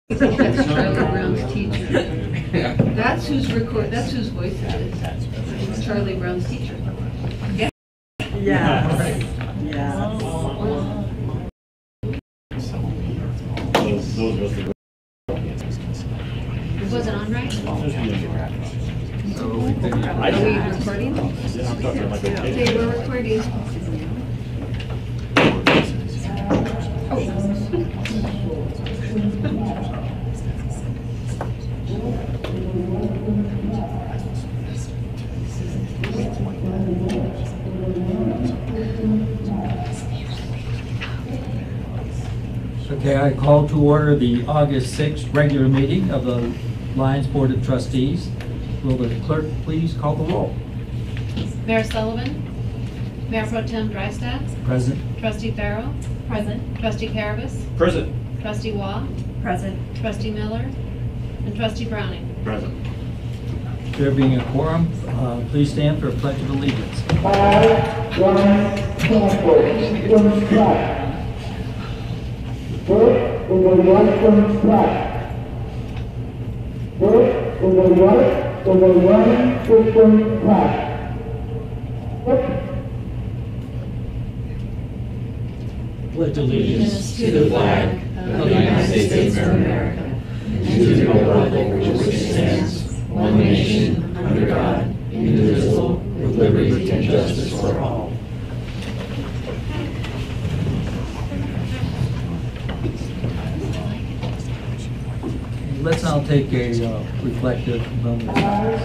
That's Charlie Brown's teacher. That's whose voice it is. It's Charlie Brown's teacher. Yeah. Yeah. Was it on right? Are we recording? Okay, we're recording. Okay, I call to order the August 6th regular meeting of the Lions Board of Trustees. Will the clerk please call the roll? Mayor Sullivan, Mayor Pro Tem Drystad, Present. Trustee Farrell, present. Trustee Carabas, Present. Trustee Waugh, Present. Trustee Miller, and Trustee Browning. Present. There being a quorum, please stand for a pledge of allegiance. First in the Western flag. First in the right in the one system flag. Pledge allegiance to the flag of the United States of America, and to the republic for which it stands, one nation, under God, indivisible, with liberty and justice for all. Let's now take a reflective moment of silence.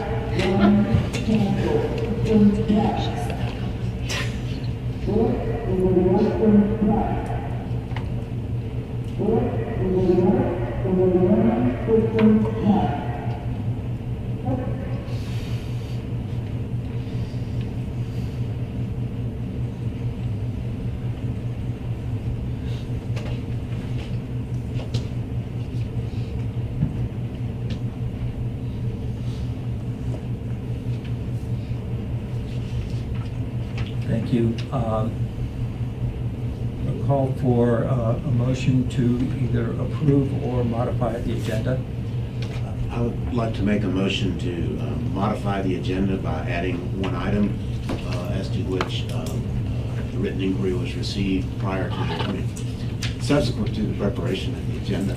Thank you. A call for a motion to either approve or modify the agenda. I would like to make a motion to modify the agenda by adding one item as to which the written inquiry was received subsequent to the preparation of the agenda.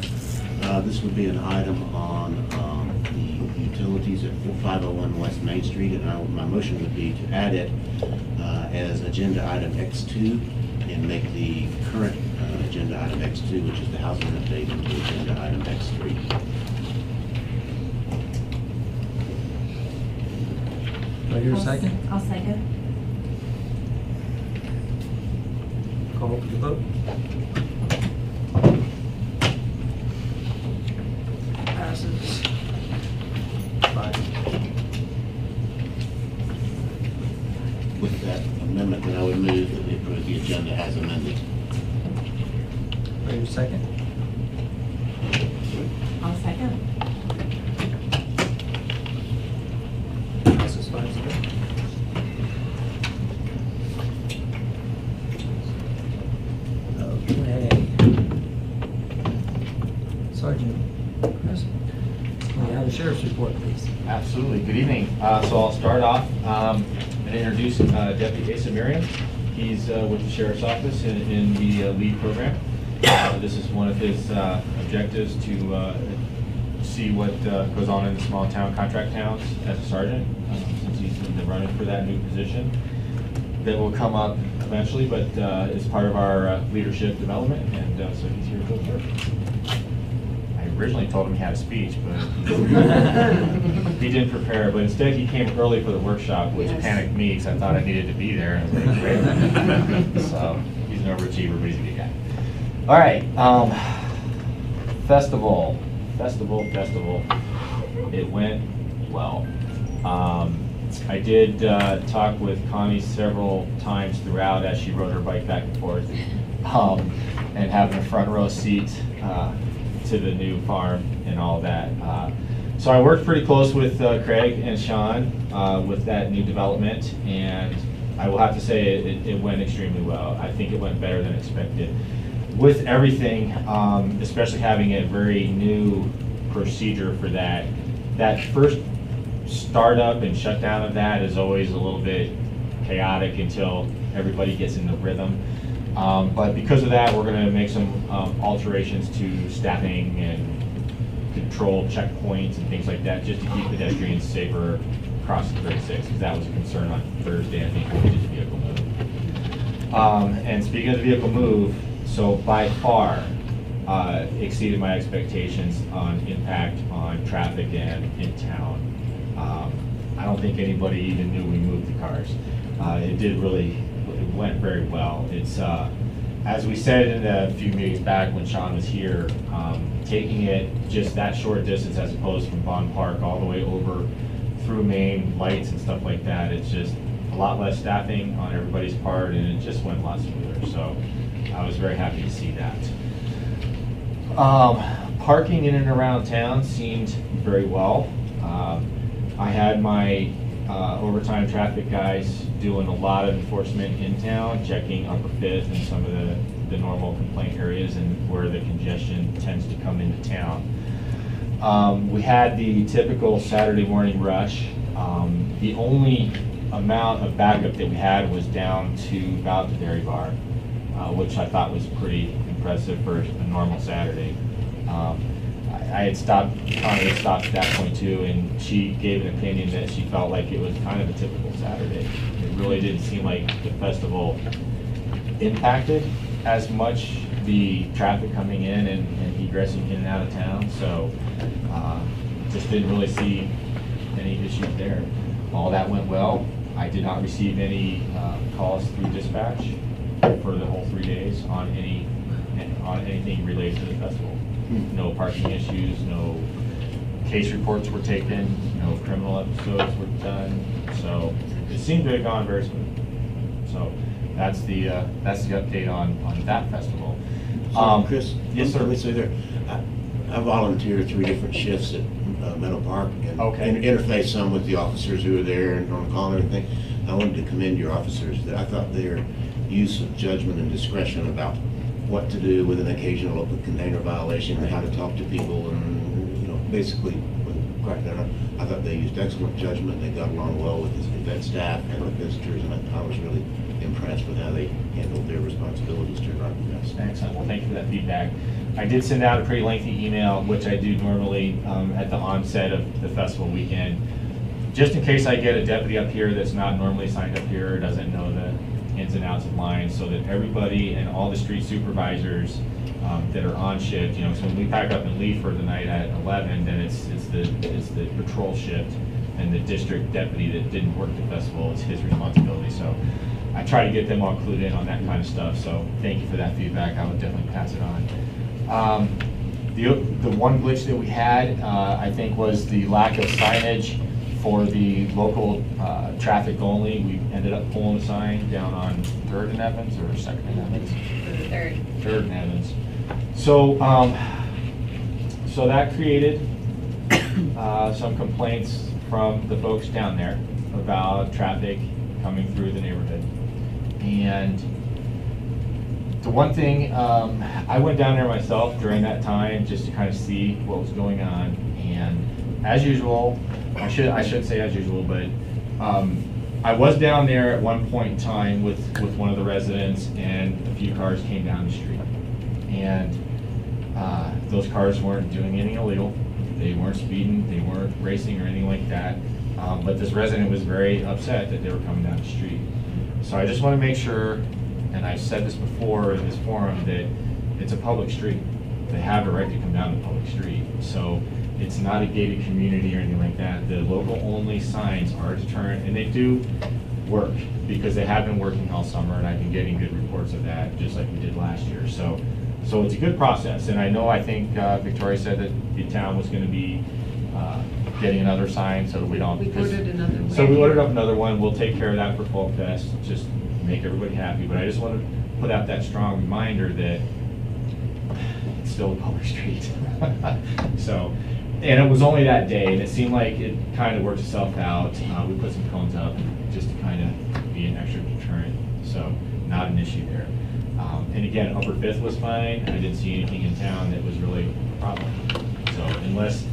This would be an item on the utilities at 501 West Main Street, and my motion would be to add it as agenda item X2 and make the current agenda item X2, which is the housing update, into agenda item X3. Do I hear a second? I'll second. Call for the vote. Passes 5. With that amendment, then I would move that we approve the agenda as amended. Do I hear a second? I'll second. Passes 5-0. Okay. Sergeant Chris, may I have the sheriff's report, please? Absolutely. Good evening. So I'll start off and introduce Deputy Asa Miriam. He's with the Sheriff's Office in the LEAD program. This is one of his objectives to see what goes on in the small town contract towns as a sergeant, since he's in the running for that new position. That will come up eventually, but it's part of our leadership development, and so he's here to go first. I originally told him he had a speech, but he didn't prepare. But instead, he came early for the workshop, which panicked me because I thought I needed to be there. And I was like, great. So he's an overachiever, but he's a good guy. All right, festival. It went well. I did talk with Connie several times throughout as she rode her bike back and forth, and having a front row seat to the new farm and all that. So I worked pretty close with Craig and Sean with that new development, and I will have to say it went extremely well. I think it went better than expected. with everything, especially having a very new procedure for that, that first startup and shutdown of that is always a little bit chaotic until everybody gets in the rhythm. But because of that, we're going to make some alterations to staffing and control checkpoints and things like that, just to keep pedestrians safer across the 36, because that was a concern on Thursday, I think, when we did the vehicle move. And speaking of the vehicle move, so by far exceeded my expectations on impact on traffic and in town. I don't think anybody even knew we moved the cars. It went very well. It's, as we said in a few meetings back when Sean was here, taking it just that short distance as opposed from Bond Park all the way over through Main, lights and stuff like that, it's just a lot less staffing on everybody's part, and it just went a lot smoother. So I was very happy to see that. Parking in and around town seemed very well. I had my overtime traffic guys doing a lot of enforcement in town, checking Upper Fifth and some of the normal complaint areas and where the congestion tends to come into town. We had the typical Saturday morning rush. The only amount of backup that we had was down to about the Dairy Bar, which I thought was pretty impressive for a normal Saturday. I had stopped, Connie had stopped at that point too, and she gave an opinion that she felt like it was kind of a typical Saturday. It really didn't seem like the festival impacted as much the traffic coming in and egressing in and out of town, so just didn't really see any issues there. All that went well. I did not receive any calls through dispatch for the whole 3 days on anything related to the festival. No parking issues, no case reports were taken, no criminal episodes were done. So it seemed to have gone very smooth. So that's the update on that festival. So, Chris, yes, sir. Let me say there, I volunteered 3 different shifts at Meadow Park and interfaced some with the officers who were there and on call and everything. I wanted to commend your officers. I thought their use of judgment and discretion about what to do with an occasional open container violation and how to talk to people and, basically, I thought they used excellent judgment. They got along well with the event staff and the visitors, and I was really impressed with how they handled their responsibilities during our events. Excellent. Well, thank you for that feedback. I did send out a pretty lengthy email, which I do normally at the onset of the festival weekend, just in case I get a deputy up here that's not normally signed up here or doesn't know the ins and outs of lines, so that everybody and all the street supervisors that are on shift, so when we pack up and leave for the night at 11, then it's the patrol shift, and the district deputy that didn't work the festival, it's his responsibility. So I try to get them all clued in on that kind of stuff. So thank you for that feedback. I would definitely pass it on. The one glitch that we had, I think, was the lack of signage for the local traffic only. We ended up pulling the sign down on 3rd and Evans or 2nd and Evans? 3rd and Evans. So, so that created some complaints from the folks down there about traffic coming through the neighborhood. And the one thing, I went down there myself during that time just to kind of see what was going on. And as usual, I shouldn't say as usual, but I was down there at one point in time with one of the residents, and a few cars came down the street. And those cars weren't doing anything illegal. They weren't speeding, they weren't racing or anything like that. But this resident was very upset that they were coming down the street. So I just want to make sure, and I've said this before in this forum, that it's a public street. They have a right to come down the public street. So it's not a gated community or anything like that. The local only signs are a deterrent, and they do work because they have been working all summer, and I've been getting good reports of that, just like we did last year. So it's a good process, and I think Victoria said that the town was going to be getting another sign so that we don't. We ordered another one. So we ordered up another one. We'll take care of that for Folk Fest, just make everybody happy. But I just want to put out that strong reminder that it's still a public street. So, and it was only that day, and it seemed like it kind of worked itself out. We put some cones up just to kind of be an extra deterrent. So not an issue there. And again, Upper Fifth was fine. I didn't see anything in town that was really a problem. So unless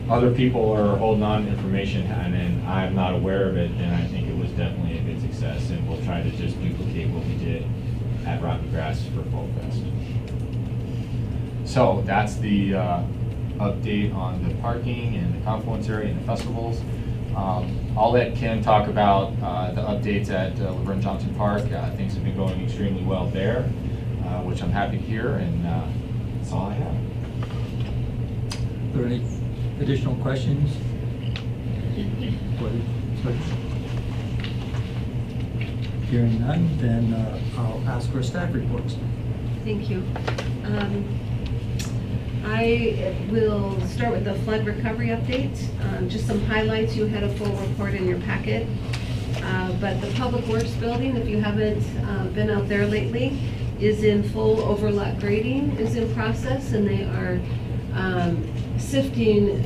other people are holding on to information and then I'm not aware of it, then I think it was definitely a good success. And we'll try to just duplicate what we did at Rocky Grass for Fall Fest. So that's the update on the parking and the confluence area and the festivals. I'll let Kim talk about the updates at Laverne Johnson Park. Things have been going extremely well there, which I'm happy to hear, and that's all I have. Are there any additional questions? Hearing none, then I'll ask for staff reports. Thank you. I will start with the flood recovery update. Just some highlights. You had a full report in your packet. But the Public Works building, if you haven't been out there lately, is in full overlap grading, is in process, and they are sifting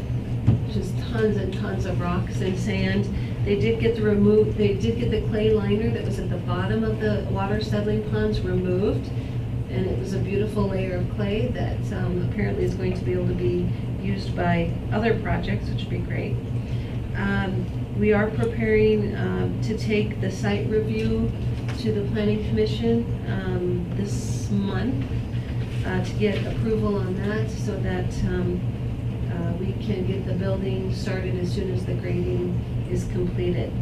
just tons and tons of rocks and sand. They did get the clay liner that was at the bottom of the water settling ponds removed. And it was a beautiful layer of clay that apparently is going to be able to be used by other projects, which would be great. We are preparing to take the site review to the Planning Commission this month to get approval on that so that we can get the building started as soon as the grading is completed.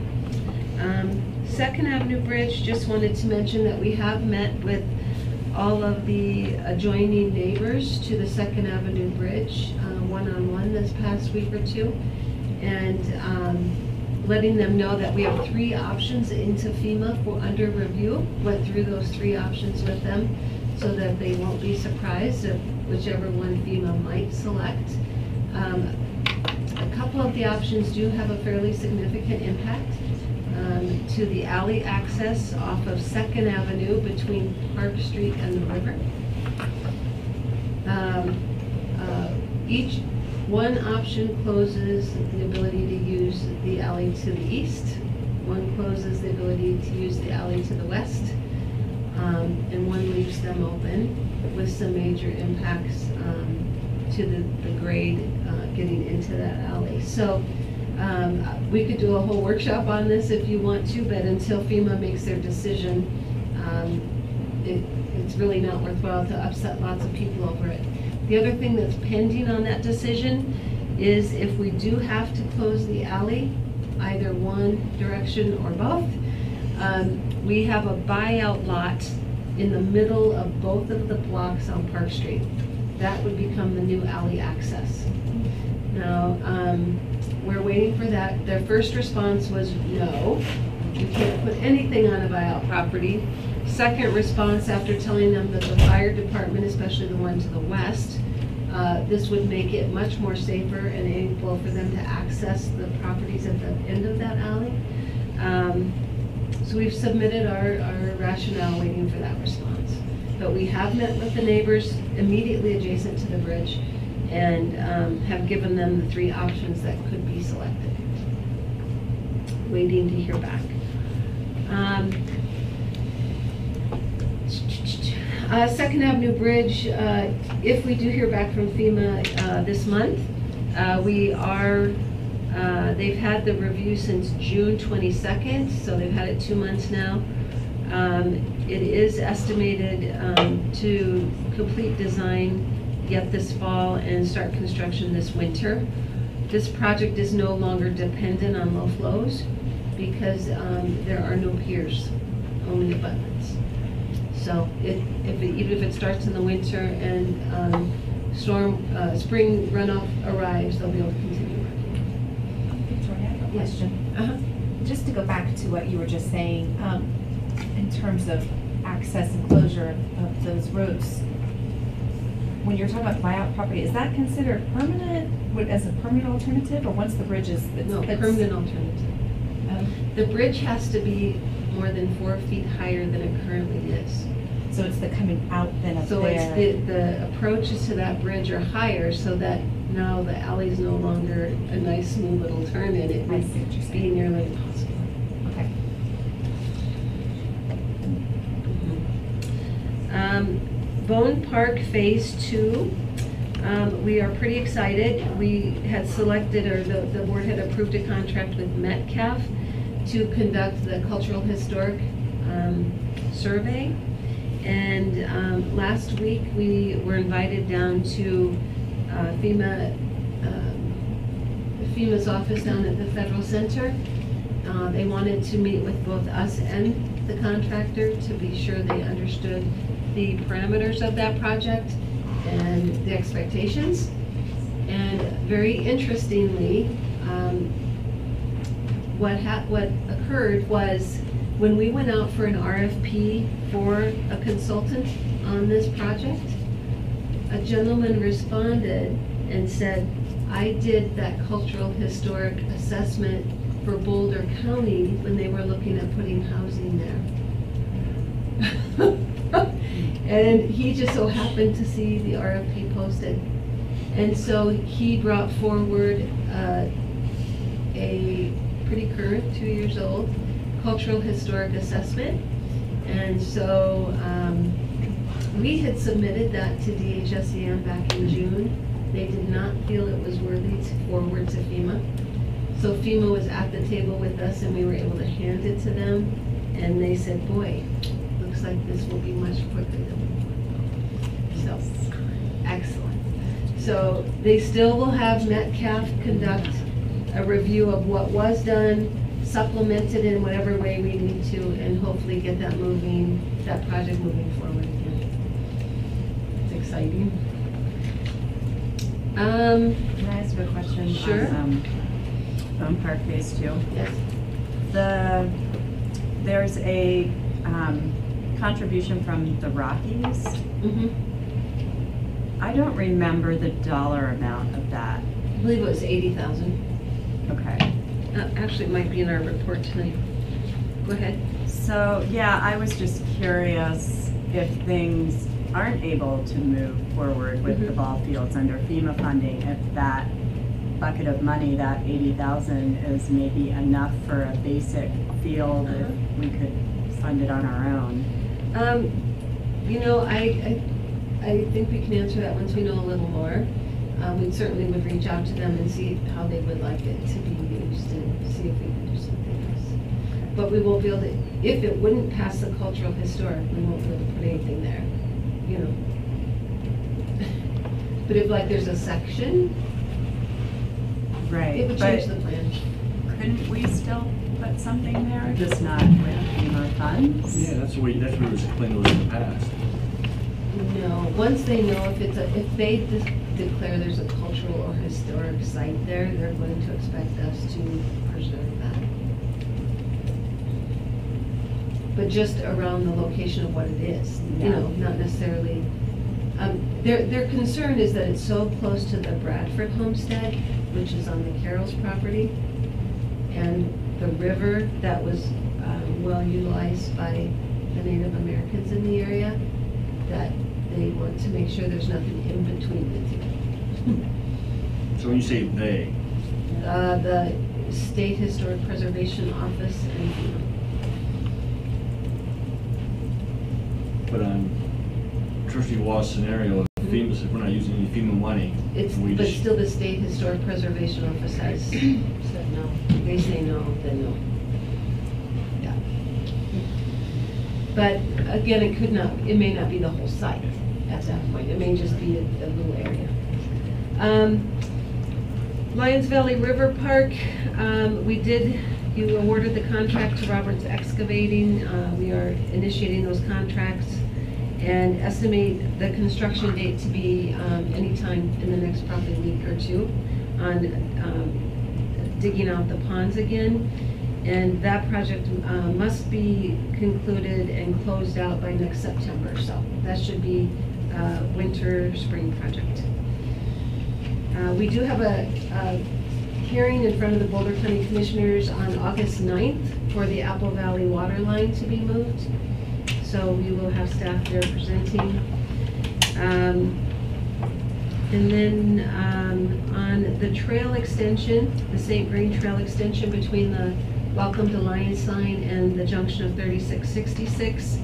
Second Avenue Bridge, just wanted to mention that we have met with all of the adjoining neighbors to the Second Avenue Bridge one-on-one this past week or two, and letting them know that we have 3 options into FEMA for under review. Went through those 3 options with them so that they won't be surprised if whichever one FEMA might select. A couple of the options do have a fairly significant impact to the alley access off of 2nd Avenue between Park Street and the river. Each one option closes the ability to use the alley to the east. One closes the ability to use the alley to the west. And one leaves them open with some major impacts to the grade getting into that alley. So we could do a whole workshop on this if you want to, but until FEMA makes their decision, it's really not worthwhile to upset lots of people over it. The other thing that's pending on that decision is if we do have to close the alley, either one direction or both, we have a buyout lot in the middle of both of the blocks on Park Street. That would become the new alley access. Now, we're waiting for that. Their first response was no, you can't put anything on a buyout property. Second response, after telling them that the fire department, especially the one to the west, this would make it much more safer and able for them to access the properties at the end of that alley. So we've submitted our rationale waiting for that response. But we have met with the neighbors immediately adjacent to the bridge and have given them the 3 options that could be selected. Waiting to hear back. Second Avenue Bridge, if we do hear back from FEMA this month, they've had the review since June 22nd, so they've had it 2 months now. It is estimated to complete design yet this fall and start construction this winter. This project is no longer dependent on low flows because there are no piers, only abutments. So even if it starts in the winter and spring runoff arrives, they'll be able to continue working. Victoria, I have a question. Just to go back to what you were just saying, in terms of access and closure of those roads, when you're talking about buyout property, is that considered permanent, as a permanent alternative, or once the bridge is? No, permanent alternative. The bridge has to be more than 4 feet higher than it currently is. So it's the coming out then of So there. it's the approaches to that bridge are higher so that now the alley is no longer a nice smooth little turn and it I would see what you're be saying. nearly impossible. Okay. Bone Park Phase 2. We are pretty excited. We had selected, or the board had approved a contract with Metcalf to conduct the cultural historic survey. And last week, we were invited down to FEMA's office down at the Federal Center. They wanted to meet with both us and the contractor to be sure they understood the parameters of that project and the expectations. And very interestingly, what occurred was when we went out for an RFP for a consultant on this project, a gentleman responded and said, I did that cultural historic assessment for Boulder County when they were looking at putting housing there. And he just so happened to see the RFP posted. And so he brought forward a pretty current, 2 years old, cultural historic assessment. And so we had submitted that to DHSEM back in June. They did not feel it was worthy to forward to FEMA. So FEMA was at the table with us and we were able to hand it to them. And they said, boy, looks like this will be much quicker than we thought. So, excellent. So they still will have Metcalf conduct a review of what was done, supplement it in whatever way we need to, and hopefully get that project moving forward again. It's exciting. Can I ask you a question? Sure. On, Bone Park Phase 2? Yes. There's a contribution from the Rockies. Mm-hmm. I don't remember the dollar amount of that. I believe it was 80,000. Okay. Actually, it might be in our report tonight. Go ahead. So, yeah, I was just curious if things aren't able to move forward with the ball fields under FEMA funding, if that bucket of money, that 80,000, is maybe enough for a basic field if we could fund it on our own. You know, I think we can answer that once we know a little more. We certainly would reach out to them and see how they would like it to be used and see if we can do something else. But we won't be able to, if it wouldn't pass the cultural historic, we won't be able to put anything there, you know. But if like there's a section, Right. it would change the plan. Couldn't we still put something there, just not with FEMA funds? Yeah, that's what we was explaining in the past. No, once they know if they declare there's a cultural or historic site there, they're going to expect us to preserve that. But just around the location of what it is, you know, not necessarily. Their concern is that it's so close to the Bradford homestead, which is on the Carroll's property, and the river that was well utilized by the Native Americans in the area, that they want to make sure there's nothing in between the two. So when you say they? The State Historic Preservation Office and FEMA. But Trustee Waugh's scenario, if FEMA said we're not using any FEMA money, we But just... still the State Historic Preservation Office has said no. They say no, then no. Yeah. But again, it may not be the whole site at that point. It may just be a little area. Lions Valley River Park, you awarded the contract to Roberts Excavating. We are initiating those contracts and estimate the construction date to be anytime in the next probably week or two on digging out the ponds again. And that project must be concluded and closed out by next September. So that should be a winter, spring project. We do have a hearing in front of the Boulder County Commissioners on August 9th for the Apple Valley water line to be moved. So we will have staff there presenting. And then on the trail extension, the St. Green Trail extension between the Welcome to Lions sign and the junction of 3666,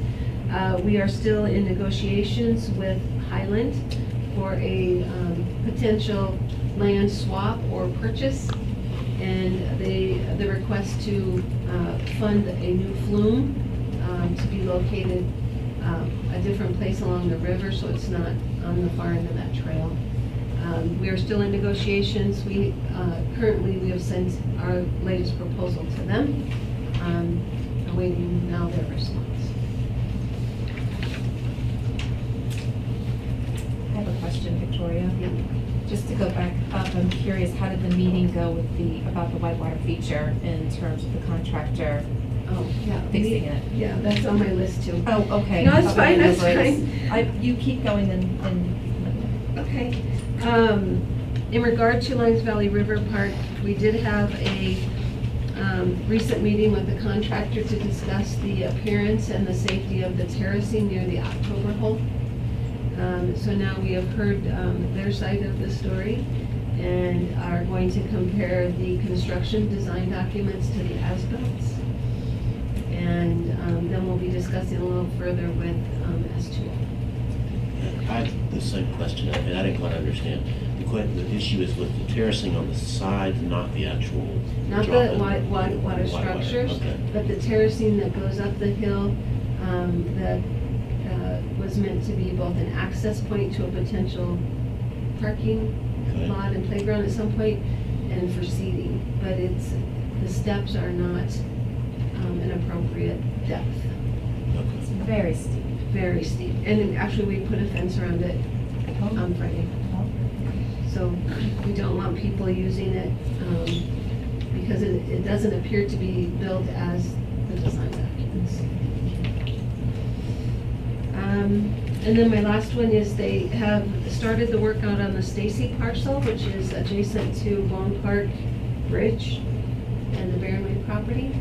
We are still in negotiations with Highland for a potential land swap or purchase. And the request to fund a new flume to be located a different place along the river, so it's not on the far end of that trail. We are still in negotiations. We currently we have sent our latest proposal to them, awaiting now their response. I have a question, Victoria. Yeah. Just to go back up, I'm curious, how did the meeting go with about the white water feature in terms of the contractor Oh, yeah. fixing it? Yeah, that's on my list too. Oh, okay. No, it's Okay, fine, that's fine. You keep going and Okay. In regard to Lions Valley River Park, we did have a recent meeting with the contractor to discuss the appearance and the safety of the terracing near the October hole. So now we have heard their side of the story and are going to compare the construction design documents to the as-bills. And then we'll be discussing a little further with S2. I have the same question, and I didn't quite understand. The issue is with the terracing on the side, not the actual Not drop the in. water White structures, okay. but the terracing that goes up the hill that was meant to be both an access point to a potential parking Okay. lot and playground at some point, and for seating. But the steps are not an appropriate depth. it's very steep. Very steep. And then actually, we put a fence around it on Friday. So we don't want people using it because it doesn't appear to be built as the design documents. And then my last one is they have started the work out on the Stacy parcel, which is adjacent to Bone Park Bridge and the Barronway property,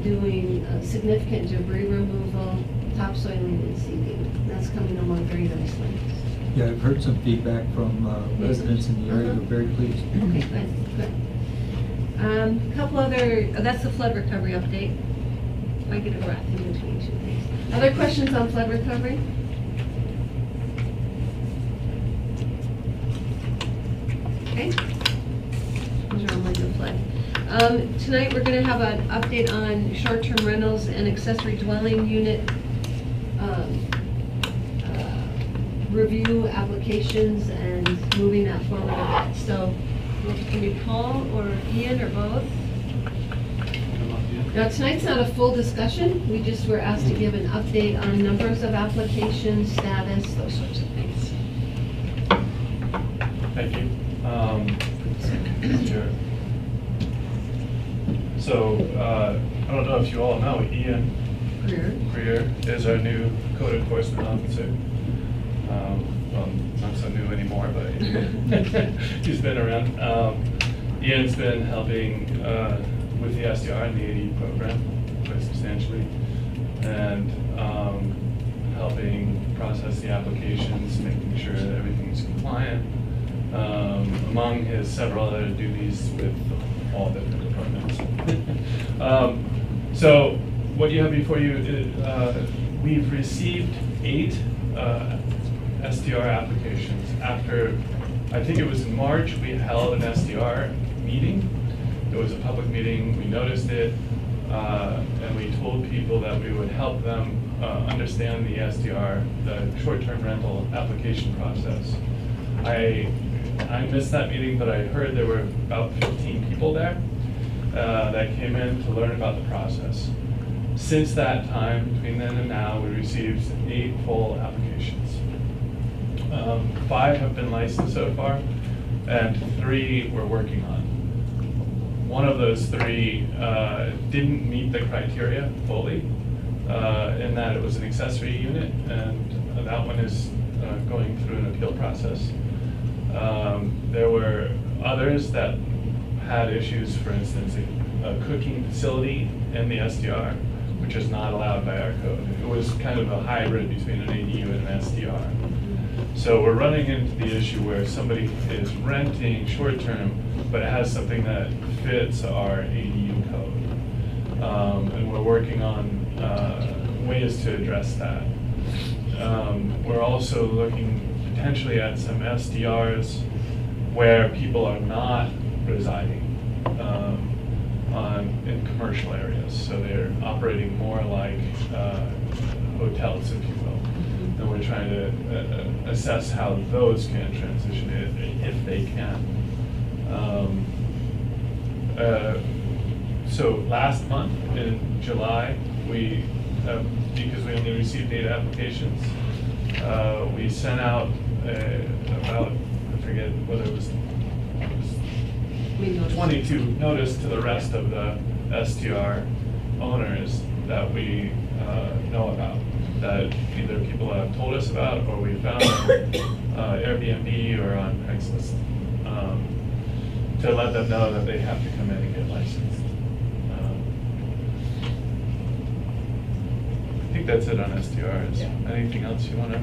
doing significant debris removal, topsoiling, and seeding. That's coming along very nicely. Yeah, I've heard some feedback from residents in the area, they're very pleased. Okay, good. A couple other, that's the flood recovery update. I get a breath in between two things. Other questions on flood recovery? Okay. Those are all my good flood. Tonight, we're gonna have an update on short-term rentals and accessory dwelling unit review applications and moving that forward a bit. So, can you Paul or Ian or both? Now, tonight's not a full discussion. We just were asked to give an update on numbers of applications, status, those sorts of things. Thank you. Sure. So, I don't know if you all know, Ian Greer is our new code enforcement officer. Well, not so new anymore, but he's been around. Ian's been helping with the SDR and the AD program quite substantially, and helping process the applications, making sure that everything's compliant, among his several other duties with all different departments. So what you have before you, we've received 8 SDR applications. After, I think it was in March, we held an SDR meeting. It was a public meeting, we noticed it, and we told people that we would help them understand the SDR, the short-term rental application process. I missed that meeting, but I heard there were about 15 people there that came in to learn about the process. Since that time, between then and now, we received 8 full applications. 5 have been licensed so far, and 3 we're working on. One of those 3 didn't meet the criteria fully, in that it was an accessory unit, and that one is going through an appeal process. There were others that had issues, for instance, a cooking facility in the SDR, which is not allowed by our code. It was kind of a hybrid between an ADU and an SDR. So we're running into the issue where somebody is renting short-term, but it has something that fits our ADU code. And we're working on ways to address that. We're also looking potentially at some SDRs where people are not residing in commercial areas. So they're operating more like hotels, if you will. And we're trying to assess how those can transition if they can. So last month in July, we, because we only received 8 applications, we sent out about, I forget whether it was 22 notice to the rest of the STR owners that we know about, that either people have told us about or we found on Airbnb or on Craigslist, to let them know that they have to come in and get licensed. I think that's it on STRs. Yeah. Anything else you want to?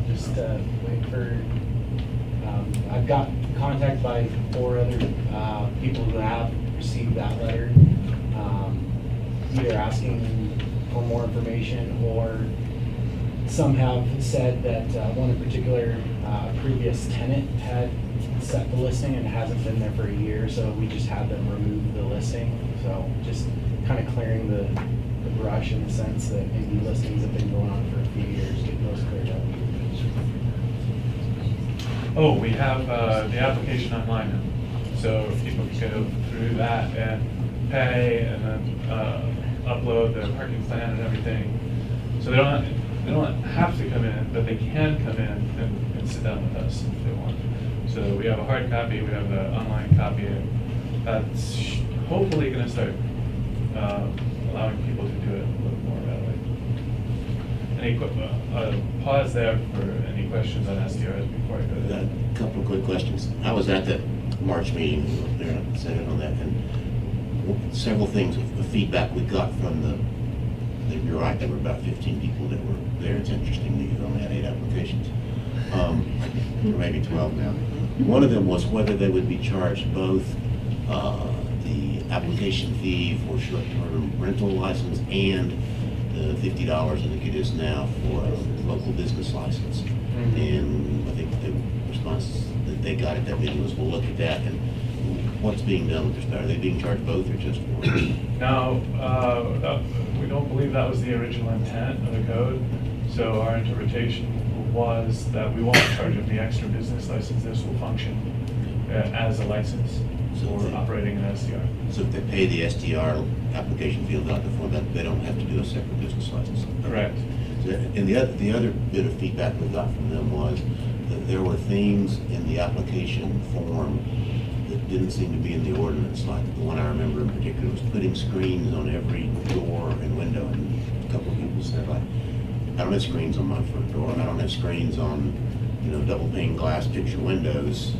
Just wait for, I've got contacted by 4 other people who have received that letter, either asking for more information, or some have said that one in particular, previous tenant had set the listing and hasn't been there for a year, so we just had them remove the listing. So just kind of clearing the brush in the sense that maybe listings have been going on for a few years, get those cleared up. Oh, we have the application online now, so people can go through that and pay and then upload the parking plan and everything. So they don't have to come in, but they can come in and sit down with us if they want. So we have a hard copy, we have an online copy, and that's hopefully going to start allowing people to do it a little more readily. Any pause there for any questions on SDRs before I go to that? A couple of quick questions. I was at that March meeting up there, and said it on that, and several things of feedback we got from you're right, there were about 15 people that were there. It's interesting that you've only had 8 applications, or maybe 12 now. One of them was whether they would be charged both the application fee for short-term rental license and the $50, I think it is now, for a local business license. And I think the response that they got at that meeting was, we'll look at that, and what's being done with respect? Are they being charged both or just one? No, we don't believe that was the original intent of the code. So our interpretation was that we won't charge them the extra business license. This will function as a license for operating an SDR. So if they pay the SDR application fee without the form, that they don't have to do a separate business license? Correct. So, and the other bit of feedback we got from them was that there were things in the application form that didn't seem to be in the ordinance. Like the one I remember in particular was putting screens on every door and window. And a couple of people said, like, I don't have screens on my front door, and I don't have screens on, double pane glass picture windows.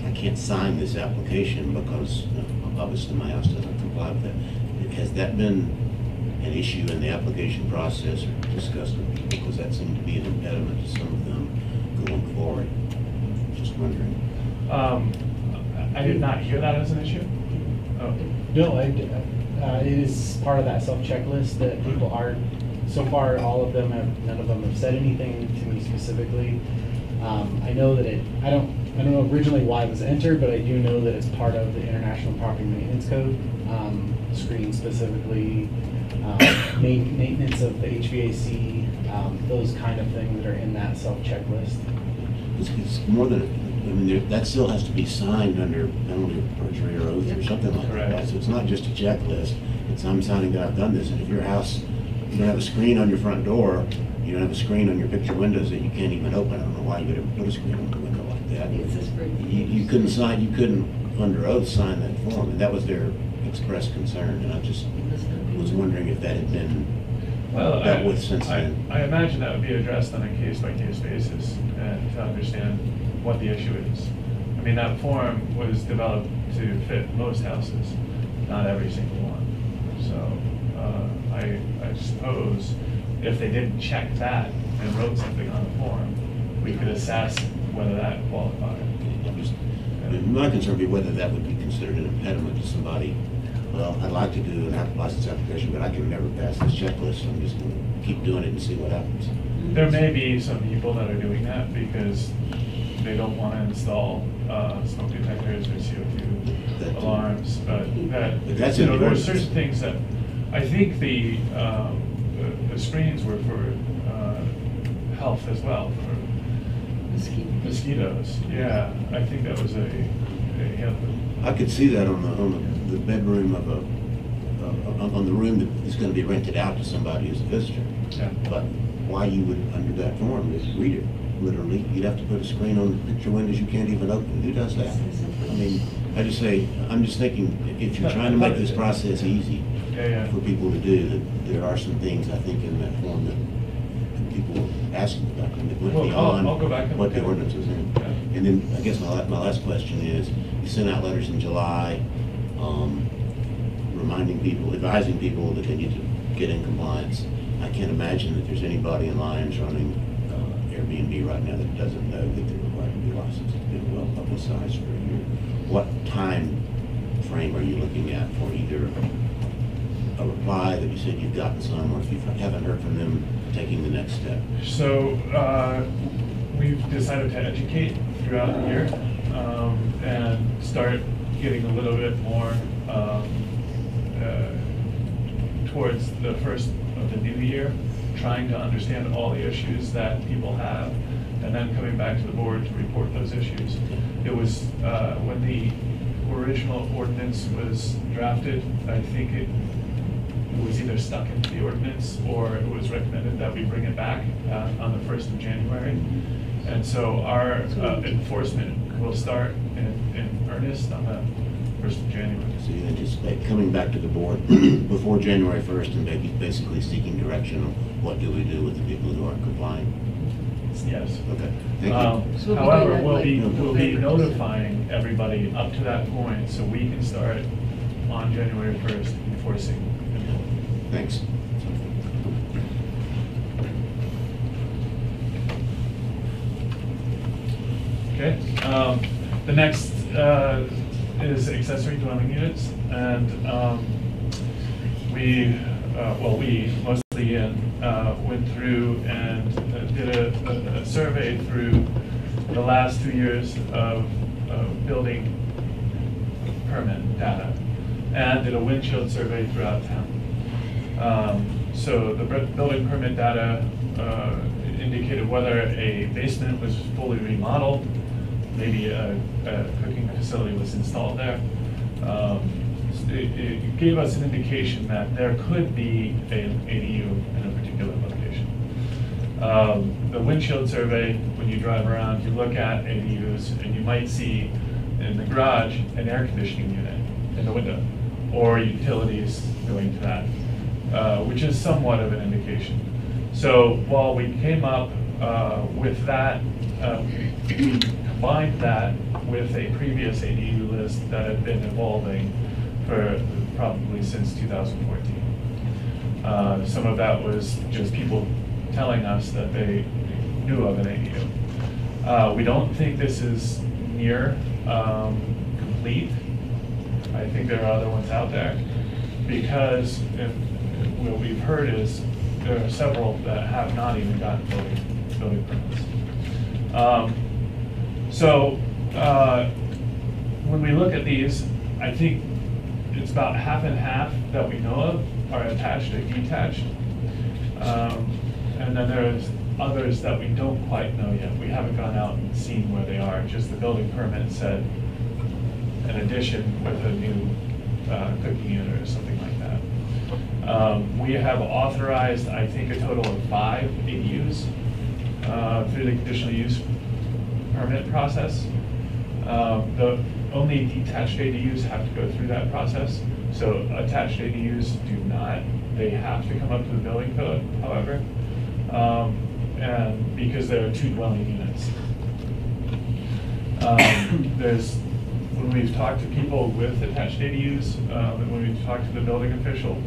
I can't sign this application because obviously my house doesn't comply with that. Has that been an issue in the application process or discussed with people? Because that seemed to be an impediment to some of them going forward. Just wondering. I did not hear that as an issue. Oh. No, it is part of that self-checklist that people are, so far all of them none of them have said anything to me specifically. I know that I don't know originally why it was entered, but I do know that it's part of the International Property Maintenance Code, screen specifically, maintenance of the HVAC, those kind of things that are in that self-checklist. It's more than, that still has to be signed under penalty of perjury or oath or something like that. So it's not just a checklist. It's I'm signing that I've done this. And if your house, you don't have a screen on your front door, you don't have a screen on your picture windows that you can't even open. I don't know why you would ever put a screen on the window like that. You couldn't sign, you couldn't under oath sign that form, and that was their express concern. And I just was wondering if that had been dealt with since then. I imagine that would be addressed on a case-by-case basis and to understand what the issue is. I mean, that form was developed to fit most houses, not every single one. So I suppose if they didn't check that and wrote something on the form, we could assess whether that qualified. My concern would be whether that would be considered an impediment to somebody well, I'd like to do an license application, but I can never pass this checklist. I'm just gonna keep doing it and see what happens. There may be some people that are doing that because they don't want to install smoke detectors or CO2 That too. alarms, but that's in the there are certain ordinance. things that, I think the screens were for health as well, for mosquitoes. Yeah, I think that was I could see that on the bedroom of on the room that is going to be rented out to somebody who's a visitor. Yeah. But why you would, under that form, just read it literally, you'd have to put a screen on the picture windows you can't even open. Who does that? I mean, I'm just thinking, if you're trying to make this process easy for people to do, that there are some things, I think, in that form that people were asking about, and it went beyond I'll go back and what look the at it. ordinance was in. Yeah. And then, I guess my last question is, you sent out letters in July, reminding people, advising people that they need to get in compliance. I can't imagine that there's anybody in Lyons running Airbnb right now that doesn't know that they're required to be licensed. It's been well publicized for a year. What time frame are you looking at for either a reply that you said you've gotten some, or if you haven't heard from them, taking the next step? So we've decided to educate throughout the year and start getting a little bit more towards the first of the new year, trying to understand all the issues that people have, and then coming back to the board to report those issues. It was when the original ordinance was drafted, I think it was either stuck into the ordinance or it was recommended that we bring it back on the 1st of January. And so our enforcement will start in earnest on the 1st of January. So you anticipate coming back to the board before January 1st and basically seeking direction on what do we do with the people who aren't complying? Yes. Okay, thank you. So However, we'll be we'll be notifying everybody up to that point, so we can start on January 1st enforcing. Thanks. Okay. The next is accessory dwelling units, and we mostly went through and did a survey through the last 2 years of building permit data, and did a windshield survey throughout town. So the building permit data indicated whether a basement was fully remodeled, maybe a cooking facility was installed there. It gave us an indication that there could be an ADU in a particular location. The windshield survey, when you drive around, you look at ADUs and you might see in the garage an air conditioning unit in the window, or utilities going to that, which is somewhat of an indication. So while we came up with that, we combined that with a previous ADU list that had been evolving for probably since 2014. Some of that was just people telling us that they knew of an ADU. We don't think this is near complete. I think there are other ones out there, because what we've heard is there are several that have not even gotten building permits. So when we look at these, I think it's about half and half that we know of are attached or detached. And then there's others that we don't quite know yet. We haven't gone out and seen where they are. Just the building permit said an addition with a new cooking unit or something like that. We have authorized, I think, a total of 5 ADUs through the conditional use permit process. The only detached ADUs have to go through that process. So attached ADUs do not. They have to come up to the building code, however, and because there are 2 dwelling units. When we've talked to people with attached ADUs, and when we've talked to the building official,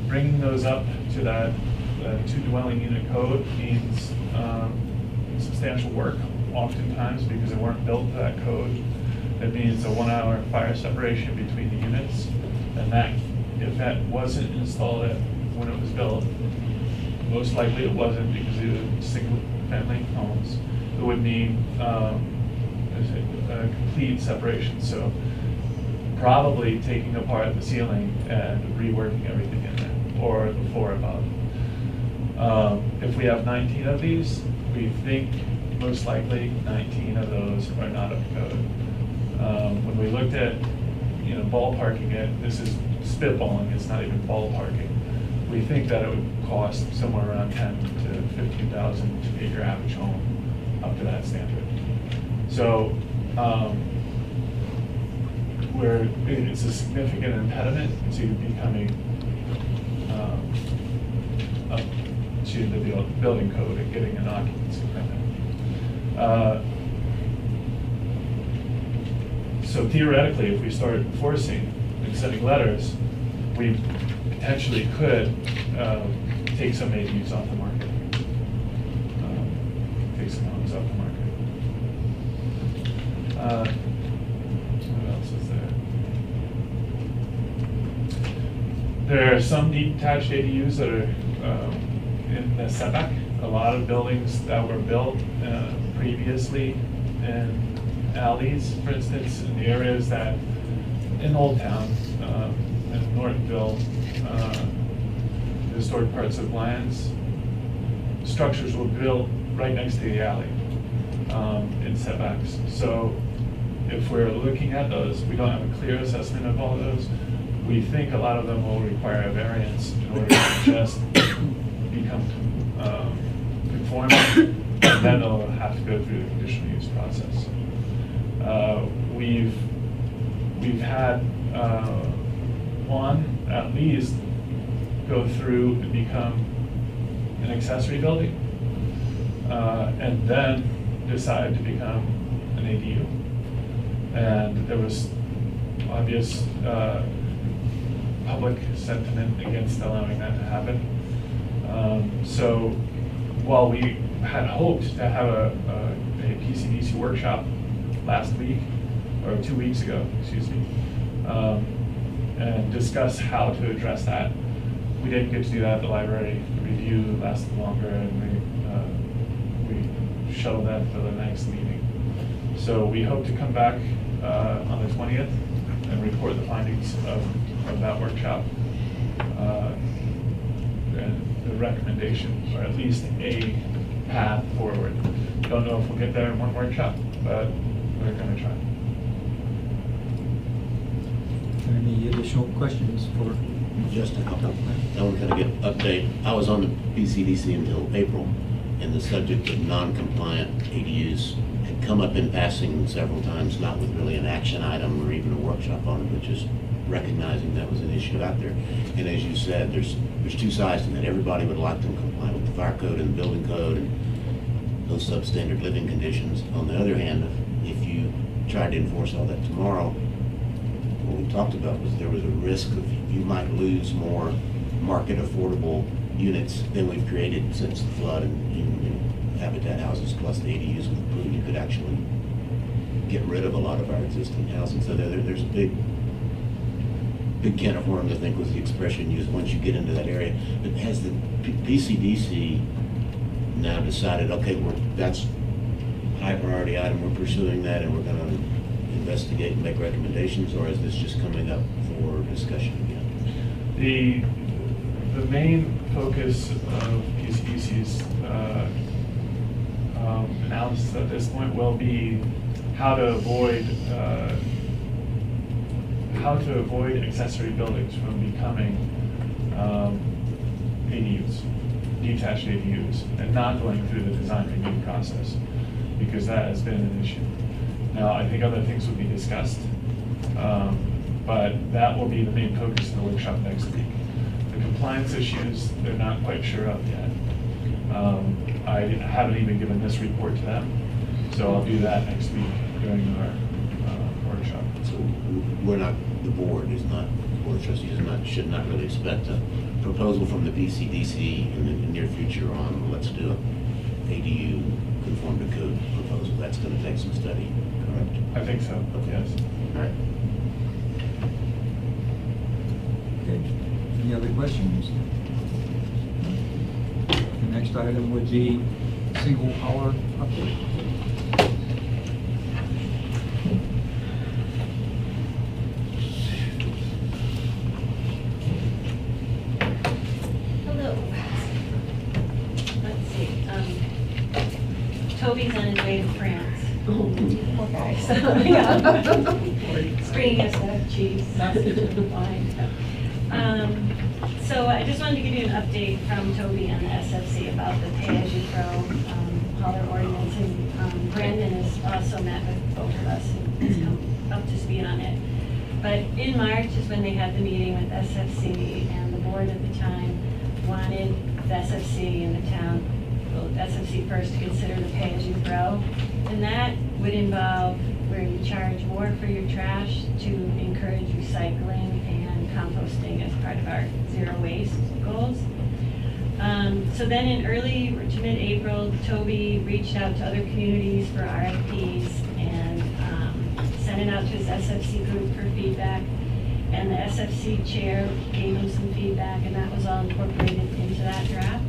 bringing those up to that 2 dwelling unit code means substantial work, oftentimes, because they weren't built to that code. It means a 1-hour fire separation between the units. And that, if that wasn't installed when it was built, most likely it wasn't because it was single-family homes, it would need a complete separation. So probably taking apart the ceiling and reworking everything in there, or the floor above. If we have 19 of these, we think most likely 19 of those are not up to code. When we looked at, ballparking it, this is spitballing, it's not even ballparking. We think that it would cost somewhere around 10 to 15,000 to get your average home up to that standard. So, where it's a significant impediment to becoming up to the building code and getting an occupancy permit. So theoretically, if we start enforcing and sending letters, we potentially could take some ADUs off the market, take some homes off the market. What else is there? There are some detached ADUs that are in the setback. A lot of buildings that were built previously in alleys, for instance, in the areas that in Old Town, in Nortonville, historic parts of lands, structures were built right next to the alley in setbacks. So if we're looking at those, we don't have a clear assessment of all of those. We think a lot of them will require a variance in order to just become conforming, and then they'll have to go through the conditional use process. We've had one at least go through and become an accessory building, and then decide to become an ADU. And there was obvious public sentiment against allowing that to happen. So while we had hoped to have a PCDC workshop last week, or 2 weeks ago, excuse me, and discuss how to address that, we didn't get to do that at the library. The review lasted longer, and we shuttled that for the next meeting. So we hope to come back on the 20th and report the findings of that workshop and the recommendation, or at least a path forward. Don't know if we'll get there in one workshop, but we're going to try. Any additional questions for Just a couple. I want to kind of get an update. I was on the PCDC until April, and the subject of non-compliant ADUs had come up in passing several times, not with really an action item or even a workshop on it, but just recognizing that was an issue out there. And as you said, there's two sides to that. Everybody would like them compliant with the fire code and the building code and those substandard living conditions. On the other hand, if you tried to enforce all that tomorrow, what we talked about was there was a risk of you might lose more market affordable units than we've created since the flood, and habitat houses plus the ADUs with approved, you could actually get rid of a lot of our existing housing. So there's a big can of worms, I think was the expression used, once you get into that area. But has the PCDC now decided, okay, that's high priority item, we're pursuing that, and we're going to investigate and make recommendations, or is this just coming up for discussion again? The main focus of PCDC's analysis at this point will be how to avoid accessory buildings from becoming ADUs, detached ADUs, and not going through the design review process, because that has been an issue. Now, I think other things will be discussed, but that will be the main focus of the workshop next week. The compliance issues, they're not quite sure of yet. I haven't even given this report to them, so I'll do that next week during our workshop. So the board is not, the board of trustees should not really expect a proposal from the PCDC in the near future on, let's do an ADU conform to code proposal. That's going to take some study, correct? I think so, Okay. yes. All right. Any other questions? The next item would be single hauler update. Hello. Let's see, Toby's on his way to France. Poor guy. So, yeah. Spring has to have cheese, sausage, and wine. So I just wanted to give you an update from Toby and the SFC about the pay-as-you-throw hauler ordinance. And Brandon has also met with both of us and has come up to speed on it. But in March is when they had the meeting with SFC, and the board at the time wanted the SFC and the town, well, SFC first, to consider the pay-as-you-throw. And that would involve where you charge more for your trash to encourage recycling and composting as part of our zero waste goals. So then in early to mid-April, Toby reached out to other communities for RFPs and sent it out to his SFC group for feedback. And the SFC chair gave him some feedback, and that was all incorporated into that draft.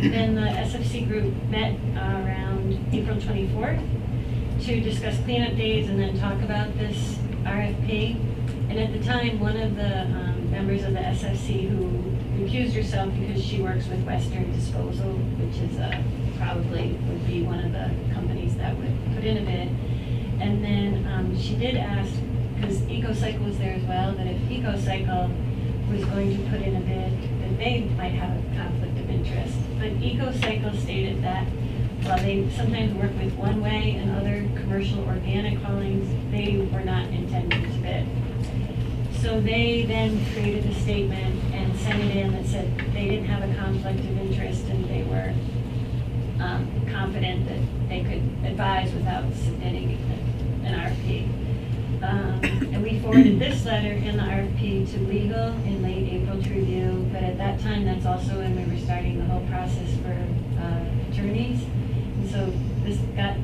Then the SFC group met around April 24th to discuss cleanup days and then talk about this RFP. And at the time, one of the members of the SFC who recused herself because she works with Western Disposal, which is probably would be one of the companies that would put in a bid. And then she did ask, because EcoCycle was there as well, that if EcoCycle was going to put in a bid, that they might have a conflict of interest. But EcoCycle stated that while they sometimes work with one way and other commercial organic haulings, they were not intending to bid. So they then created a statement and sent it in that said they didn't have a conflict of interest and they were confident that they could advise without submitting an RFP. And we forwarded this letter in the RFP to legal in late April to review, but at that time, that's also when we were starting the whole process for attorneys. And so this got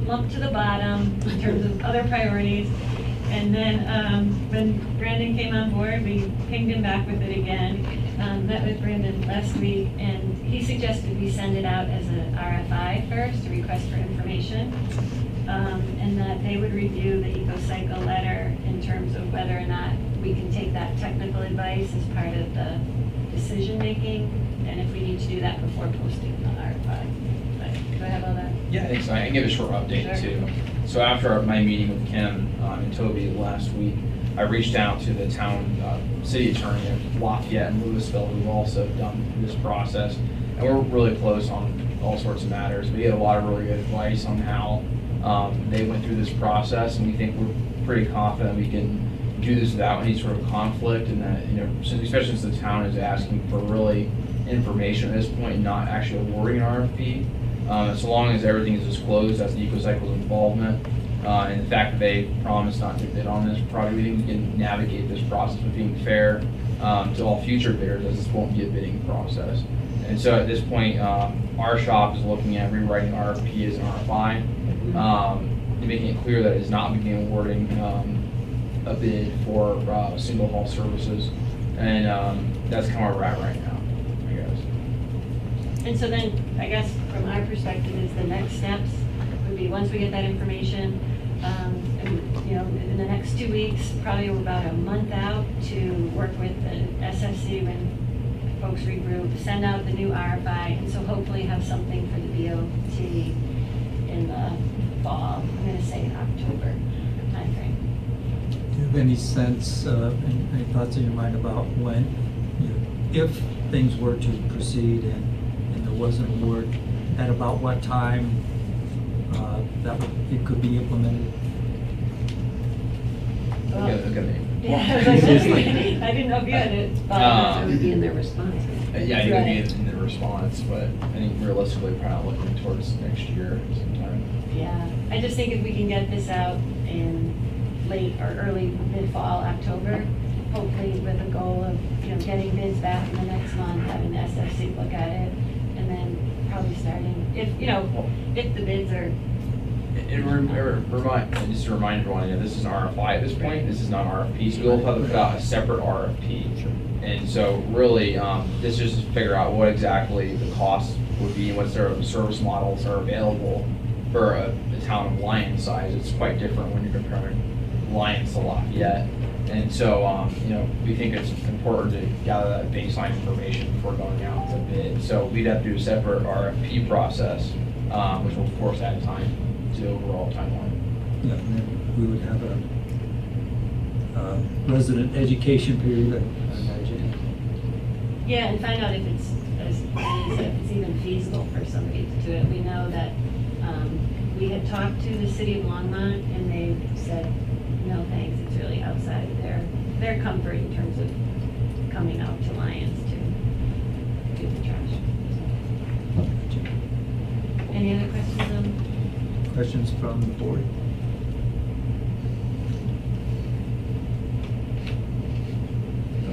lumped to the bottom in terms of other priorities. And then when Brandon came on board, we pinged him back with it again. Met with Brandon last week, and he suggested we send it out as an RFI first, a request for information. And that they would review the EcoCycle letter in terms of whether or not we can take that technical advice as part of the decision-making, and if we need to do that before posting the RFI. But do I have all that? Yeah, I think so. I can give a short update Sure. too. So after my meeting with Kim and Toby last week, I reached out to the town city attorney of Lafayette and Louisville, who've also done this process. And we're really close on all sorts of matters. We had a lot of really good advice on how they went through this process, and we think we're pretty confident we can do this without any sort of conflict, and that, you know, especially since the town is asking for really information at this point, not actually awarding an RFP. So long as everything is disclosed, that's the EcoCycle's involvement, and the fact that they promised not to bid on this project, we think we can navigate this process with being fair to all future bidders, as this won't be a bidding process. And so at this point, our shop is looking at rewriting RFP as an RFI, and making it clear that it's not being awarding a bid for single haul services, and that's kind of where we're at right now, I guess. And so then, I guess from our perspective, is the next steps would be, once we get that information, and, you know, in the next 2 weeks, probably we're about a month out to work with the SFC when folks regroup, send out the new RFI, and so hopefully have something for the BOT in the fall. I'm going to say October timeframe. Do you have any sense, any thoughts in your mind about when, you know, if things were to proceed and there was an award, at about what time it could be implemented? Okay. Yeah, I didn't know if you had it. That would be in their response. Yeah, I think it'd be in the response, but I think realistically, probably looking towards next year sometime. Yeah, I just think if we can get this out in late or early mid-fall, October, hopefully with a goal of, you know, getting bids back in the next month, having the SFC look at it, and then probably starting, if, you know, if the bids are Just to remind everyone, this is an RFI at this point. This is not an RFP, so we'll have to put out a separate RFP. And so really, this is just to figure out what exactly the cost would be, what sort of service models are available for a town of Lyon size. It's quite different when you're comparing Lyons to Lafayette. And so, we think it's important to gather that baseline information before going out to bid. So we'd have to do a separate RFP process, which will of course add time to the overall timeline. Yeah, and then we would have a resident education period, I imagine. Yeah, and find out if it's even feasible for somebody to do it. We know that we had talked to the city of Longmont, and they said, no thanks, it's really outside of their comfort in terms of coming out to Lyons to do the trash. So. Any other questions? Questions from the board?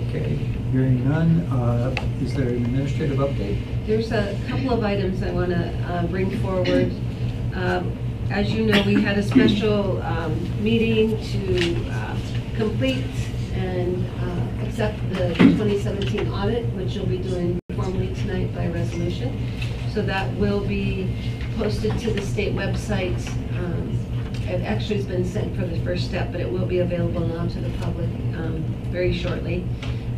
Okay, hearing none, is there an administrative update? There's a couple of items I want to bring forward. As you know, we had a special meeting to complete and accept the 2017 audit, which you'll be doing formally tonight by resolution. So that will be posted to the state website. It actually has been sent for the first step, but it will be available now to the public very shortly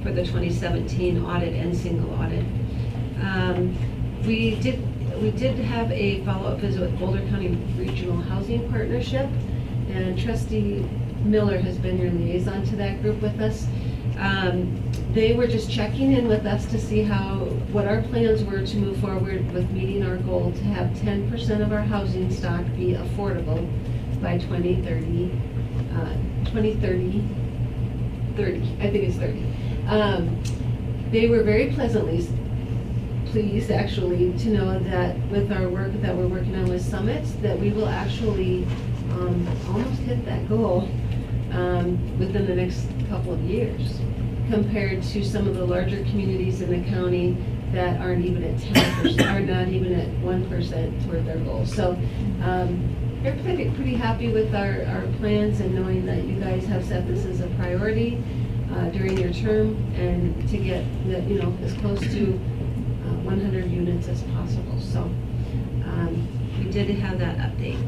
for the 2017 audit and single audit. We did have a follow-up visit with Boulder County Regional Housing Partnership, and Trustee Miller has been your liaison to that group with us. They were just checking in with us to see what our plans were to move forward with meeting our goal to have 10% of our housing stock be affordable by 2030. 30, I think it's 30. They were very pleasantly pleased actually to know that with our work that we're working on with Summits, that we will actually almost hit that goal within the next couple of years, compared to some of the larger communities in the county that aren't even at 10%, are not even at 1% toward their goal. So they're pretty happy with our plans, and knowing that you guys have set this as a priority during your term, and to get as close to 100 units as possible. So we did have that update.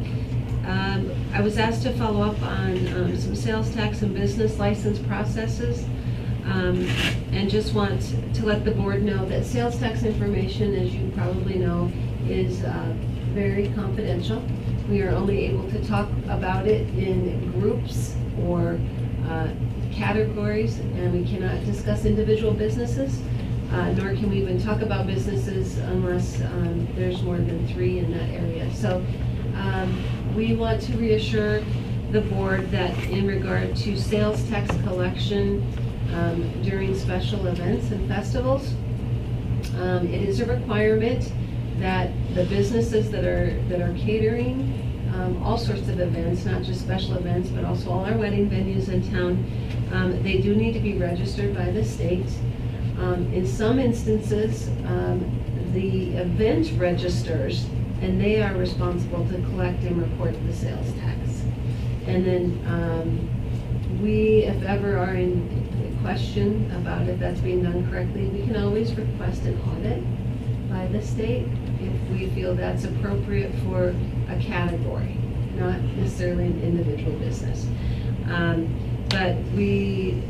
I was asked to follow up on some sales tax and business license processes, and just want to let the board know that sales tax information, as you probably know, is very confidential. We are only able to talk about it in groups or categories, and we cannot discuss individual businesses, nor can we even talk about businesses unless there's more than 3 in that area. So we want to reassure the board that in regard to sales tax collection during special events and festivals, it is a requirement that the businesses that are catering all sorts of events, not just special events, but also all our wedding venues in town, they do need to be registered by the state. In some instances, the event registers, and they are responsible to collect and report the sales tax. And then we, if ever are in question about if that's being done correctly, we can always request an audit by the state if we feel that's appropriate for a category, not necessarily an individual business. But we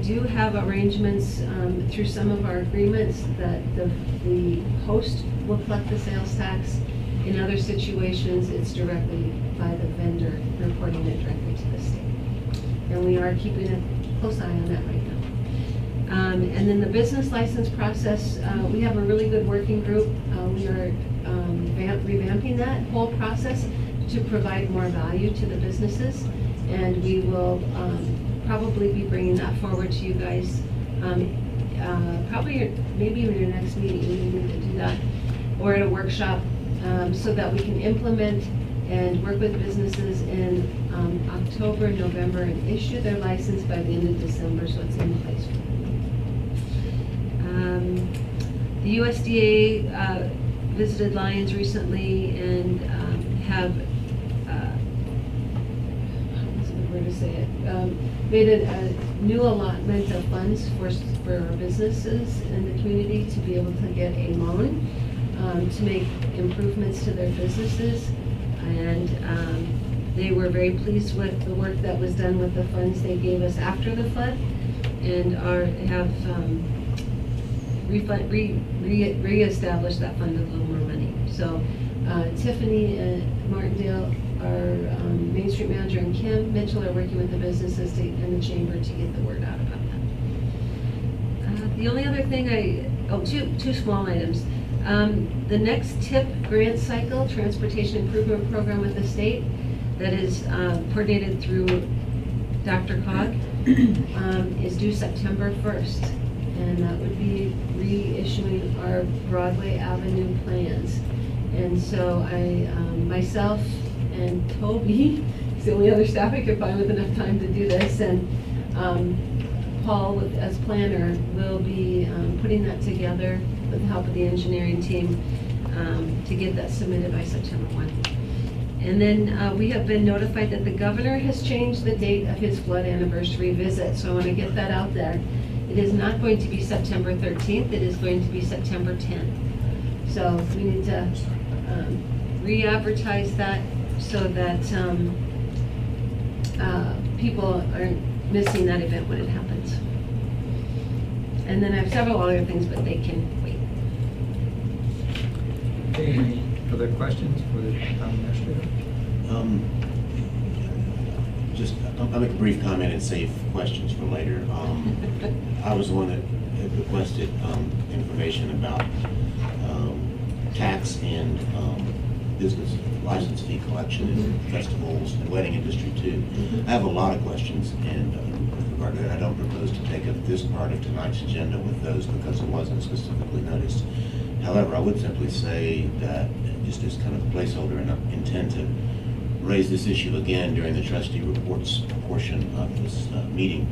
do have arrangements through some of our agreements that the host will collect the sales tax. In other situations, it's directly by the vendor reporting it directly to the state. And we are keeping a close eye on that right now. And then the business license process, we have a really good working group. We are revamping that whole process to provide more value to the businesses. And we will probably be bringing that forward to you guys, maybe in your next meeting, we need to do that, or at a workshop, so that we can implement and work with businesses in October, November, and issue their license by the end of December, so it's in place. The USDA visited Lyons recently and have to say it, made a new allotment of funds for our businesses in the community to be able to get a loan to make improvements to their businesses. And they were very pleased with the work that was done with the funds they gave us after the flood, and have reestablished that fund with a little more money. So Tiffany Martindale, our Main Street manager, and Kim Mitchell are working with the businesses and the chamber to get the word out about that. The only other thing two small items. The next TIP grant cycle, Transportation Improvement Program with the state, that is coordinated through Dr. Cog, is due September 1st. And that would be reissuing our Broadway Avenue plans. And so myself and Toby is the only other staff I could find with enough time to do this. And Paul, as planner, will be putting that together with the help of the engineering team to get that submitted by September 1. And then we have been notified that the governor has changed the date of his flood anniversary visit. So I want to get that out there. It is not going to be September 13th. It is going to be September 10th. So we need to re-advertise that so that people aren't missing that event when it happens. And then I have several other things, but they can wait. Okay, any other questions for the town administrator? I'll make a brief comment and save questions for later. I was the one that had requested information about tax and business license fee collection in festivals and wedding industry too. I have a lot of questions, and with regard to that, I don't propose to take up this part of tonight's agenda with those because it wasn't specifically noticed. However, I would simply say that, just as kind of a placeholder, and I intend to raise this issue again during the trustee reports portion of this meeting,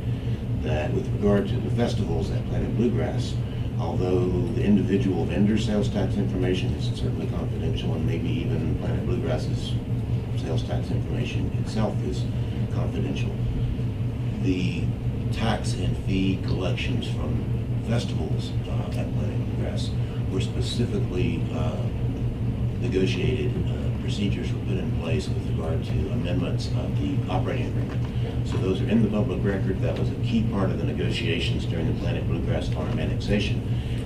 that with regard to the festivals at Planet Bluegrass, although the individual vendor sales tax information is certainly confidential, and maybe even Planet Bluegrass's sales tax information itself is confidential, the tax and fee collections from festivals at Planet Bluegrass were specifically negotiated. Procedures were put in place with regard to amendments of the operating agreement. So those are in the public record. That was a key part of the negotiations during the Planet Bluegrass farm annexation.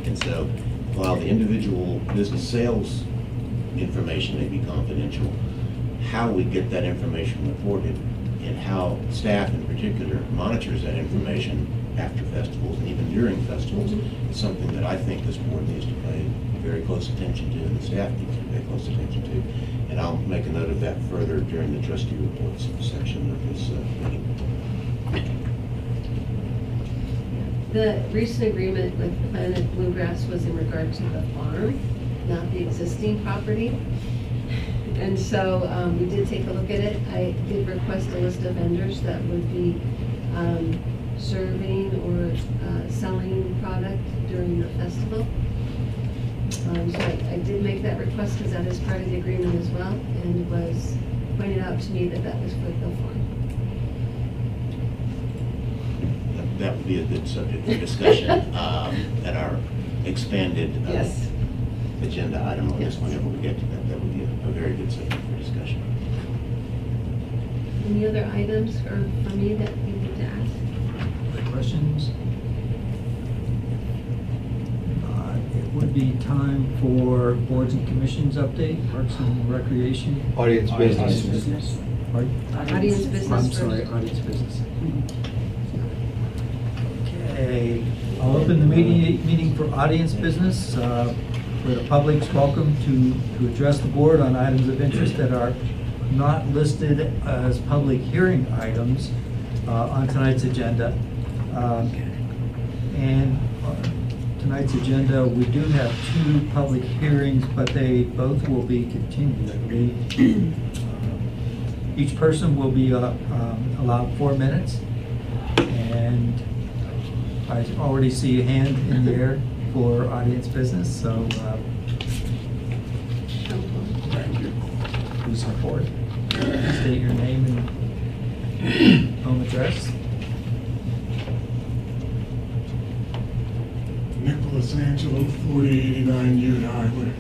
And so while the individual business sales information may be confidential, how we get that information reported and how staff in particular monitors that information after festivals and even during festivals is something that I think this board needs to pay very close attention to, and the staff needs to pay close attention to. And I'll make a note of that further during the trustee reports section of this meeting. The recent agreement with Planet Bluegrass was in regard to the farm, not the existing property. And so we did take a look at it. I did request a list of vendors that would be serving or selling product during the festival. So I did make that request because that is part of the agreement as well, and it was pointed out to me that that was for the farm. That would be a good subject for discussion at our expanded agenda item on this. Whenever we get to that, that would be a very good subject for discussion. Any other items for me that you need to ask? Other questions? It would be time for boards and commissions update, Parks and Recreation. Audience business. Pardon? Audience business I'm first. sorry, audience business. Okay, I'll open the meeting for audience business. For the public's welcome to address the board on items of interest that are not listed as public hearing items on tonight's agenda. And tonight's agenda, we do have 2 public hearings, but they both will be continued, I believe. Each person will be allowed 4 minutes. And I already see a hand in the air for audience business, so please come forward. State your name and address. Nicholas Angelo, 4089 Ute Highway.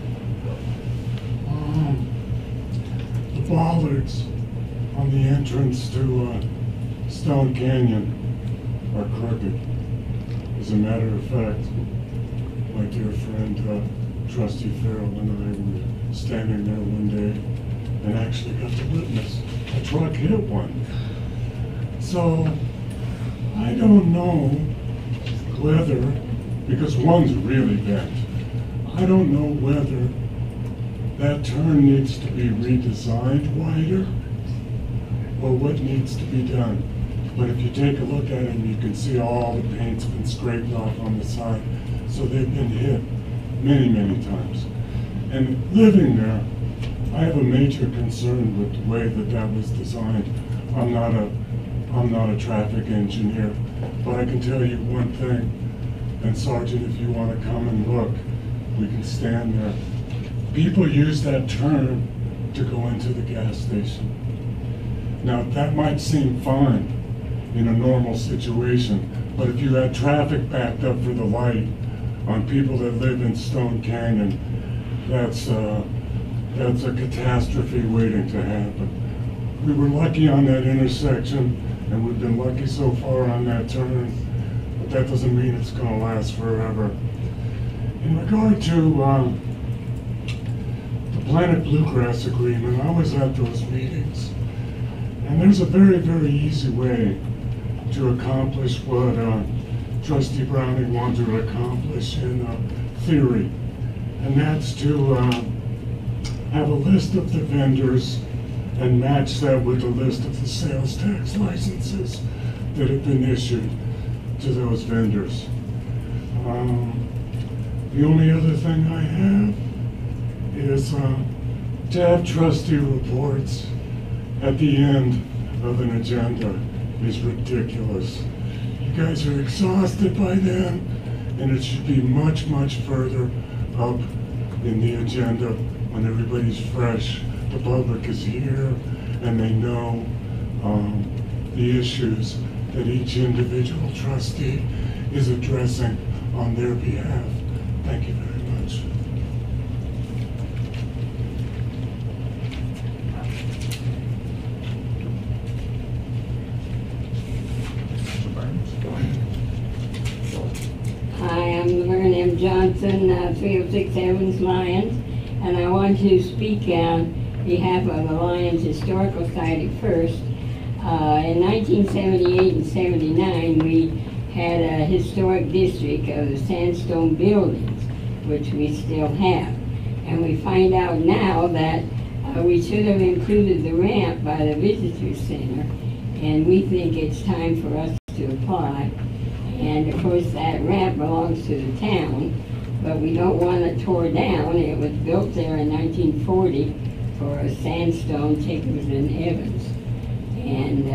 The bollards on the entrance to Stone Canyon are crooked. As a matter of fact, my dear friend Trustee Farrell and I were standing there one day and actually got to witness a truck hit one. So I don't know whether, because one's really bent, I don't know whether that turn needs to be redesigned wider or what needs to be done. But if you take a look at it, you can see all the paint's been scraped off on the side, so they've been hit many, many times. And living there, I have a major concern with the way that that was designed. I'm not a traffic engineer, but I can tell you one thing, and Sergeant, if you want to come and look, we can stand there. People use that turn to go into the gas station. Now, that might seem fine in a normal situation, but if you had traffic backed up for the light on people that live in Stone Canyon, that's a catastrophe waiting to happen. We were lucky on that intersection, and we've been lucky so far on that turn, but that doesn't mean it's going to last forever. In regard to the Planet Bluegrass Agreement, I was at those meetings, and there's a very, very easy way to accomplish what Trustee Browning wanted to accomplish in theory, and that's to have a list of the vendors and match that with a list of the sales tax licenses that have been issued to those vendors. The only other thing I have is to have trustee reports at the end of an agenda is ridiculous. You guys are exhausted by then, and it should be much, much further up in the agenda when everybody's fresh. The public is here, and they know the issues that each individual trustee is addressing on their behalf. Thank you very much. Hi, I'm Laverne M. Johnson, 306 Evans Lyons, and I want to speak on behalf of the Lyons Historical Society first. In 1978 and 79, we had a historic district of the sandstone buildings, which we still have. And we find out now that we should have included the ramp by the visitor center, and we think it's time for us to apply. And of course, that ramp belongs to the town, but we don't want it tore down. It was built there in 1940 for a sandstone Tickerson Evans. And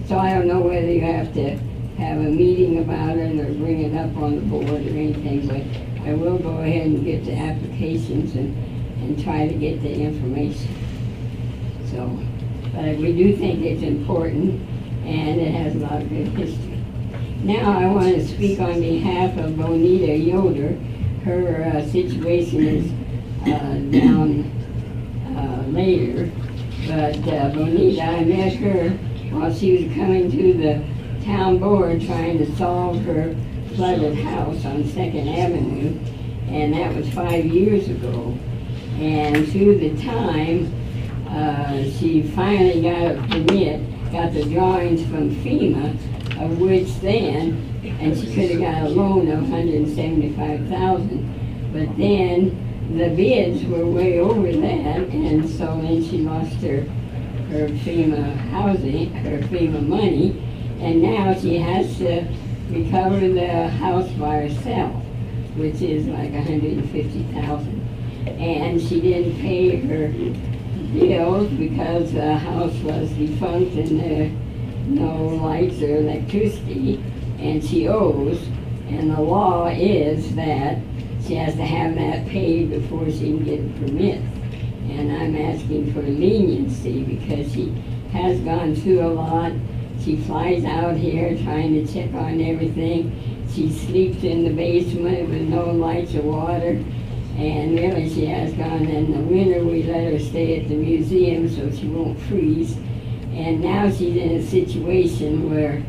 so I don't know whether you have to have a meeting about it or bring it up on the board or anything, but I will go ahead and get the applications and try to get the information. So, but we do think it's important, and it has a lot of good history. Now I want to speak on behalf of Bonita Yoder. Her situation is down later, but Bonita, I met her while she was coming to the town board trying to solve her flooded house on 2nd Avenue, and that was 5 years ago. And through the time, she finally got a permit, got the drawings from FEMA, of which then, and she could have got a loan of $175,000, but then the bids were way over that, and so then she lost her FEMA housing, her FEMA money, and now she has to recover the house by herself, which is like $150,000. And she didn't pay her bills because the house was defunct and there no lights or electricity, and she owes, and the law is that she has to have that paid before she can get a permit. And I'm asking for leniency because she has gone through a lot. She flies out here trying to check on everything. She sleeps in the basement with no lights or water. And really she has gone. In the winter we let her stay at the museum so she won't freeze. And now she's in a situation where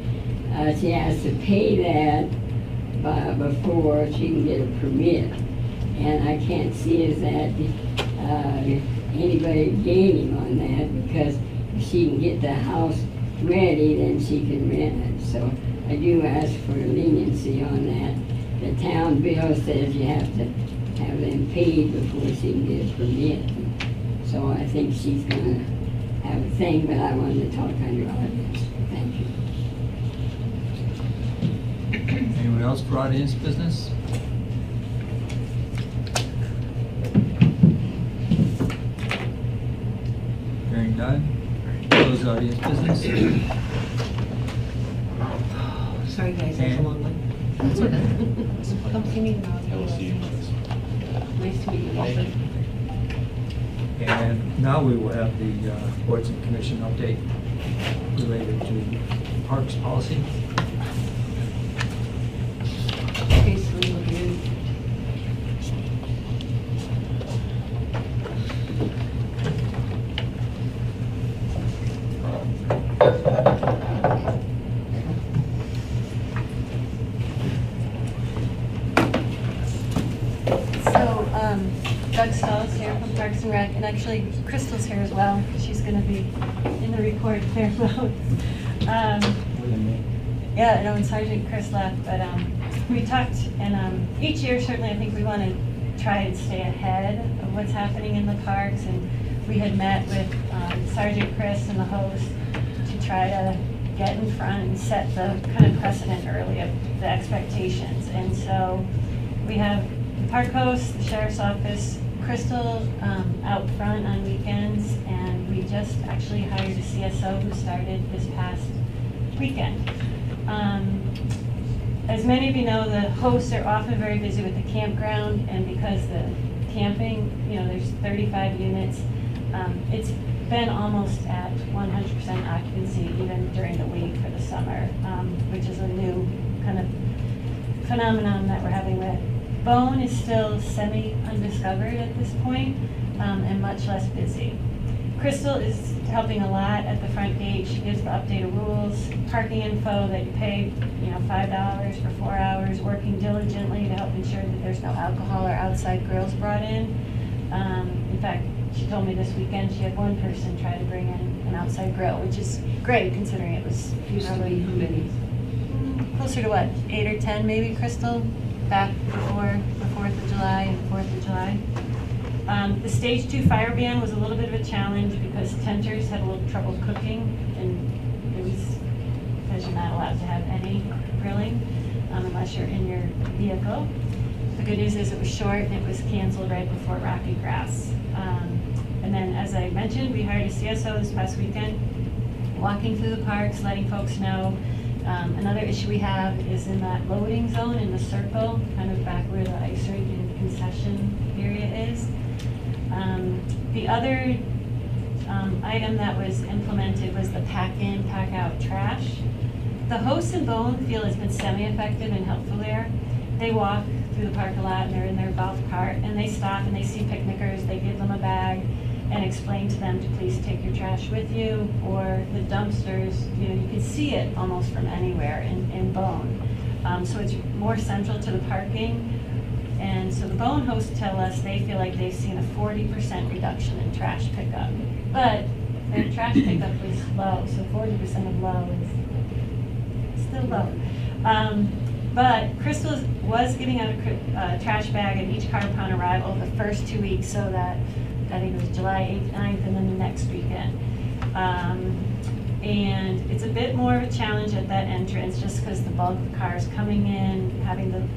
she has to pay that before she can get a permit. And I can't see as that anybody gaining on that, because if she can get the house ready, then she can rent it. So I do ask for leniency on that. The town bill says you have to have them paid before she can get a permit. So I think she's gonna have a thing, but I wanted to talk under audience. Thank you. Anyone else for audience business? Hearing none. Close audience business. Sorry guys, that's a long one. That's okay. Come see me tomorrow. I will see you. Nice to meet you, Walter. And now we will have the boards and commission update related to parks policy. Okay, so we're looking. Doug Stahl's here from Parks and Rec, and actually Crystal's here as well. She's going to be in the report there. Yeah, no, and Sergeant Chris left, but we talked, and each year certainly I think we want to try and stay ahead of what's happening in the parks, and we had met with Sergeant Chris and the host to try to get in front and set the kind of precedent early of the expectations. And so we have the park host, the sheriff's office, Crystal out front on weekends, and we just actually hired a CSO who started this past weekend. As many of you know, the hosts are often very busy with the campground, and because the camping, you know, there's 35 units, it's been almost at 100% occupancy even during the week for the summer, which is a new kind of phenomenon that we're having with. Bone is still semi-undiscovered at this point, and much less busy. Crystal is helping a lot at the front gate. She gives the updated rules, parking info that you pay, you know, $5 for 4 hours, working diligently to help ensure that there's no alcohol or outside grills brought in. In fact, she told me this weekend she had one person try to bring in an outside grill, which is great considering it was Used to be how many? Closer to what, 8 or 10 maybe, Crystal? Back before the 4th of July and the 4th of July. The stage 2 fire ban was a little bit of a challenge because tenters had a little trouble cooking, and it was because you're not allowed to have any grilling unless you're in your vehicle. The good news is it was short and it was canceled right before Rocky Grass. And then, as I mentioned, we hired a CSO this past weekend, walking through the parks, letting folks know. Another issue we have is in that loading zone in the circle, kind of back where the ice rink and concession area is. The other item that was implemented was the pack in, pack out trash. The hosts in Bone feel it's been semi-effective and helpful there. They walk through the park a lot and they're in their golf cart and they stop and they see picnickers, they give them a bag and explain to them to please take your trash with you, or the dumpsters, you know, you can see it almost from anywhere in Bone. So it's more central to the parking. And so the Bone hosts tell us they feel like they've seen a 40% reduction in trash pickup. But their trash pickup was low, so 40% of low is still low. But Crystal was giving out a trash bag at each car upon arrival the first 2 weeks, so that I think it was July 8th, 9th, and then the next weekend. And it's a bit more of a challenge at that entrance just because the bulk of cars coming in, having to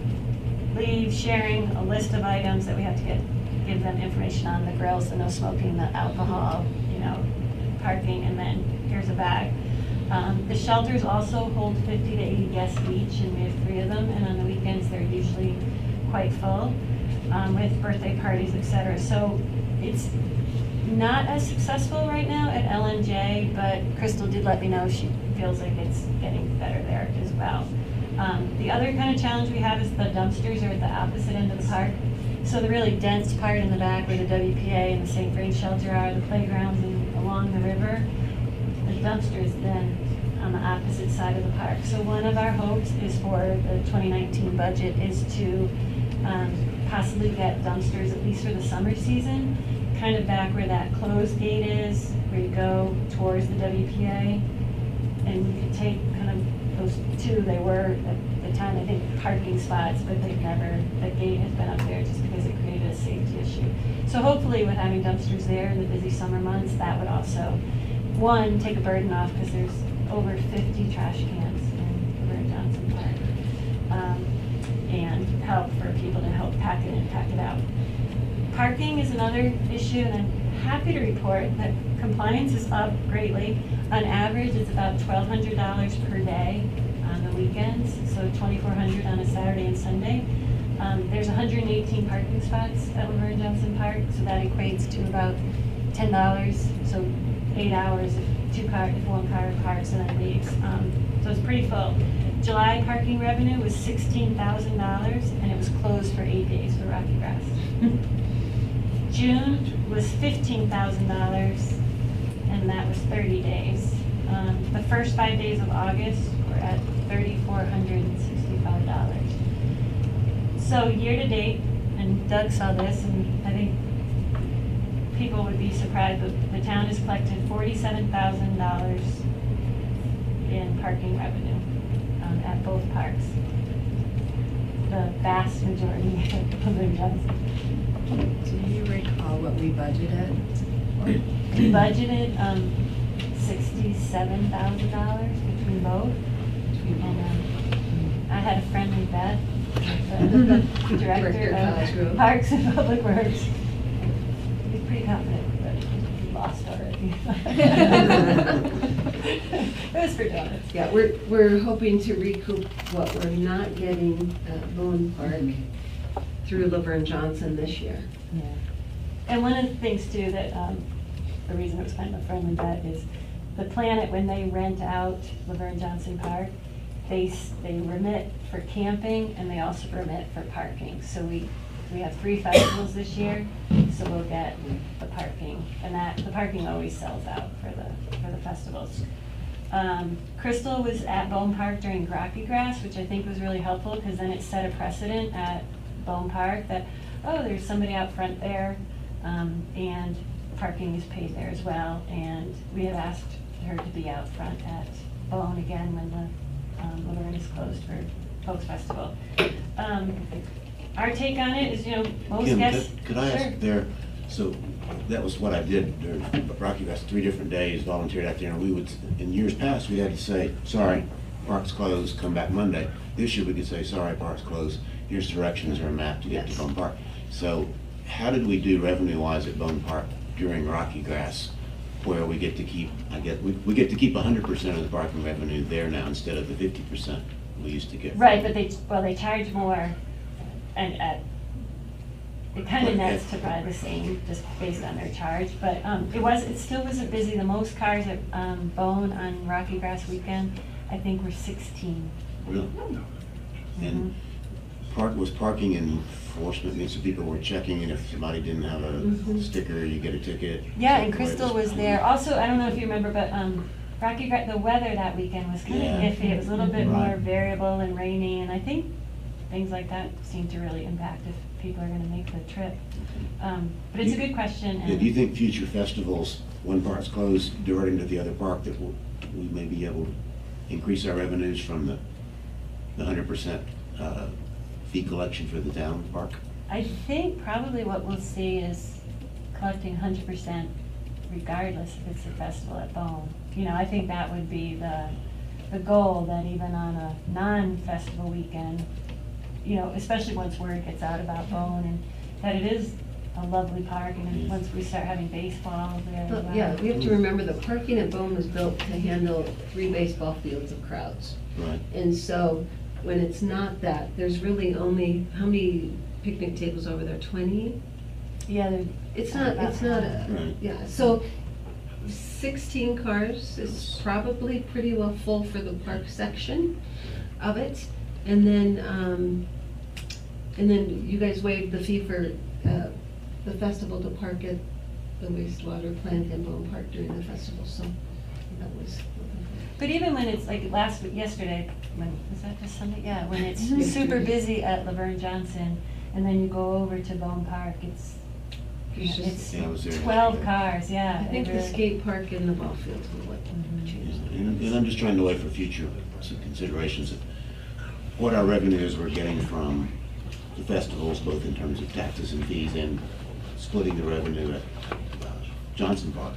leave, sharing a list of items that we have to give them information on, the grills, the no smoking, the alcohol, you know, parking, and then here's a bag. The shelters also hold 50 to 80 guests each, and we have 3 of them, and on the weekends they're usually quite full with birthday parties, etc. So it's not as successful right now at LNJ, but Crystal did let me know she feels like it's getting better there as well. The other kind of challenge we have is the dumpsters are at the opposite end of the park. So the really dense part in the back where the WPA and the St. Vrain shelter are, the playgrounds and along the river, the dumpsters then on the opposite side of the park. So one of our hopes is for the 2019 budget is to possibly get dumpsters, at least for the summer season, kind of back where that closed gate is, where you go towards the WPA. And we could take kind of those two, they were at the time, I think, parking spots, but they've never, the gate has been up there just because it created a safety issue. So hopefully with having dumpsters there in the busy summer months, that would also, one, take a burden off because there's over 50 trash cans in Laverne Johnson Park. And help for people to help pack it in, pack it out. Parking is another issue, and I'm happy to report that compliance is up greatly. On average, it's about $1,200 per day on the weekends, so $2,400 on a Saturday and Sunday. There's 118 parking spots at Laverne Johnson Park, so that equates to about $10, so 8 hours if one car parks and then leaves. So it's pretty full. July parking revenue was $16,000, and it was closed for 8 days for Rocky Grass. June was $15,000, and that was 30 days. The first 5 days of August were at $3,465. So year to date, and Doug saw this, and I think people would be surprised, but the town has collected $47,000 in parking revenue at both parks. The vast majority of the Johnson. Do you recall what we budgeted? We budgeted $67,000 between both. And I had a friendly bet, the director of Parks and Public Works. He's pretty confident, but he lost already. It was for donuts. Yeah, we're hoping to recoup what we're not getting at Bowen Park through Laverne Johnson this year. Yeah. And one of the things too that, the reason it was kind of a friendly bet is the Planet, when they rent out Laverne Johnson Park, they remit for camping and they also remit for parking. So we have 3 festivals this year, so we'll get the parking, and the parking always sells out for the festivals. Crystal was at Bowen Park during Rocky Grass, which I think was really helpful because then it set a precedent at Bowen Park that, oh, there's somebody out front there, and parking is paid there as well. And we had asked her to be out front at Bowen again when the Laverne is closed for Folks Festival. Our take on it is, most Kim, guests. could I Sure. ask there, so that was what I did during Rocky Grass, 3 different days, volunteered out there, and we would, in years past, we had to say, sorry, park's closed, come back Monday. This year we could say, sorry, park's closed, here's directions or a map to get to Bowen Park. So how did we do revenue-wise at Bowen Park during Rocky Grass, where we get to keep, we get to keep 100% of the parking revenue there now instead of the 50% we used to get? Right, but they charge more, and it kind of nets to probably the same, just based on their charge, but it still wasn't busy. The most cars at Bowen on Rocky Grass weekend, I think, were 16. Really? And was parking enforcement, means that people were checking, and if somebody didn't have a sticker, you get a ticket? Yeah, and Crystal was there. Also, I don't know if you remember, but Rocky Grass, the weather that weekend was kind of iffy. It was a little bit more variable and rainy, and I think things like that seem to really impact if people are going to make the trip. But it's a good question. Do you think future festivals, one part's closed, diverting to the other park, that we may be able to increase our revenues from the 100% fee collection for the town park? I think probably what we'll see is collecting 100% regardless if it's a festival at Bowen. I think that would be the goal, that even on a non-festival weekend, especially once word gets out about Bowen, and that it is a lovely park, and once we start having baseball there. But yeah, we have to remember the parking at Bowen was built to handle 3 baseball fields of crowds. Right. And so when it's not that, there's really only, how many picnic tables over there, 20? Yeah, It's not, Right. yeah, so 16 cars is probably pretty well full for the park section of it. And then you guys waived the fee for the festival to park at the wastewater plant in Bone Park during the festival, so that was. But even when it's like yesterday, when, was that just Sunday? Yeah, when it's Yesterday. super busy at Laverne Johnson, and then you go over to Bone Park, it's Yeah, I was there 12 yesterday. cars, yeah. I think it the really- skate park and the ball fields were what Yeah, changed. And I'm just trying to weigh for future considerations of what our revenues we're getting from the festivals, both in terms of taxes and fees, and splitting the revenue at Johnson Park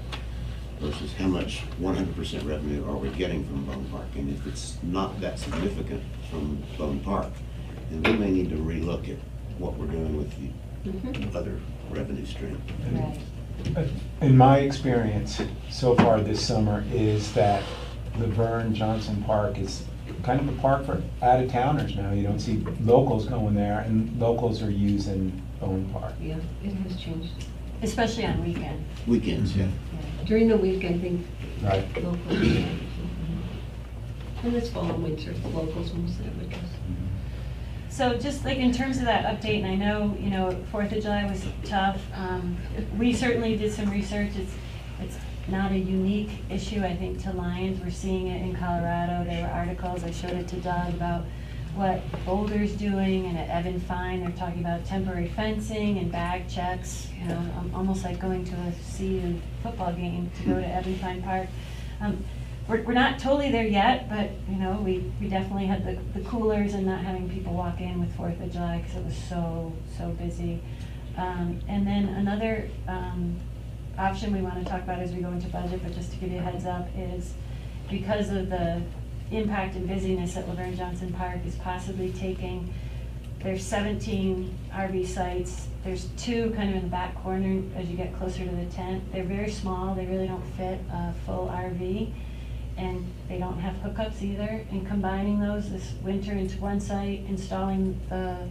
versus how much 100% revenue are we getting from Bone Park. And if it's not that significant from Bone Park, then we may need to relook at what we're doing with the other revenue stream. Right. In my experience so far this summer is that Laverne Johnson Park is kind of a park for out-of-towners now. You don't see locals going there, and locals are using Bone Park. Yeah, it has changed. Especially on weekends. Weekends, yeah. During the week, I think Right. locals, yeah. And this fall and winter, the locals mostly are with us. So just like in terms of that update, and I know, 4th of July was tough. We certainly did some research. It's not a unique issue, I think, to Lions. We're seeing it in Colorado. There were articles, I showed it to Doug, about what Boulder's doing, and at Evan Fine, they're talking about temporary fencing and bag checks, almost like going to a CU football game to go to Evan Fine Park. We're not totally there yet, but, we definitely had the coolers and not having people walk in with 4th of July because it was so busy. And then another option we want to talk about as we go into budget, but just to give you a heads up, is because of the impact and busyness at Laverne Johnson Park is possibly taking, there's 17 RV sites. There's 2 kind of in the back corner as you get closer to the tent. They're very small. They really don't fit a full RV. And they don't have hookups either. And combining those this winter into one site, installing the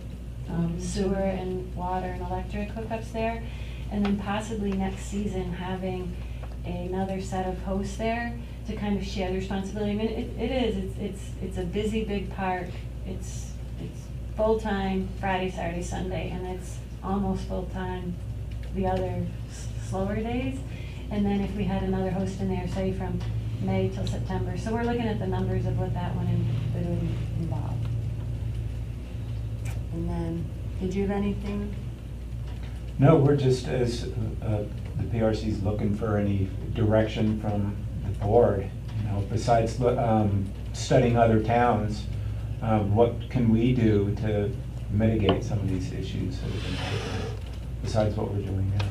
sewer and water and electric hookups there, and then possibly next season having another set of hosts there to kind of share the responsibility. I mean, it's a busy, big park. It's full-time Friday, Saturday, Sunday, and it's almost full-time the other slower days. And then if we had another host in there, say from May till September. So we're looking at the numbers of what that one would involve. And then, did you have anything? No, we're just, as the PRC's looking for any direction from the board, besides studying other towns, what can we do to mitigate some of these issues that have been happening, besides what we're doing now?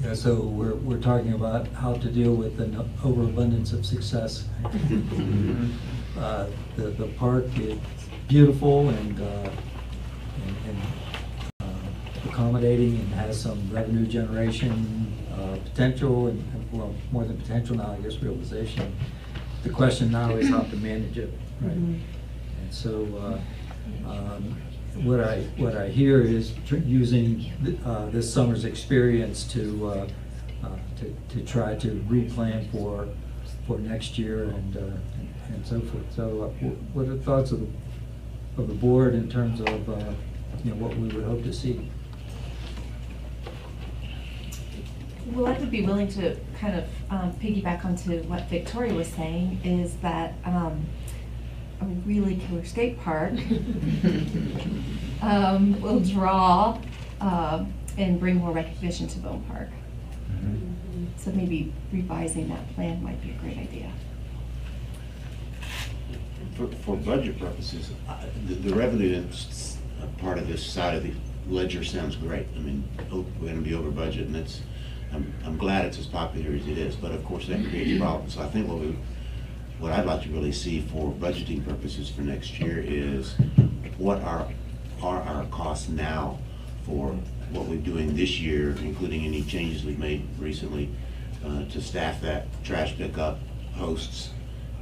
Yeah, so we're talking about how to deal with the overabundance of success. The park is beautiful and accommodating and has some revenue generation potential, and well, more than potential now, I guess realization. The question now is how to manage it, right? And so what I hear is using this summer's experience to try to replan for next year and so forth. So what are the thoughts of the board in terms of what we would hope to see? Well, I would be willing to kind of piggyback onto what Victoria was saying, is that a really killer skate park will draw and bring more recognition to Bone Park. So maybe revising that plan might be a great idea. For budget purposes, the revenue part of this side of the ledger sounds great. I mean, we're going to be over budget, and I'm glad it's as popular as it is. But of course, that creates problems. So I think what I'd like to really see for budgeting purposes for next year is what are our costs now for what we're doing this year, including any changes we've made recently to staff that, trash pickup, hosts.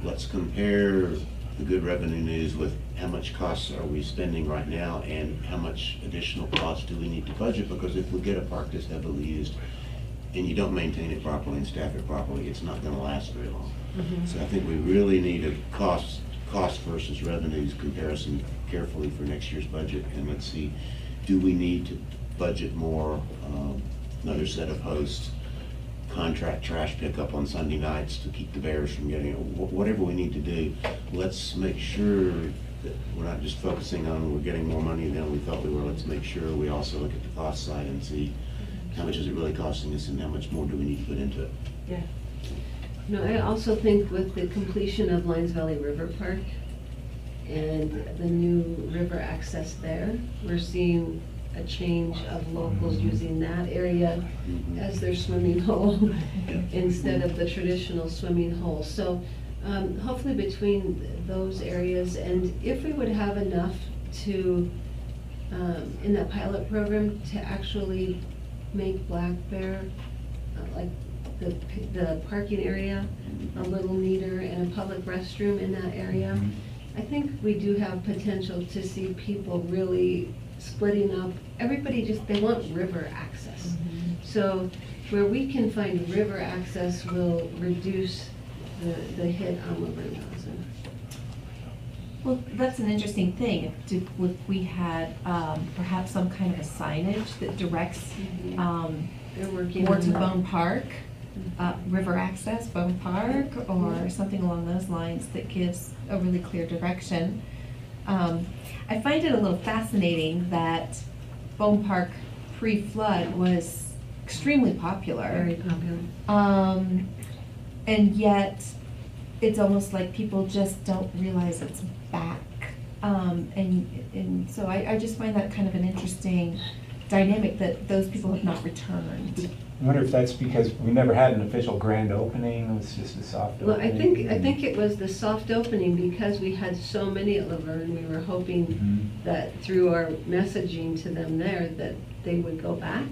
Let's compare the good revenue news with how much costs are we spending right now and how much additional costs do we need to budget, because if we get a park that's heavily used and you don't maintain it properly and staff it properly, it's not gonna last very long. So I think we really need a cost versus revenues comparison carefully for next year's budget, and let's see, do we need to budget more, another set of hosts, contract trash pickup on Sunday nights to keep the bears from getting it, whatever we need to do, let's make sure that we're not just focusing on we're getting more money than we thought we were. Let's make sure we also look at the cost side and see how much is it really costing us and how much more do we need to put into it. Yeah. No, I also think with the completion of Lions Valley River Park and the new river access there, we're seeing a change of locals using that area as their swimming hole instead of the traditional swimming hole. So hopefully between those areas, and if we would have enough to, in that pilot program, to actually make Black Bear, like the parking area, a little neater and a public restroom in that area, I think we do have potential to see people really splitting up. Everybody they want river access. So where we can find river access will reduce the hit on Laverne Johnson. Well, that's an interesting thing. If we had perhaps some kind of a signage that directs They're working more on to that. Bone Park, river access, Bone Park, or something along those lines that gives a really clear direction. I find it a little fascinating that Bone Park pre-flood was extremely popular. Very popular. And yet, it's almost like people just don't realize it's back. And so I just find that kind of an interesting dynamic that those people have not returned. I wonder if that's because we never had an official grand opening, it was just a soft Well, opening. I think it was the soft opening because we had so many at Laverne. We were hoping that through our messaging to them there that they would go back.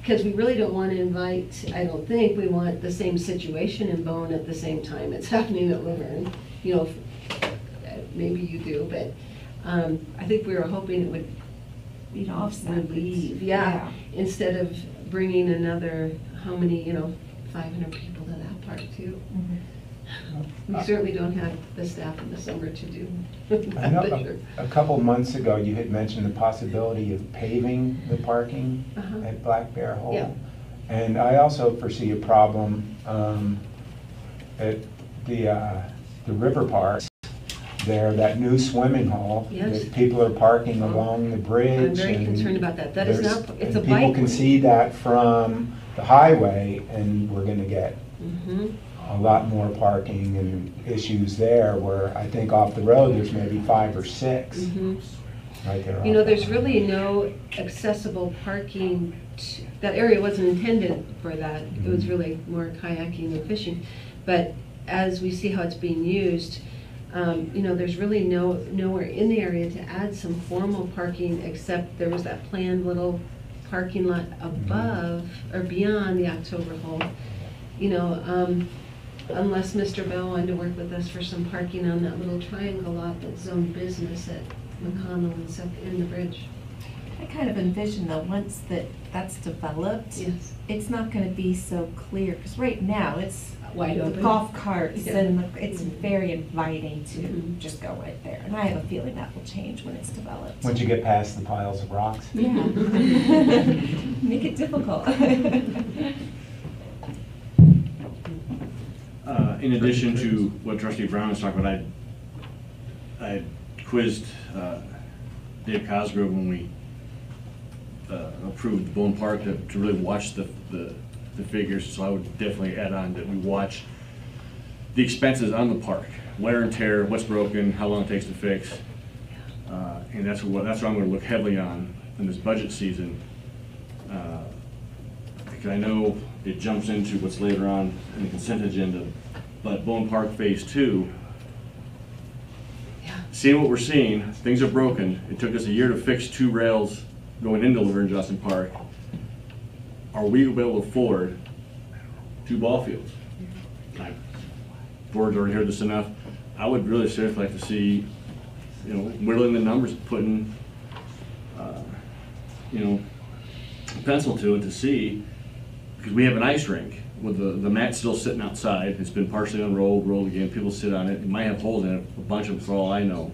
Because we really don't want to invite, I don't think we want the same situation in Bowen at the same time it's happening at Laverne. You know, maybe you do, but I think we were hoping it would You'd offset. relieve, yeah, instead of bringing another, how many, 500 people to that park too. We certainly don't have the staff in the summer to do I know that. a couple months ago, you had mentioned the possibility of paving the parking at Black Bear Hole. Yeah. And I also foresee a problem at the river park there, that new swimming hole. Yes. That people are parking along the bridge. I'm very and concerned about that. That is there's- not, it's a and bike. people can see that from the highway, and we're gonna get a lot more parking and issues there, where I think off the road, there's maybe 5 or 6 right there. You know, off the there's really no accessible parking. That area wasn't intended for that. It was really more kayaking and fishing. But as we see how it's being used, there's really nowhere in the area to add some formal parking, except there was that planned little parking lot above or beyond the October hole. Unless Mr. Bell wanted to work with us for some parking on that little triangle lot that's zoned business at McConnell and stuff in the bridge. I kind of envision though, once that's developed, Yes. it's not gonna be so clear, because right now it's Wide open. golf carts Yeah. and it's very inviting to just go right there. And I have a feeling that will change when it's developed. Once you get past the piles of rocks. Yeah. Make it difficult. In addition to what Trustee Brown was talking about, I quizzed Dave Cosgrove when we approved Bone Park to really watch the figures, so I would definitely add on that we watch the expenses on the park, wear and tear, what's broken, how long it takes to fix, and that's what I'm going to look heavily on in this budget season, because I know it jumps into what's later on in the consent agenda, but Bone Park Phase 2, seeing what we're seeing, things are broken. It took us a year to fix 2 rails going into Laverne Johnson Park. Are we going to be able to afford 2 ball fields? Board's already heard this enough. I would really seriously like to see, you know, whittling the numbers, putting, you know, a pencil to it to see, because we have an ice rink with the mat still sitting outside. It's been partially unrolled, rolled again. People sit on it. It might have holes in it, a bunch of them for all I know.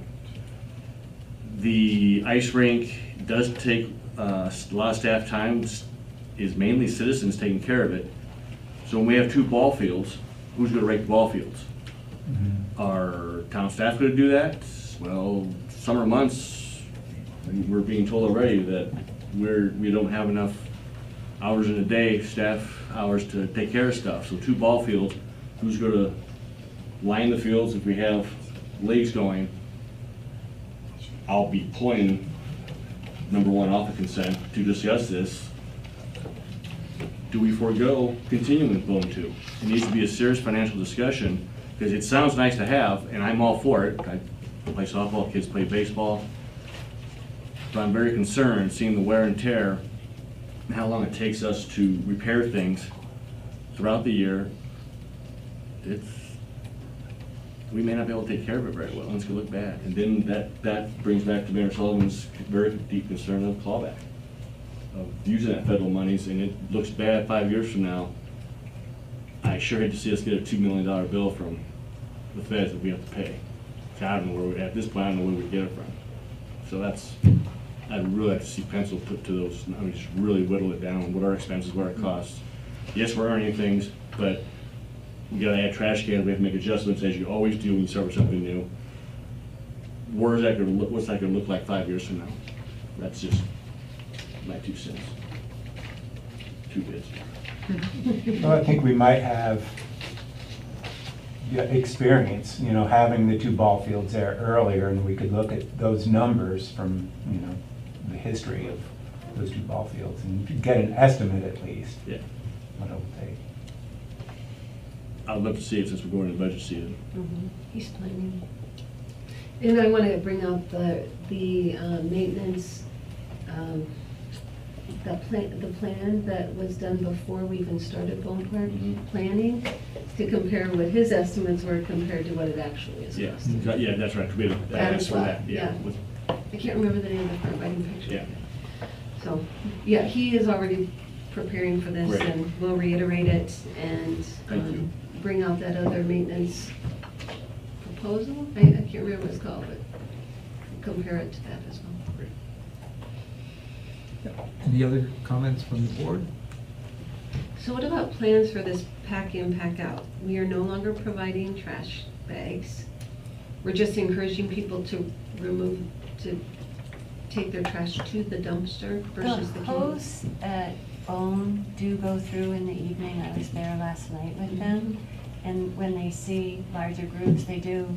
The ice rink does take a lot of staff time, is mainly citizens taking care of it. So when we have 2 ball fields, who's gonna rake the ball fields? Are town staff gonna do that? Well, summer months, we're being told already that we don't have enough hours in a day, staff hours to take care of stuff. So 2 ball fields, who's gonna line the fields if we have leagues going? I'll be pulling number 1 off the consent to discuss this. Do we forego continuing with Boom 2? It needs to be a serious financial discussion, because it sounds nice to have, and I'm all for it. I play softball, kids play baseball. But I'm very concerned seeing the wear and tear and how long it takes us to repair things throughout the year. We may not be able to take care of it very well, and it's gonna look bad. And then that brings back to Mayor Sullivan's very deep concern of clawback, of using that federal monies, and it looks bad 5 years from now. I sure hate to see us get a $2 million bill from the feds that we have to pay. I don't know where at this point, I don't know where we get it from. So I'd really like to see pencil put to those, I mean, just really whittle it down, what our expenses, what our costs. Yes, we're earning things, but we gotta add trash cans, we have to make adjustments, as you always do when you start with something new. What's that gonna look like 5 years from now? That's just my 2 cents. 2 bits. Well, I think we might have experience, you know, having the 2 ball fields there earlier, and we could look at those numbers from, you know, the history of those 2 ball fields and get an estimate at least. Yeah. What it would take. I'd love to see it since we're going into budget season. He's planning. And I want to bring out the maintenance, the plan that was done before we even started Bone Park planning, to compare what his estimates were compared to what it actually is Yeah, costing. yeah, that's right. We had That asked as for well, that, yeah. yeah. I can't remember the name of the firm, I can picture it. Yeah. So, yeah, he is already preparing for this, Great. and we'll reiterate it and Thank you. bring out that other maintenance proposal. I can't remember what it's called, but compare it to that as well. Any other comments from the board? So what about plans for this pack in, pack out? We are no longer providing trash bags. We're just encouraging people to take their trash to the dumpster versus the The can. hosts at Bone do go through in the evening. I was there last night with them. And when they see larger groups, they do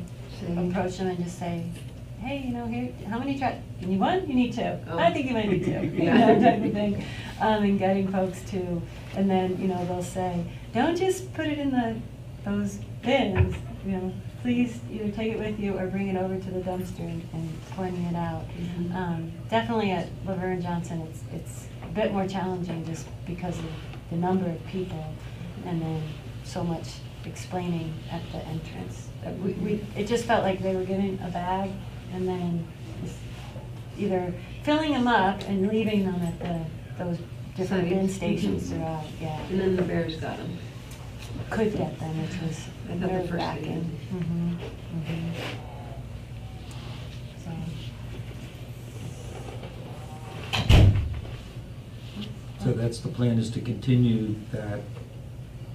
approach them and just say, hey, you know, here, how many trash, you need 1? You need 2? I think you might need 2, you know, type of thing. And getting folks to, and then, you know, they'll say, don't just put it in those bins, you know, please either take it with you or bring it over to the dumpster and pointing it out. Definitely at Laverne Johnson, it's a bit more challenging just because of the number of people and then so much explaining at the entrance. It just felt like they were getting a bag and then just either filling them up and leaving them at those different bin stations throughout, yeah. And then the bears got them. Could get them, which was I thought the first nerve-wracking. So that's the plan, is to continue that,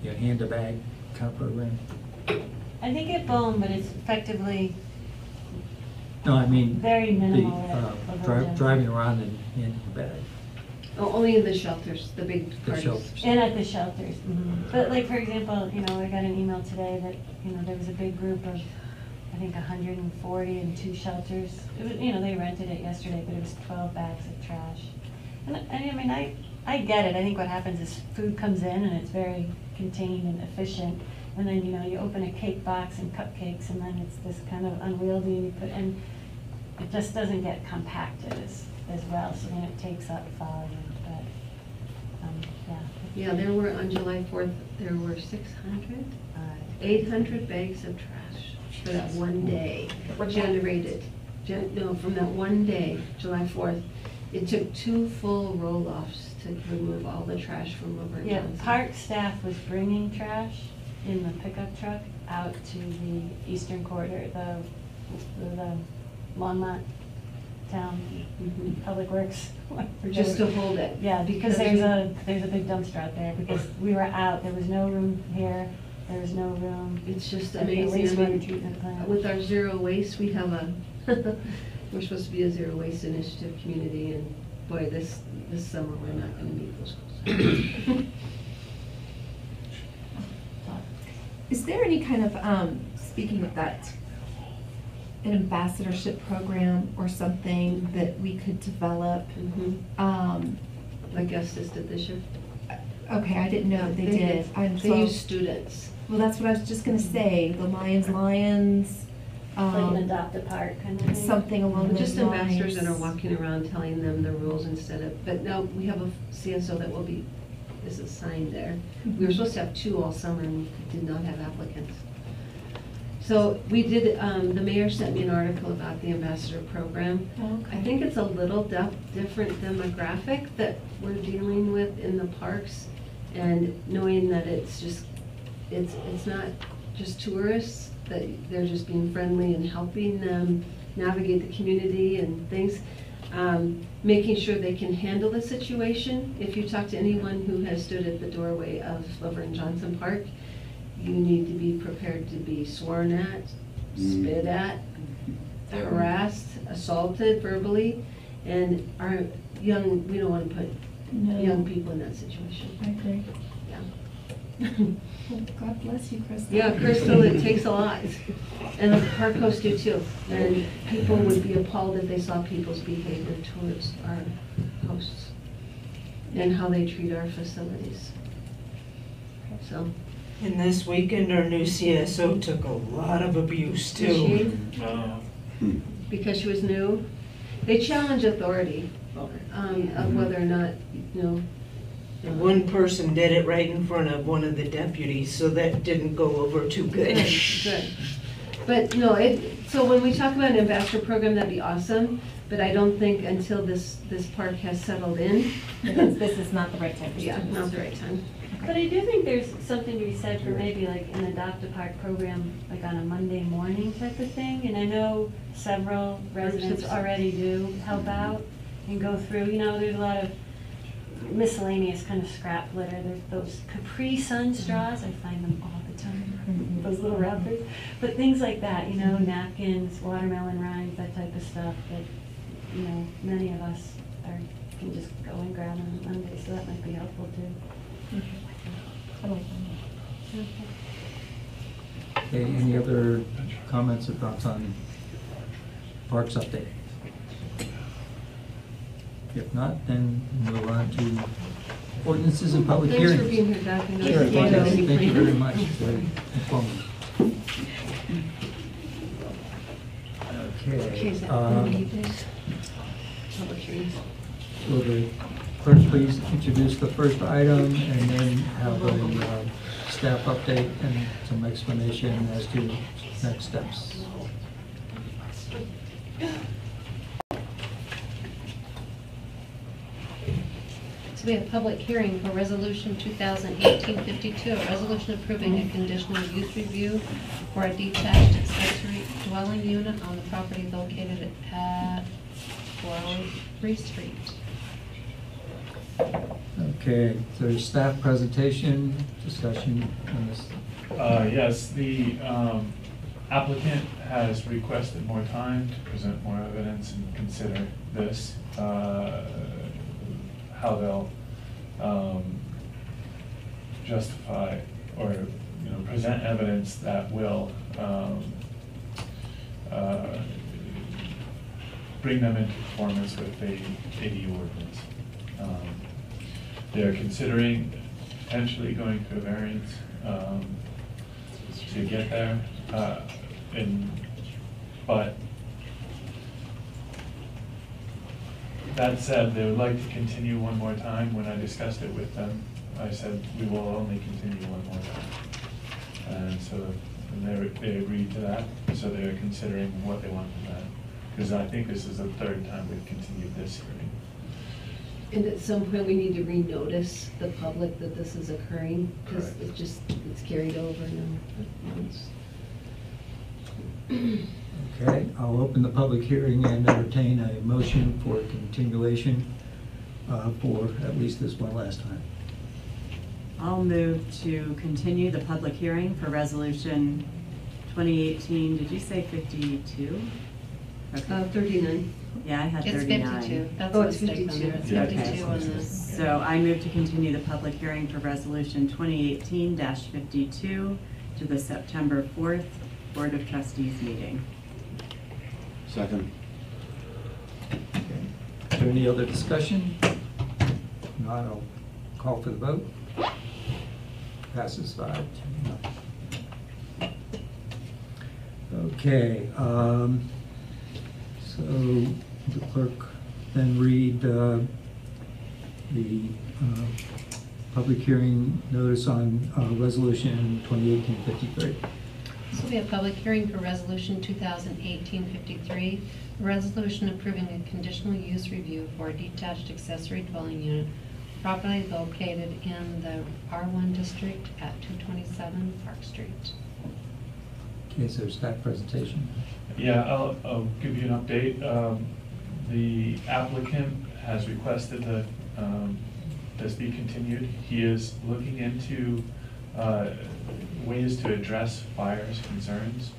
hand-to-bag kind of program? I think at Bone, but it's effectively No, I mean. very minimal the, at Laverne Johnson. driving around in hand-to-bag. Oh, only in the shelters, the big parties. shelters. And at the shelters. But like, for example, you know, I got an email today that, you know, there was a big group of, I think 140 in 2 shelters. It was, you know, they rented it yesterday, but it was 12 bags of trash. And I mean, I get it. I think what happens is food comes in and it's very contained and efficient. And then, you know, you open a cake box and cupcakes and then it's this kind of unwieldy and you put, and it just doesn't get compacted as well, so then it takes up volume, but, yeah. Yeah, there were, on July 4th, there were 800 bags of trash. for that one day generated. No, from that one day, July 4th, it took 2 full roll-offs to remove all the trash from over in Yeah, Johnson. park staff was bringing trash in the pickup truck out to the eastern quarter, the Longmont Town Public Works. Just to hold it. Yeah, because there's a big dumpster out there, because we were out, there was no room here, there was no room. It's just at the amazing. I wastewater mean, treatment plant. with our zero waste, we have a, we're supposed to be a zero waste initiative community, and boy, this summer, we're not gonna meet those goals. Is there any kind of, speaking of that, an ambassadorship program or something that we could develop? Like Estes did this year. Okay, I didn't know that they did. They use students. Well, that's what I was just gonna say, the Lions, Like an adopt a park kind of thing. something along those lines. Just ambassadors that are walking around telling them the rules instead of, but no, we have a CSO that will be, is assigned there. We were supposed to have 2 all summer, and we did not have applicants. So we did, the mayor sent me an article about the ambassador program. Okay. I think it's a little different demographic that we're dealing with in the parks, and knowing that it's just, it's not just tourists, that they're just being friendly and helping them navigate the community and things. Making sure they can handle the situation. If you talk to anyone who has stood at the doorway of Slover and Johnson Park, you need to be prepared to be sworn at, spit at, harassed, assaulted verbally, and our young, we don't want to put young people in that situation. I agree. Yeah. Well, God bless you, Crystal. Yeah, Crystal, it takes a lot. And the park hosts do too. And people would be appalled if they saw people's behavior towards our hosts and how they treat our facilities. So. And this weekend, our new CSO took a lot of abuse too. Did she? Because she was new? They challenge authority, of whether or not, you know. And one person did it right in front of one of the deputies, so that didn't go over too good. Good. But no, so when we talk about an ambassador program, that'd be awesome, but I don't think until this park has settled in. This is not the right time. Yeah, not the right time. But I do think there's something to be said for maybe like an adopt a park program, like on a Monday morning type of thing. And I know several residents already do help out and go through, you know, there's a lot of miscellaneous kind of scrap litter. There's those Capri Sun straws, I find them all the time, those little wrappers. But things like that, you know, napkins, watermelon rinds, that type of stuff that, you know, many of us can just go and grab on Monday, so that might be helpful too. Okay, any other comments or thoughts on Parks update? If not, then move on to ordinances and public hearings. Thanks for being here, Doc. I know Sure, you can't have any thank you very plans. much. Very informative. Okay, is Okay. that what you did? Public hearings. Will the clerk please introduce the first item and then have a staff update and some explanation as to next steps? So we have a public hearing for Resolution 2018-52, a resolution approving a conditional use review for a detached accessory dwelling unit on the property located at 403 Street. Okay, so there's staff presentation, discussion on this. Yes, the applicant has requested more time to present more evidence and consider this, how they'll justify or, you know, present evidence that will bring them into conformance with the ADU ordinance. They're considering potentially going to a variance to get there, but that said, they would like to continue one more time. When I discussed it with them, I said we will only continue one more time. And so and they agreed to that, so they're considering what they want from that. Because I think this is the third time we've continued this hearing. And at some point, we need to renotice the public that this is occurring, because Correct. it's carried over now. Okay, I'll open the public hearing and entertain a motion for continuation for at least this one last time. I'll move to continue the public hearing for resolution 2018, did you say 52? Okay. 39. Yeah, I had It's 39. 52. That's Oh, a it's mistake on 52. there. It's Yeah. 52 on this. So I move to continue the public hearing for resolution 2018-52 to the September 4th Board of Trustees meeting. Second. Okay. Is there any other discussion? If not, I'll call for the vote. Passes 5-0. Okay, so the clerk then read the public hearing notice on resolution 2018-53. This will be a public hearing for resolution 2018-53, a resolution approving a conditional use review for a detached accessory dwelling unit properly located in the R1 district at 227 Park Street. Okay, so staff presentation. Yeah, I'll give you an update. The applicant has requested that this be continued. He is looking into ways to address buyers' concerns.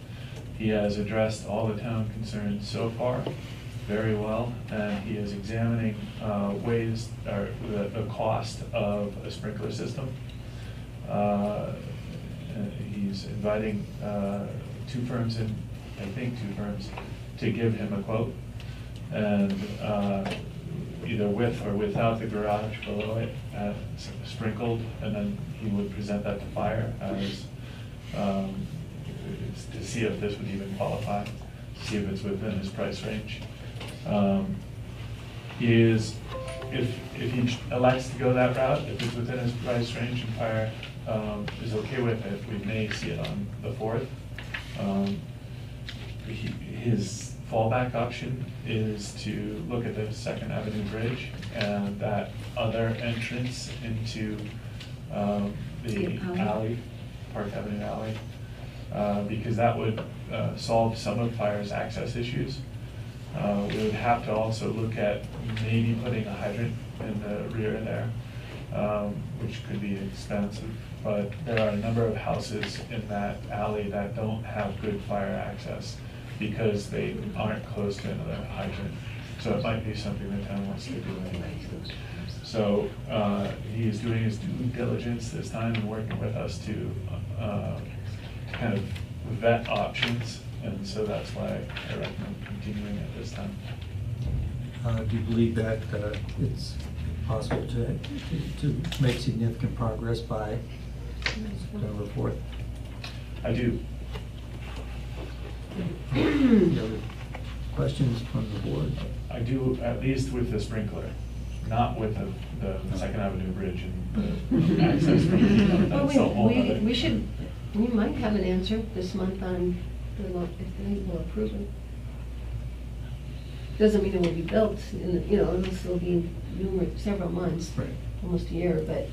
He has addressed all the town concerns so far very well, and he is examining ways, or the cost of a sprinkler system. He's inviting two firms, to give him a quote, and either with or without the garage below it sprinkled, and then he would present that to fire as to see if this would even qualify, see if it's within his price range. He is, if he elects to go that route, if it's within his price range and fire is okay with it, we may see it on the 4th. His fallback option is to look at the 2nd Avenue Bridge and that other entrance into the alley, Park Avenue alley, because that would solve some of fire's access issues. We would have to also look at maybe putting a hydrant in the rear there, which could be expensive. But there are a number of houses in that alley that don't have good fire access because they aren't close to another hydrant. So it might be something the town wants to do anyway. So he is doing his due diligence this time and working with us to kind of vet options. And so that's why I recommend continuing at this time. Do you believe that it's possible to make significant progress by September 4th? I do. Any other questions from the board? I do, at least with the sprinkler, not with the 2nd Avenue Bridge and the access. Well, That's a whole other- we might have an answer this month on if they will approve it. Doesn't mean it will be built, it'll still be several months, almost a year, but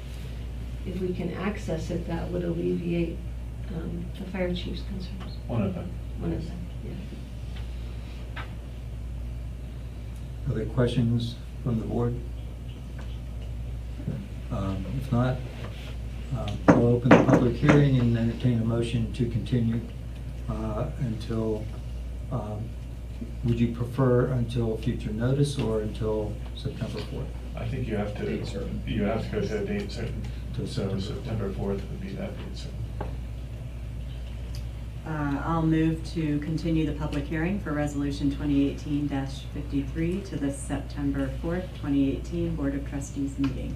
if we can access it, that would alleviate the fire chief's concerns. One of them. One of them, yeah. Other questions from the board? If not, I'll open the public hearing and entertain a motion to continue until, would you prefer until future notice or until September 4th? I think you have to, Date certain. you have to go to a date certain. To So September 4th would be that date certain. I'll move to continue the public hearing for resolution 2018-53 to the September 4th, 2018 Board of Trustees meeting.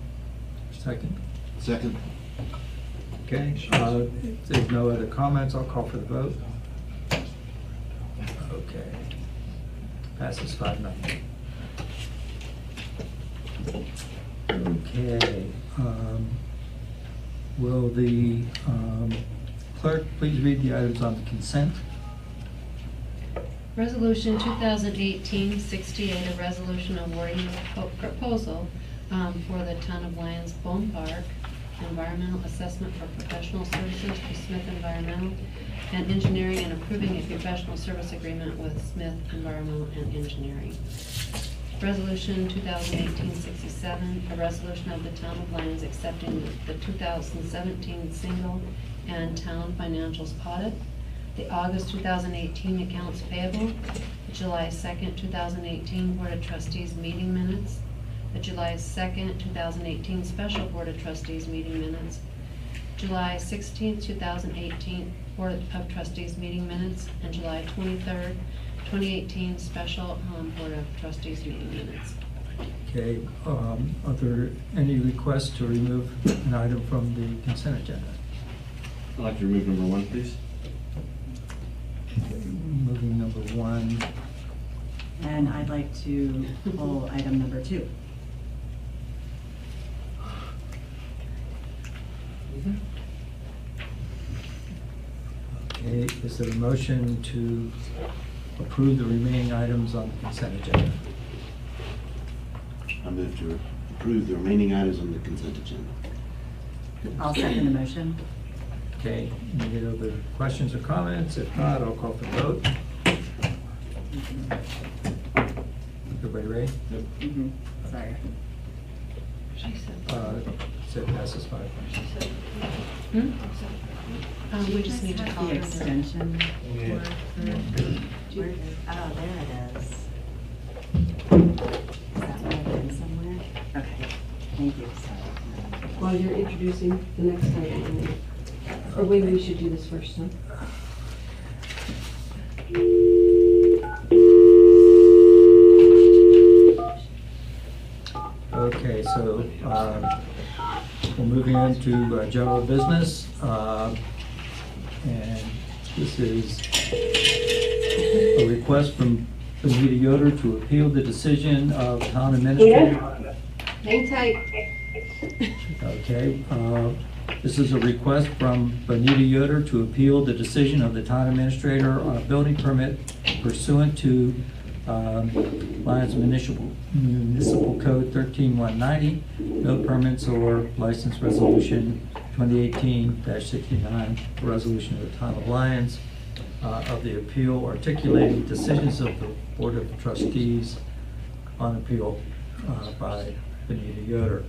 Second? Second. Okay, if there's no other comments, I'll call for the vote. Okay. Passes 5-0. Okay. Will the clerk please read the items on the consent? Resolution 2018-68, a resolution awarding a proposal for the Town of Lyons Bone Park environmental assessment for professional services to Smith Environmental and Engineering, and approving a professional service agreement with Smith Environmental and Engineering. Resolution 2018-67, a resolution of the Town of Lyons accepting the 2017 single and town financials audit, the August 2018 accounts payable, the July 2nd, 2018 Board of Trustees meeting minutes, the July 2nd, 2018 Special Board of Trustees meeting minutes, July 16th, 2018 Board of Trustees meeting minutes, and July 23rd, 2018 Special Board of Trustees meeting minutes. Okay, are there any requests to remove an item from the consent agenda? I'd like to remove number 1, please. Okay, moving number 1. And I'd like to pull item number 2. Okay, is there a motion to approve the remaining items on the consent agenda? I move to approve the remaining items on the consent agenda. I'll second the motion. Okay, any other questions or comments? If not, I'll call for the vote. Everybody ready? Yep. Sorry. She said. Said passes 5. We just need to call The her. extension. Yeah. Where is, oh, there it is. Is that written in somewhere? Okay, thank you, sorry. While you're introducing the next item, or maybe we should do this first, huh? Okay, so we're moving on to general business. And this is a request from Benita Yoder to appeal the decision of town administrator. Hang tight. Okay, this is a request from Benita Yoder to appeal the decision of the town administrator on a building permit pursuant to Lyons Municipal Code 13190, no permits or license resolution 2018-69, resolution of the town of Lyons of the appeal articulating decisions of the Board of Trustees on appeal by Benita Yoder.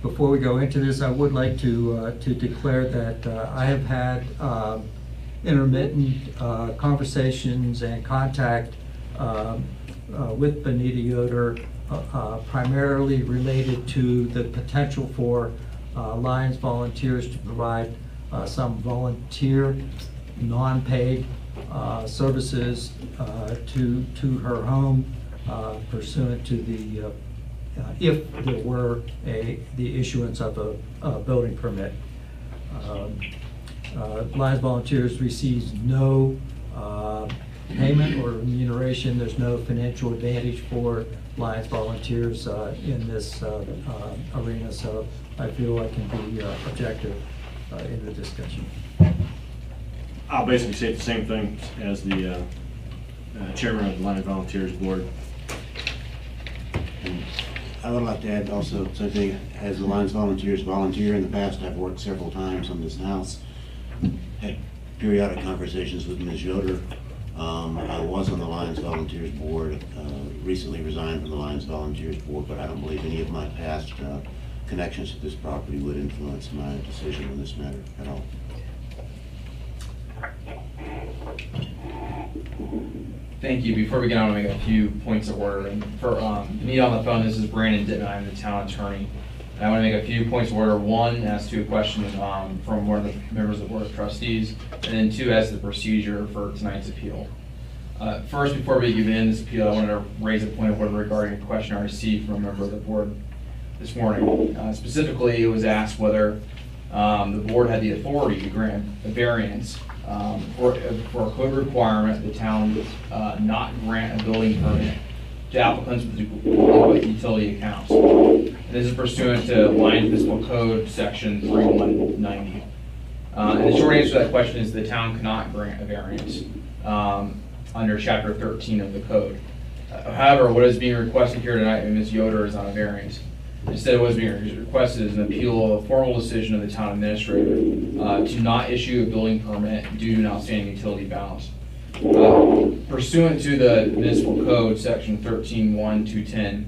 Before we go into this, I would like to declare that I have had intermittent conversations and contact with Benita Yoder, primarily related to the potential for Lyons volunteers to provide some volunteer, non-paid services to her home pursuant to the if there were the issuance of a building permit. Lyons Volunteers receives no payment or remuneration. There's no financial advantage for Lyons Volunteers in this arena, so I feel I can be objective in the discussion. I'll basically say the same thing as the chairman of the Lyons Volunteers Board. And I would like to add also something, as the Lyons Volunteers volunteer in the past, I've worked several times on this house, had periodic conversations with Ms. Yoder. I was on the Lyons Volunteers Board, recently resigned from the Lyons Volunteers Board, but I don't believe any of my past connections to this property would influence my decision on this matter at all. Thank you. Before we get on, I'll make a few points of order. And for Benita on the phone, this is Brandon Dittman. I'm the town attorney. And I want to make a few points of order. One, as to a question from one of the members of the Board of Trustees, and then two, as to the procedure for tonight's appeal. First, before we begin this appeal, I wanted to raise a point of order regarding a question I received from a member of the board this morning. Specifically, it was asked whether the board had the authority to grant a variance for a code requirement the town not grant a building permit to applicants with utility accounts. And this is pursuant to Lyons Municipal Code Section 3190. And the short answer to that question is the town cannot grant a variance under Chapter 13 of the code. However, what is being requested here tonight by Ms. Yoder is not a variance. Instead, what is being requested is an appeal of a formal decision of the town administrator to not issue a building permit due to an outstanding utility balance. Pursuant to the municipal code, section 13(1)(2)10,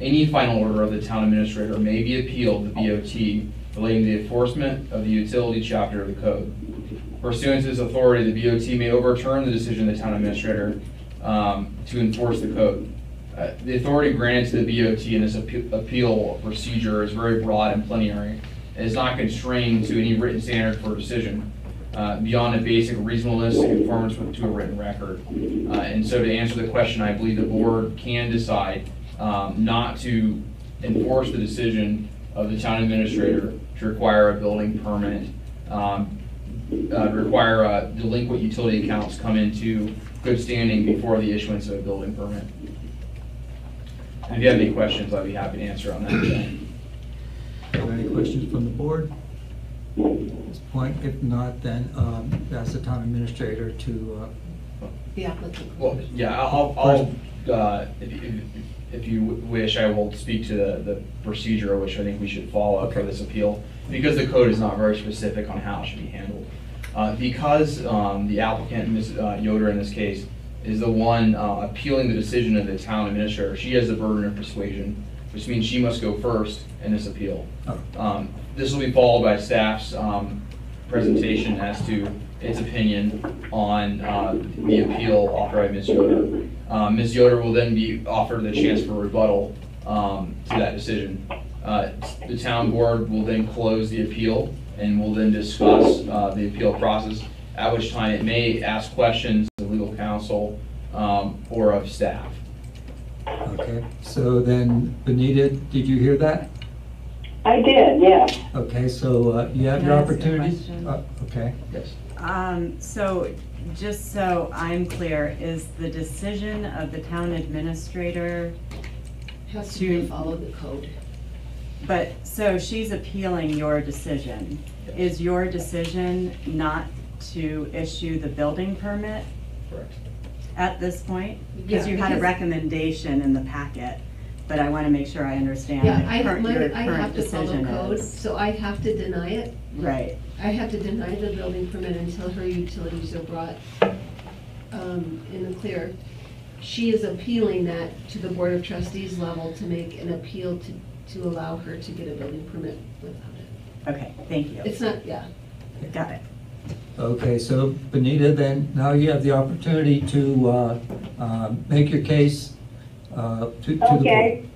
any final order of the town administrator may be appealed to the BOT relating to the enforcement of the utility chapter of the code. Pursuant to this authority, the BOT may overturn the decision of the town administrator to enforce the code. The authority granted to the BOT in this appeal procedure is very broad and plenary, and is not constrained to any written standard for decision beyond a basic reasonableness and conformance to a written record. And so to answer the question, I believe the board can decide not to enforce the decision of the town administrator to require a building permit, require delinquent utility accounts come into good standing before the issuance of a building permit. And if you have any questions, I'd be happy to answer on that. Are there any questions from the board at this point? If not, then ask the town administrator to. The applicant. Well, yeah, I'll if you wish, I will speak to the procedure which I think we should follow for this appeal, because the code is not very specific on how it should be handled. Because the applicant, Ms. Yoder in this case, is the one appealing the decision of the town administrator, she has the burden of persuasion, which means she must go first in this appeal. This will be followed by staff's presentation as to its opinion on the appeal offered by Ms. Yoder. Ms. Yoder will then be offered the chance for rebuttal to that decision. The town board will then close the appeal and will then discuss the appeal process, at which time it may ask questions of legal counsel or of staff. Okay, so then Benita, did you hear that? I did, yes. Okay, so you have Can your I ask a opportunity. question? Okay. Yes. So just so I'm clear, is the decision of the town administrator Has to follow the code. But, so she's appealing your decision. Is your decision not to issue the building permit Correct. at this point? Yeah, Because you had a because- recommendation in the packet, but I want to make sure I understand Yeah, what your I have current to follow decision code, is. so I have to deny it. Right. I have to deny the building permit until her utilities are brought in the clear. She is appealing that to the Board of Trustees level to make an appeal to allow her to get a building permit without it. Okay, thank you. It's not, yeah. Got it. Okay, so Benita, then now you have the opportunity to make your case to the board. Okay.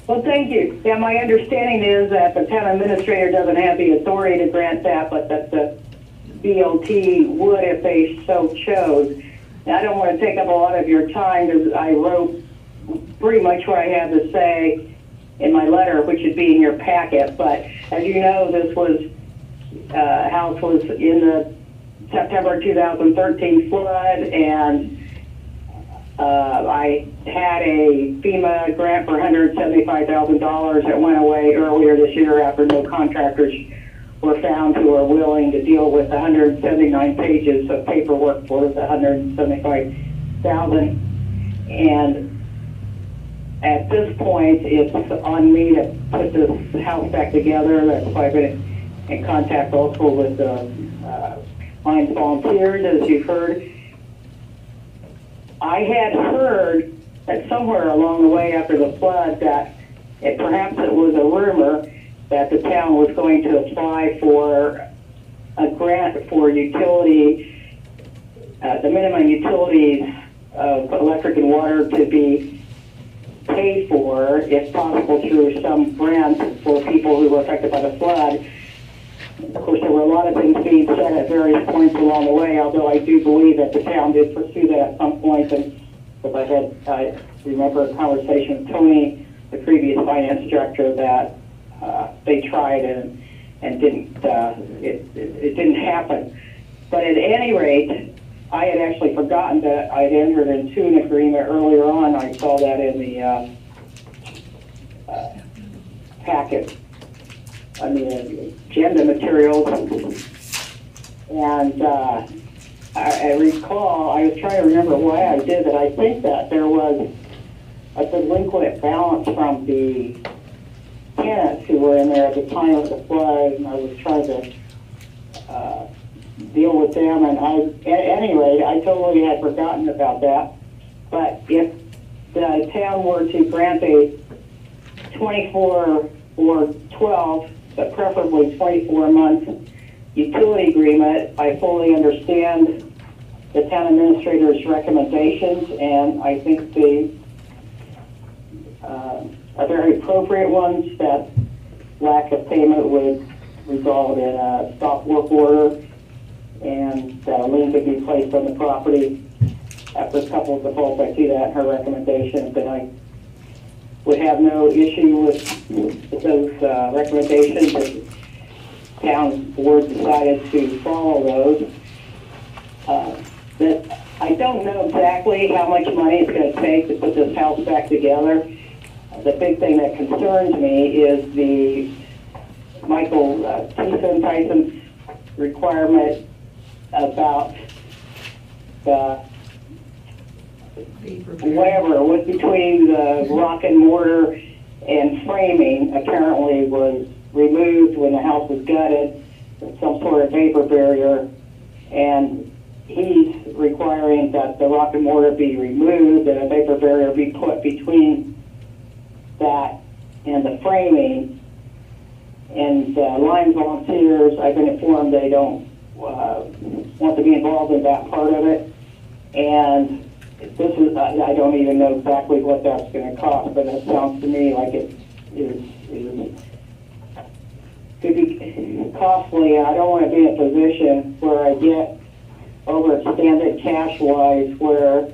Well, thank you. Yeah, my understanding is that the town administrator doesn't have the authority to grant that, but that the BOT would if they so chose. And I don't want to take up a lot of your time because I wrote pretty much what I have to say in my letter, which should be in your packet. But as you know, this was, house was in the September 2013 flood, and I had a FEMA grant for $175,000 that went away earlier this year after no contractors were found who are willing to deal with 179 pages of paperwork for the $175,000. And at this point, it's on me to put this house back together. That's why I've been in contact also with the Lions Volunteers, as you've heard. I had heard that somewhere along the way after the flood that perhaps it was a rumor that the town was going to apply for a grant for utility, the minimum utilities of electric and water to be paid for, if possible, through some grant for people who were affected by the flood. Of course, there were a lot of things being said at various points along the way, although I do believe that the town did pursue that at some point. And because I remember a conversation with Tony, the previous finance director, that they tried and didn't, it didn't happen. But at any rate, I had actually forgotten that I had entered into an agreement earlier on. I saw that in the packet. I mean, agenda materials. And I recall, I was trying to remember why I did it. I think that there was a delinquent balance from the tenants who were in there at the time of the flood, and I was trying to deal with them. And anyway, I totally had forgotten about that. But if the town were to grant a 24 or 12, but preferably 24-month utility agreement, I fully understand the town administrator's recommendations, and I think they are very appropriate ones. That lack of payment would result in a stop work order, and a lien could be placed on the property. After a couple of defaults, I see that in her recommendations, and I would have no issue with those recommendations if the town board decided to follow those. But I don't know exactly how much money it's going to take to put this house back together. The big thing that concerns me is the Michael Tyson's requirement about the whatever was between the rock and mortar and framing apparently was removed when the house was gutted, some sort of vapor barrier, and he's requiring that the rock and mortar be removed and a vapor barrier be put between that and the framing. And Line Volunteers, I've been informed they don't want to be involved in that part of it. And this is, I don't even know exactly what that's going to cost, but it sounds to me like it could be costly. I don't want to be in a position where I get overextended cash-wise, where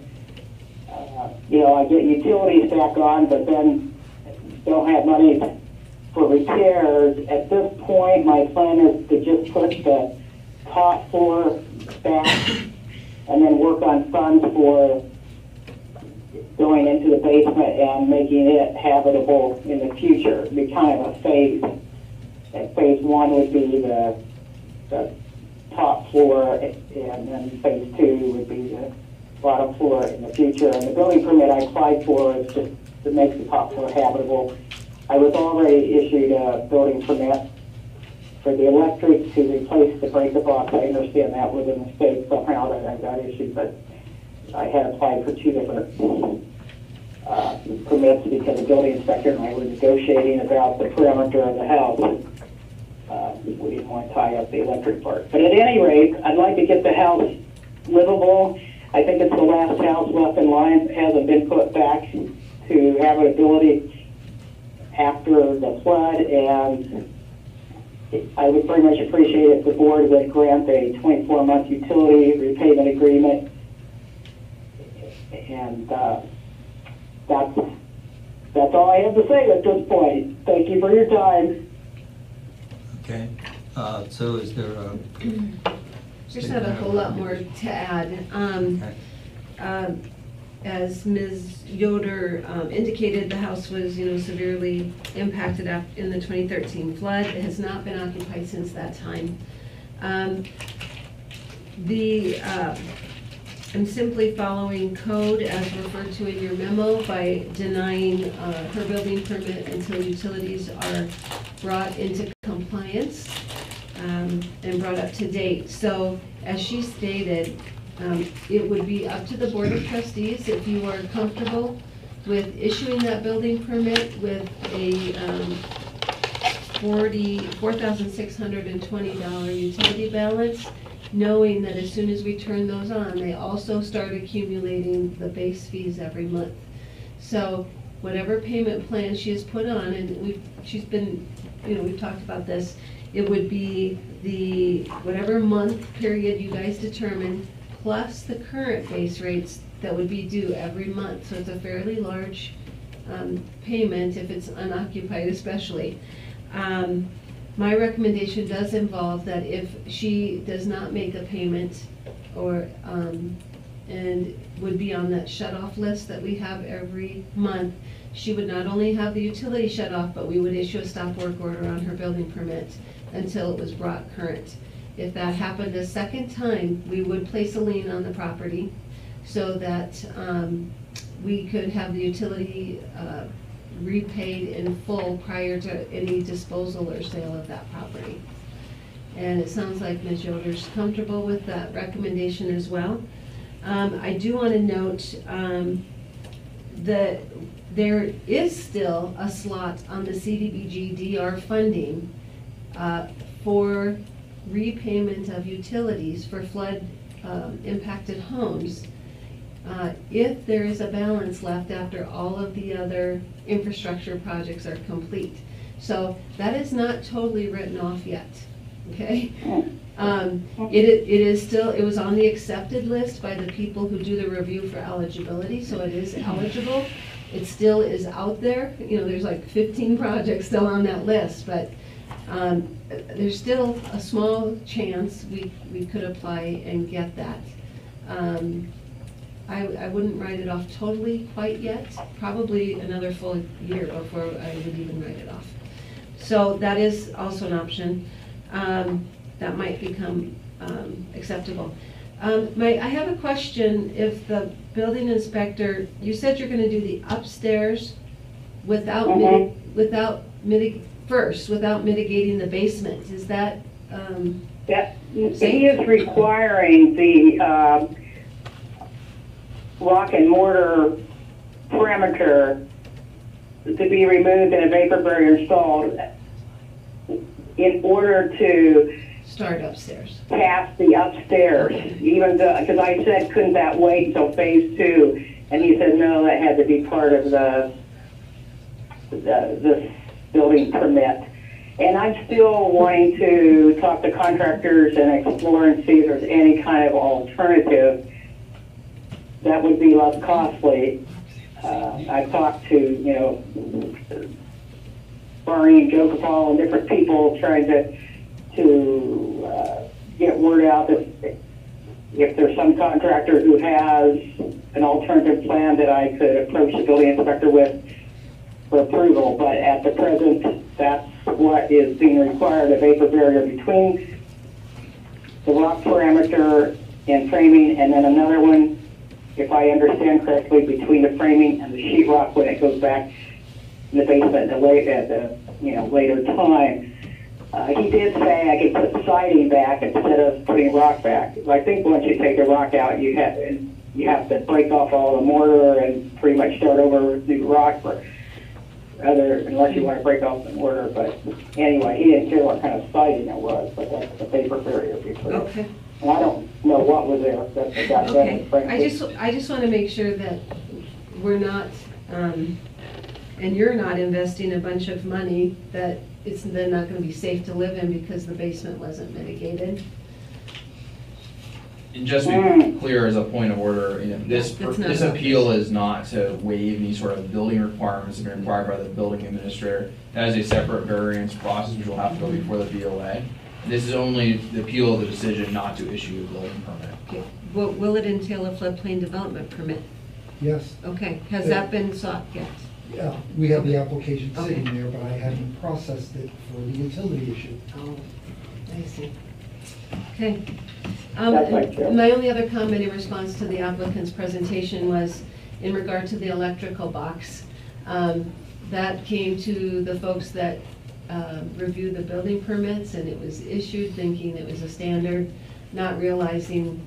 I get utilities back on, but then don't have money for repairs. At this point, my plan is to just put the top floor back and then work on funds for going into the basement and making it habitable in the future. It'd be kind of a phase. And phase one would be the top floor, and then phase two would be the bottom floor in the future. And the building permit I applied for is just to make the top floor habitable. I was already issued a building permit for the electric to replace the breaker box. I understand that was a mistake somehow that I got issued, but I had applied for two different permits because the building inspector and I were negotiating about the perimeter of the house. We didn't want to tie up the electric part. But at any rate, I'd like to get the house livable. I think it's the last house left in line that hasn't been put back to habitability after the flood, and I would very much appreciate if the board would grant a 24-month utility repayment agreement. And that's all I have to say at this point. Thank you for your time. Okay, so is there a... There's not a whole lot more to add. As Ms. Yoder indicated, the house was, severely impacted in the 2013 flood. It has not been occupied since that time. I'm simply following code as referred to in your memo by denying her building permit until utilities are brought into compliance and brought up to date. So as she stated, it would be up to the Board of Trustees if you are comfortable with issuing that building permit with a $4,620 utility balance, knowing that as soon as we turn those on, they also start accumulating the base fees every month. So whatever payment plan she has put on, and we've talked about this, it would be the whatever month period you guys determine, plus the current base rates that would be due every month. So it's a fairly large payment if it's unoccupied especially. My recommendation does involve that if she does not make a payment or and would be on that shut-off list that we have every month, she would not only have the utility shut off, but we would issue a stop work order on her building permit until it was brought current. If that happened a second time, we would place a lien on the property so that we could have the utility repaid in full prior to any disposal or sale of that property. And it sounds like Ms. Yoder's comfortable with that recommendation as well. I do want to note that there is still a slot on the CDBG DR funding for repayment of utilities for flood impacted homes if there is a balance left after all of the other infrastructure projects are complete. So that is not totally written off yet, okay? It is still, it was on the accepted list by the people who do the review for eligibility, so it is eligible. It still is out there. You know, there's like 15 projects still on that list, but there's still a small chance we could apply and get that. I wouldn't write it off totally quite yet, probably another full year before I would even write it off. So that is also an option. That might become acceptable. I have a question. If the building inspector, you said you're going to do the upstairs without mitigating the basement. Is that? Yeah, he is requiring the rock and mortar perimeter to be removed and a vapor barrier installed in order to start upstairs. Pass the upstairs, even though, because I said, couldn't that wait until phase 2? And he said, no, that had to be part of the building permit. And I'm still wanting to talk to contractors and explore and see if there's any kind of alternative that would be less costly. I've talked to, you know, Barney and Joe Capal and different people trying to get word out that if there's some contractor who has an alternative plan that I could approach the building inspector with for approval. But at the present, that's what is being required, a vapor barrier between the rock parameter and framing, and then another one, if I understand correctly, between the framing and the sheetrock when it goes back in the basement at the later time. He did say I could put siding back instead of putting rock back. I think once you take the rock out, you have to break off all the mortar and pretty much start over with new rock, unless you want to break off the mortar. But anyway, he didn't care what kind of siding it was, but that's the vapor barrier before. Okay. And I don't know what was there that got done. Okay. I just want to make sure that we're not, and you're not investing a bunch of money that it's then not going to be safe to live in because the basement wasn't mitigated. And just to be clear, as a point of order, you know, this appeal is not to waive any sort of building requirements that are required by the building administrator. That is a separate variance process which will have to go before the BOA. This is only the appeal of the decision not to issue a building permit. Okay. Will it entail a floodplain development permit? Yes. Okay. Has that been sought yet? Yeah, we have the application sitting Okay. there, but I hadn't processed it for the utility issue. Oh, I see. Okay. That's right, Joe. My only other comment in response to the applicant's presentation was in regard to the electrical box. That came to the folks that review the building permits, and it was issued thinking it was a standard, not realizing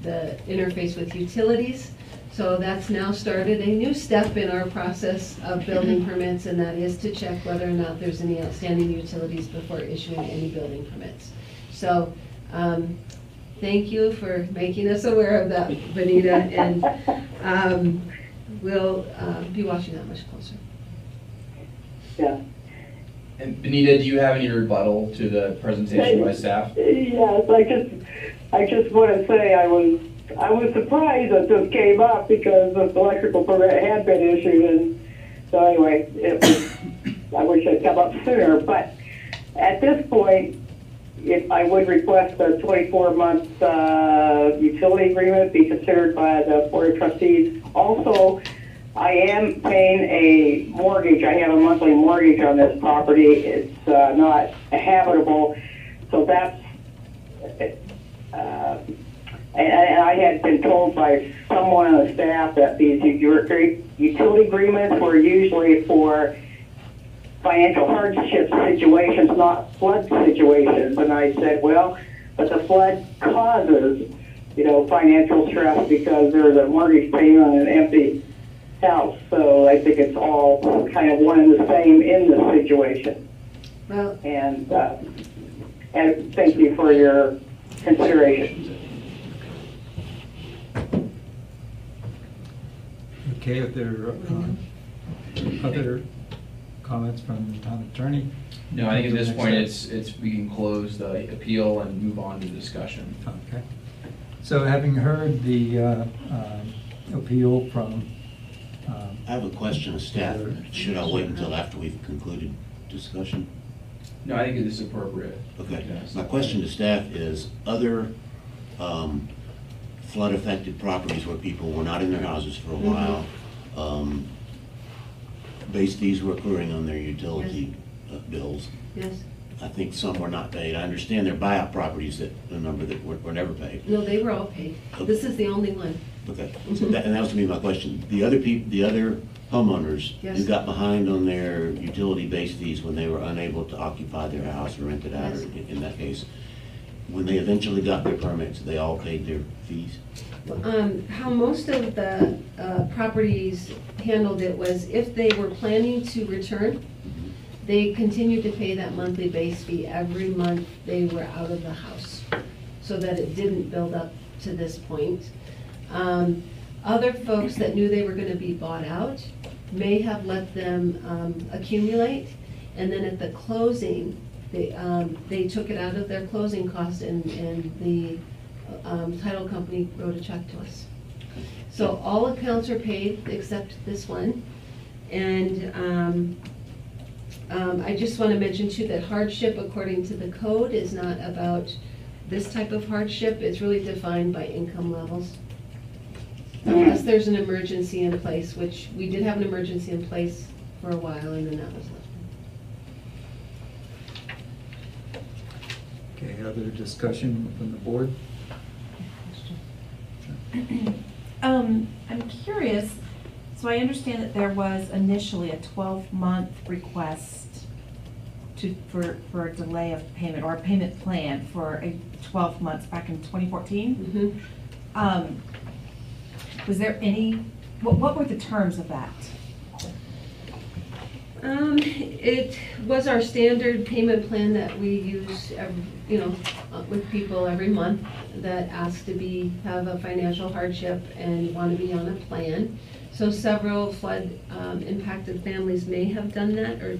the interface with utilities. So that's now started a new step in our process of building permits, and that is to check whether or not there's any outstanding utilities before issuing any building permits. So thank you for making us aware of that, Benita, and we'll be watching that much closer. Yeah. And Benita, do you have any rebuttal to the presentation by staff? Yes, I just want to say I was surprised that this came up because the electrical permit had been issued, and so anyway, I wish it had come up sooner. But at this point, if I would request a 24-month utility agreement be considered by the Board of Trustees. Also, I am paying a mortgage. I have a monthly mortgage on this property. It's not habitable, so that's and I had been told by someone on the staff that these utility agreements were usually for financial hardship situations, not flood situations. And I said, well, but the flood causes, financial stress because there's a mortgage payment on an empty house. So I think it's all kind of one and the same in this situation. Well, and thank you for your consideration. Okay, if there are other comments from the town attorney? No, I think at this point, we can close the appeal and move on to discussion. Okay. So having heard the appeal from... I have a question of staff. Should I wait until after we've concluded discussion? No, I think it is appropriate. Okay. My question to staff is, other flood-affected properties where people were not in their houses for a while, base fees were accruing on their utility bills. Yes. I think some were not paid. I understand they're buyout properties that the number that were never paid. No, they were all paid. This is the only one. Okay, so and that was gonna be my question. The other homeowners Yes. who got behind on their utility base fees when they were unable to occupy their house or rent it out, Yes. or in that case, when they eventually got their permits, they all paid their fees? How most of the properties handled it was if they were planning to return, they continued to pay that monthly base fee every month they were out of the house, so that it didn't build up to this point. Other folks that knew they were going to be bought out may have let them accumulate, and then at the closing, they took it out of their closing cost, and the title company wrote a check to us. So all accounts are paid except this one. And I just want to mention too that hardship, according to the code, is not about this type of hardship. It's really defined by income levels. Unless there's an emergency in place, which we did have an emergency in place for a while, and then that was lifted. Okay, other discussion from the board? I'm curious, so I understand that there was initially a 12-month request for a delay of payment, or a payment plan for 12 months back in 2014. Was there any, what were the terms of that? It was our standard payment plan that we use, with people every month that ask to have a financial hardship and want to be on a plan. So several flood impacted families may have done that, or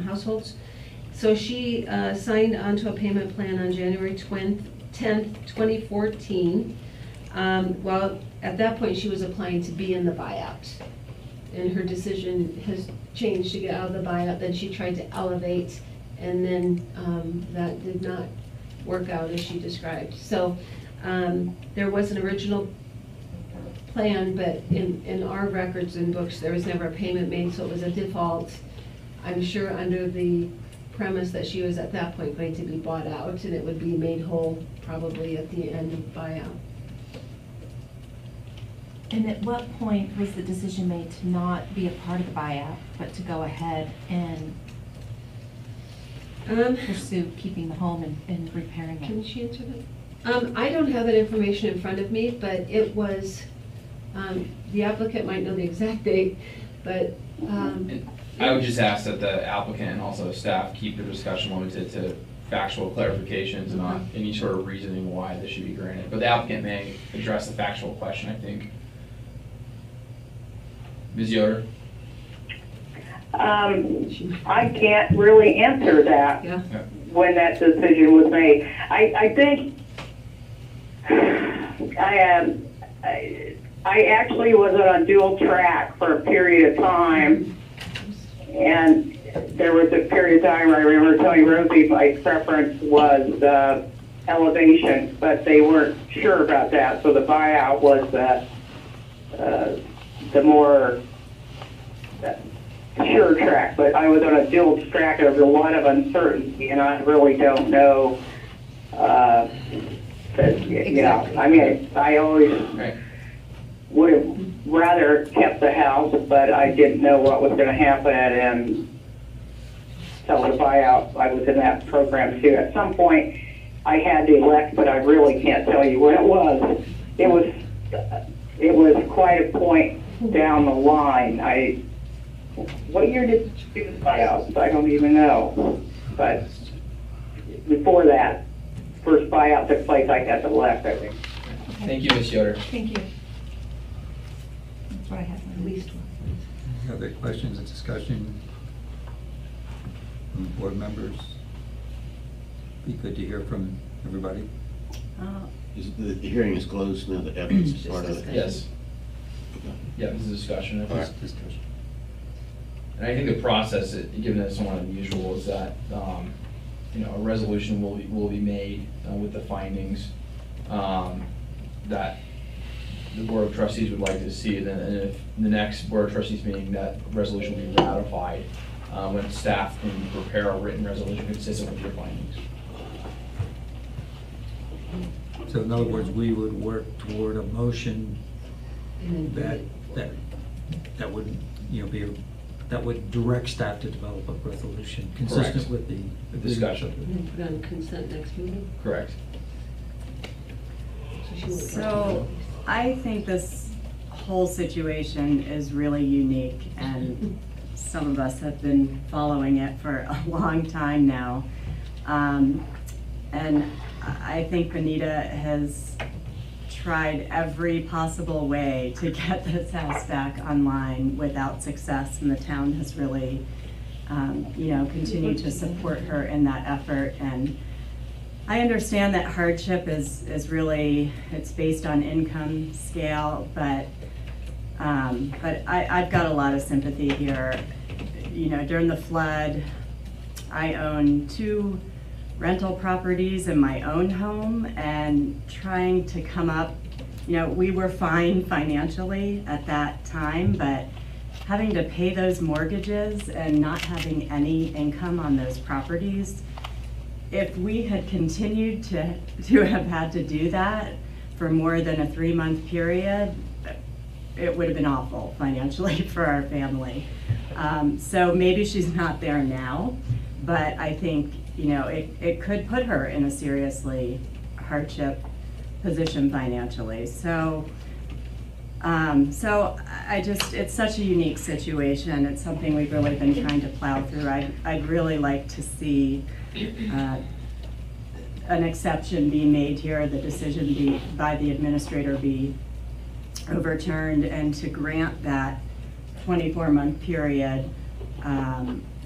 households. So she signed onto a payment plan on January 10th, 2014. Well, at that point, she was applying to be in the buyout. And her decision has changed to get out of the buyout. Then she tried to elevate, and then that did not work out as she described. So there was an original plan, but in our records and books, there was never a payment made, so it was a default. I'm sure under the premise that she was at that point going to be bought out, and it would be made whole probably at the end of buyout. And at what point was the decision made to not be a part of the buyout, but to go ahead and pursue keeping the home and repairing it? Can she answer that? I don't have that information in front of me, but it was, the applicant might know the exact date, but I would just ask that the applicant and also staff keep the discussion limited to factual clarifications and not any sort of reasoning why this should be granted. But the applicant may address the factual question, I think. Ms. Yoder? I can't really answer that when that decision was made. I think I actually was on a dual track for a period of time, and there was a period of time where I remember telling Rosie my preference was elevation, but they weren't sure about that, so the buyout was the more sure track. But I was on a dual track, and there was a lot of uncertainty, and I really don't know Yeah, I mean, I always would have rather kept the house, but I didn't know what was gonna happen, and so the buyout, I was in that program too. At some point, I had to elect, but I really can't tell you when it was. It was quite a point down the line. What year did you do the buyouts? I don't even know. But before that, first buyout took place, I had to elect, I think. Thank you, Ms. Yoder. Thank you. That's what I have. At least one. Any other questions and discussion from the board members? Be good to hear from everybody. The hearing is closed now, the evidence is part of it? Yes. Yeah, this is a discussion. All right. Discussion. And I think the process, given that it's somewhat unusual, is that, a resolution will be made with the findings that the Board of Trustees would like to see, and if the next Board of Trustees meeting, that resolution will be ratified, when staff can prepare a written resolution consistent with your findings. So in other words, we would work toward a motion that would, that would direct staff to develop a resolution consistent Correct. with the Discussion. And then put on consent next meeting? Correct. So I think this whole situation is really unique, and some of us have been following it for a long time now. And I think Benita has tried every possible way to get this house back online without success, and the town has really, continued to support her in that effort. And I understand that hardship is really, it's based on income scale, but I've got a lot of sympathy here. During the flood, I own 2 rental properties in my own home, and trying to come up, we were fine financially at that time, but having to pay those mortgages and not having any income on those properties, if we had continued to have had to do that for more than a 3-month period, it would have been awful financially for our family. So maybe she's not there now, but I think it could put her in a seriously hardship position financially. So it's such a unique situation. It's something we've really been trying to plow through. I'd really like to see an exception be made here, the decision by the administrator be overturned, and to grant that 24-month period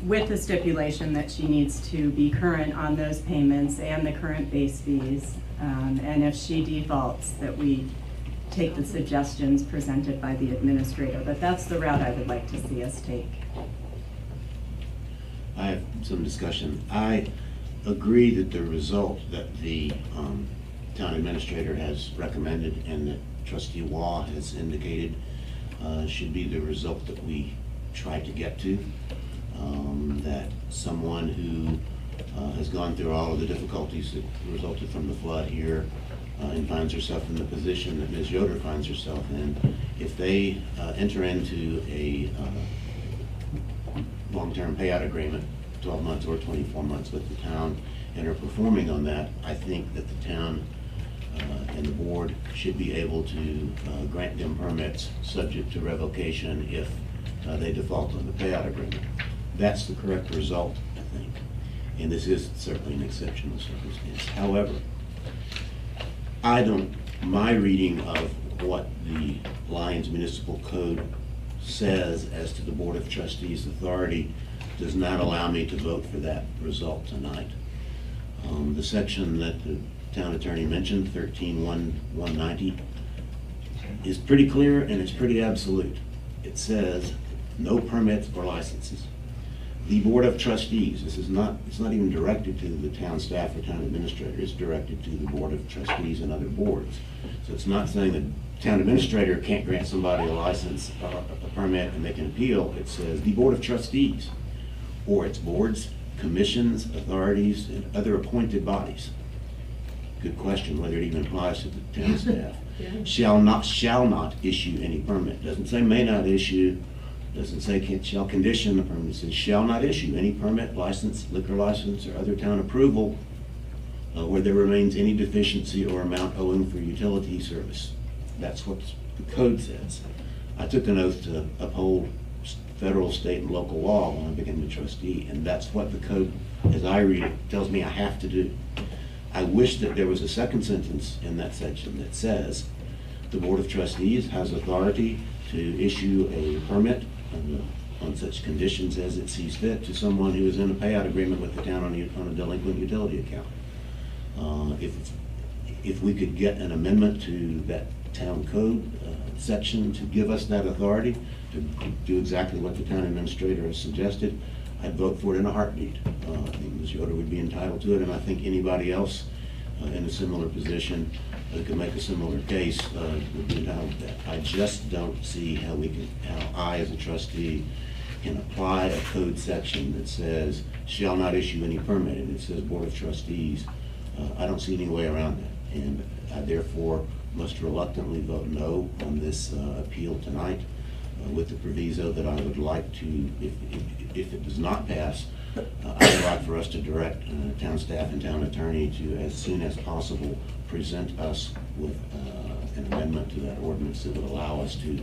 with the stipulation that she needs to be current on those payments and the current base fees. And if she defaults, that we take the suggestions presented by the administrator. But that's the route I would like to see us take. I have some discussion. I agree that the result that the town administrator has recommended and that Trustee Waugh has indicated should be the result that we try to get to. That someone who has gone through all of the difficulties that resulted from the flood here and finds herself in the position that Ms. Yoder finds herself in, if they enter into a long-term payout agreement, 12 months or 24 months with the town, and are performing on that, I think that the town and the board should be able to grant them permits subject to revocation if they default on the payout agreement. That's the correct result, I think. And this is certainly an exceptional circumstance. However, my reading of what the Lyons Municipal Code says as to the Board of Trustees' authority does not allow me to vote for that result tonight. The section that the town attorney mentioned, 13-190, is pretty clear and it's pretty absolute. It says no permits or licenses. The Board of Trustees, it's not even directed to the town staff or town administrator, it's directed to the Board of Trustees and other boards. So it's not saying the town administrator can't grant somebody a license or a permit and they can appeal. It says the Board of Trustees or its boards, commissions, authorities, and other appointed bodies good question, whether it even applies to the town staff. Yeah. Shall not issue any permit. Doesn't say may not issue, doesn't say shall condition the permit. It says shall not issue any permit, license, liquor license, or other town approval where there remains any deficiency or amount owing for utility service. That's what the code says. I took an oath to uphold federal, state, and local law when I became a trustee, and that's what the code, as I read it, tells me I have to do. I wish that there was a second sentence in that section that says the Board of Trustees has authority to issue a permit on such conditions as it sees fit to someone who is in a payout agreement with the town on a delinquent utility account. If we could get an amendment to that town code section to give us that authority to do exactly what the town administrator has suggested, I'd vote for it in a heartbeat. I think Ms. Yoder would be entitled to it, and I think anybody else in a similar position that could make a similar case would be entitled to that. I just don't see how I as a trustee can apply a code section that says shall not issue any permit, and it says Board of Trustees. I don't see any way around that, and I therefore must reluctantly vote no on this appeal tonight, with the proviso that I would like to, if it does not pass, I would like for us to direct town staff and town attorney to, as soon as possible, present us with an amendment to that ordinance that would allow us to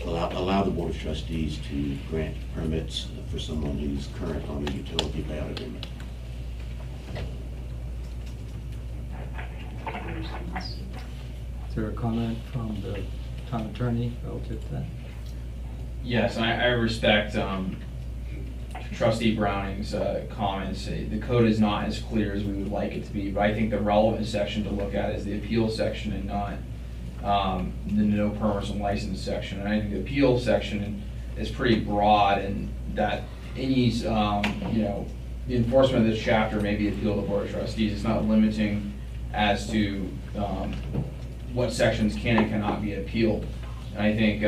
allow the Board of Trustees to grant permits for someone who's current on a utility payout agreement. Is there a comment from the town attorney relative to that? Yes, and I respect Trustee Browning's comments. The code is not as clear as we would like it to be, but I think the relevant section to look at is the appeal section and not the no permits and license section. And I think the appeal section is pretty broad, and that any the enforcement of this chapter may be appealed to the Board of Trustees. It's not limiting as to what sections can and cannot be appealed. And I think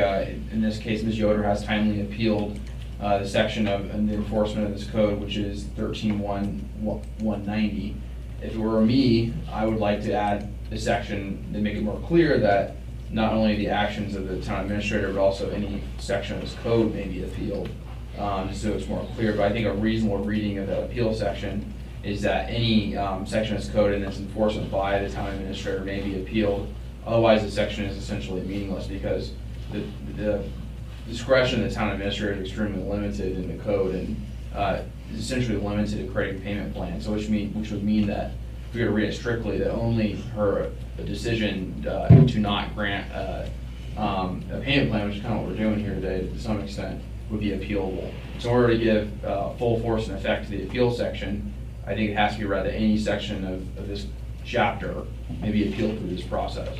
in this case, Ms. Yoder has timely appealed the section of the enforcement of this code, which is 13.190. If it were me, I would like to add a section to make it more clear that not only the actions of the town administrator, but also any section of this code may be appealed, just so it's more clear. But I think a reasonable reading of the appeal section is that any section of this code and its enforcement by the town administrator may be appealed. Otherwise, the section is essentially meaningless, because the discretion of the town administrator is extremely limited in the code, and is essentially limited to creating payment plans. So which would mean that if we were to read it strictly, that only her decision to not grant a payment plan, which is kind of what we're doing here today to some extent, would be appealable. So in order to give full force and effect to the appeal section, I think it has to be read that any section of this chapter may be appealed through this process.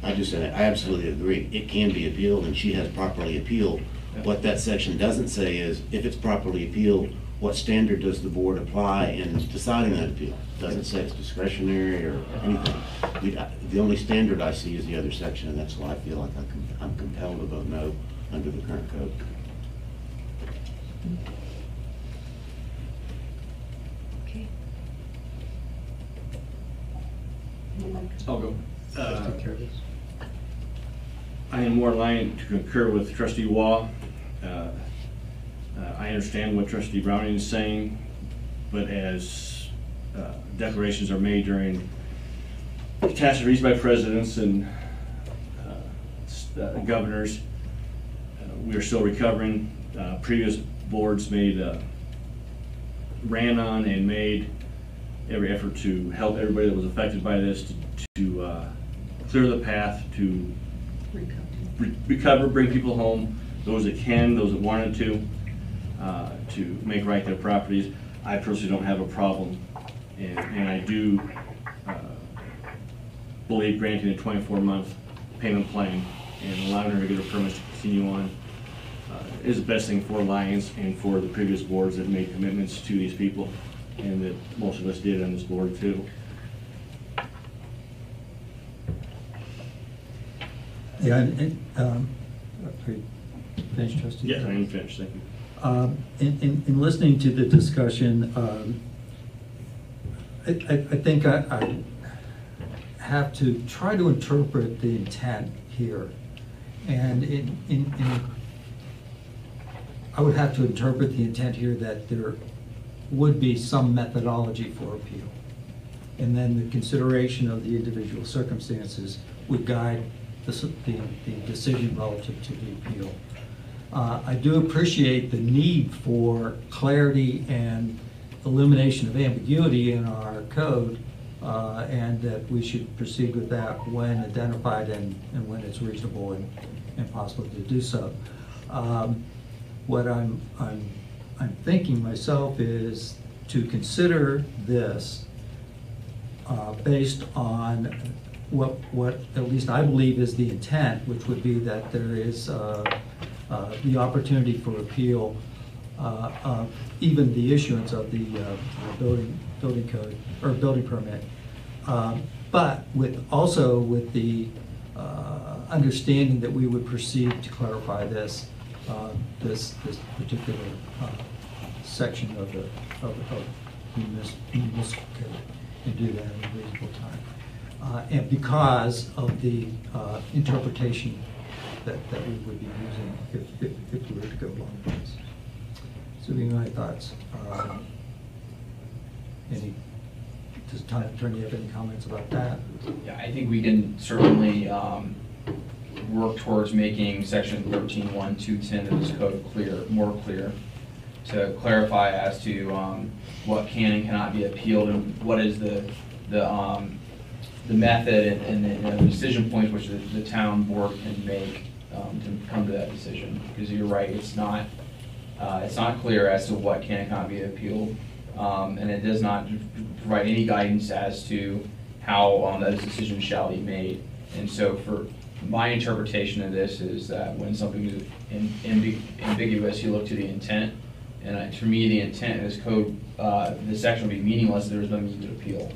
I absolutely agree. It can be appealed, and she has properly appealed. What that section doesn't say is, if it's properly appealed, what standard does the board apply in deciding that appeal? It doesn't say it's discretionary or anything. The only standard I see is the other section, and that's why I feel like I'm compelled to vote no under the current code. Okay. I'll go. I am more aligned to concur with Trustee Waugh. I understand what Trustee Browning is saying, but as declarations are made during catastrophes by presidents and governors, we are still recovering. Previous boards ran on and made every effort to help everybody that was affected by this to clear the path to recover, bring people home, those that can, those that wanted to make right their properties. I personally don't have a problem, and I do believe granting a 24-month payment plan and allowing her to get her permits to continue on is the best thing for Alliance and for the previous boards that made commitments to these people, and that most of us did on this board too. Yeah, are you finished, Trustee? Yes, I am finished, thank you. In listening to the discussion, I think I have to try to interpret the intent here. And I would have to interpret the intent here that there would be some methodology for appeal. And then the consideration of the individual circumstances would guide the decision relative to the appeal. I do appreciate the need for clarity and elimination of ambiguity in our code, and that we should proceed with that when identified and when it's reasonable and possible to do so. What I'm thinking myself is to consider this based on what at least I believe is the intent, which would be that there is the opportunity for appeal of even the issuance of the building code or building permit, but also with the understanding that we would proceed to clarify this particular section of the municipal code and do that in a reasonable time. And because of the interpretation that we would be using if we were to go along with this. So these are my thoughts. Does town attorney have any comments about that? Yeah, I think we can certainly work towards making section 13.1.210 of this code more clear, to clarify as to what can and cannot be appealed and what is the method and the decision points which the town board can make to come to that decision. Because you're right, it's not clear as to what can and cannot be appealed, and it does not provide any guidance as to how those decisions shall be made. And so for my interpretation of this is that when something is ambiguous, you look to the intent. And for me, the intent of this code, this section would be meaningless if there was no need to appeal.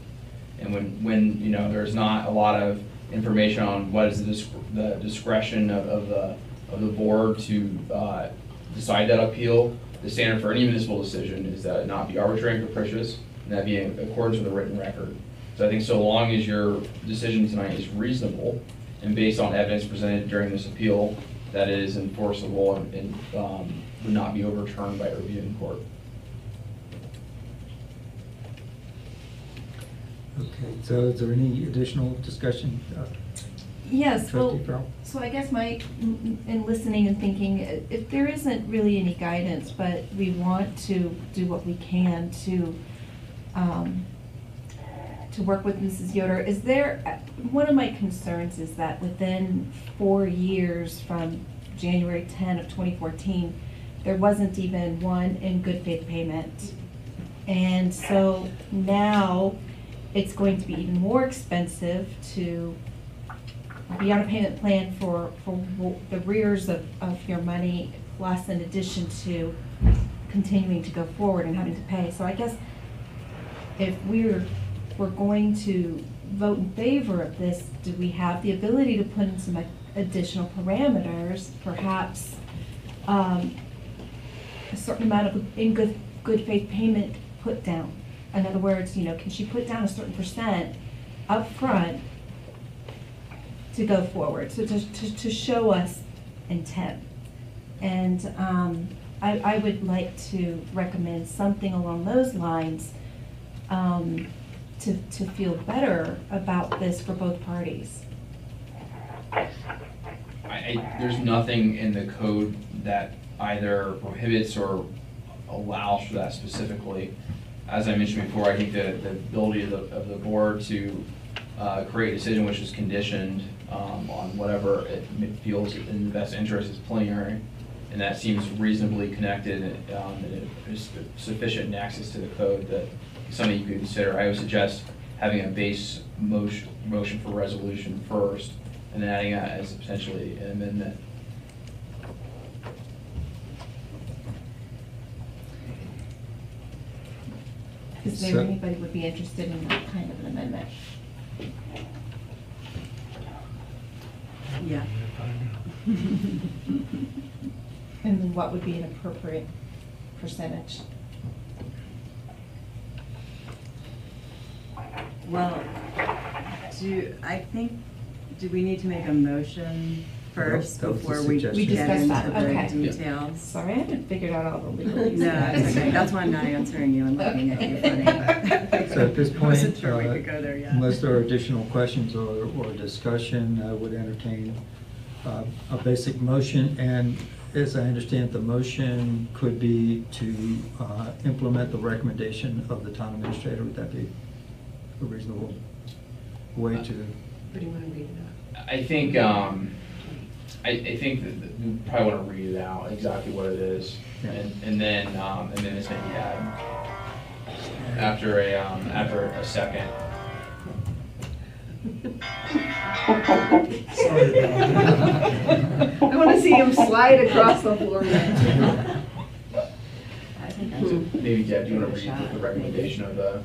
And when you know there's not a lot of information on what is the discretion of the board to decide that appeal, the standard for any municipal decision is that it not be arbitrary and capricious, and that be in accordance with the written record. So I think so long as your decision tonight is reasonable and based on evidence presented during this appeal, that it is enforceable and would not be overturned by a review in court. Okay, so is there any additional discussion? Yes, well, Trustee Farrell? so I guess in listening and thinking, if there isn't really any guidance, but we want to do what we can to work with Mrs. Yoder, is there, one of my concerns is that within 4 years from January 10 of 2014, there wasn't even one in good faith payment. And so now it's going to be even more expensive to be on a payment plan for the rears of your money, plus in addition to continuing to go forward and having to pay. So I guess if we're going to vote in favor of this, do we have the ability to put in some additional parameters, perhaps a certain amount of in good faith payment put down? In other words, you know, can she put down a certain percent up front to go forward, so to show us intent? And I would like to recommend something along those lines to feel better about this for both parties. There's nothing in the code that either prohibits or allows for that specifically. As I mentioned before, I think the ability of the board to create a decision which is conditioned on whatever it feels in the best interest is plenary, and that seems reasonably connected and there's sufficient nexus to the code that is something you could consider. I would suggest having a base motion for resolution first, and then adding that as potentially an amendment. Is there anybody would be interested in that kind of an amendment? Yeah. And then what would be an appropriate percentage? Well, do we need to make a motion first That was the before we suggestion. get discussed into that, the okay. details? Sorry, I haven't figured out all the legal. No, it's okay. That's why I'm not answering you and looking at you funny. So at this I wasn't point, sure we could go there yet. unless there are additional questions or discussion, I would entertain a basic motion. And as I understand, the motion could be to implement the recommendation of the town administrator. Would that be a reasonable way to? What do you want to read it out? I think, I think that we probably want to read it out, exactly what it is. Yeah. And then it's going to be added after a second. Sorry about that. I want to see him slide across the floor. So maybe, Deb, do you want to read the recommendation of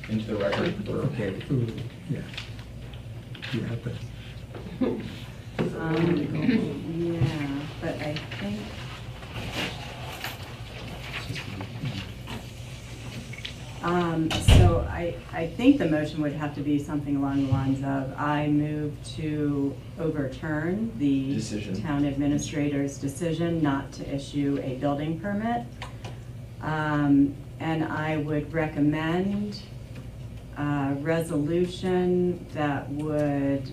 into the record? Or- Okay. Ooh, yeah. You have to. Yeah, but I think, so I think the motion would have to be something along the lines of, I move to overturn the Decision. town administrator's decision not to issue a building permit. And I would recommend a resolution that would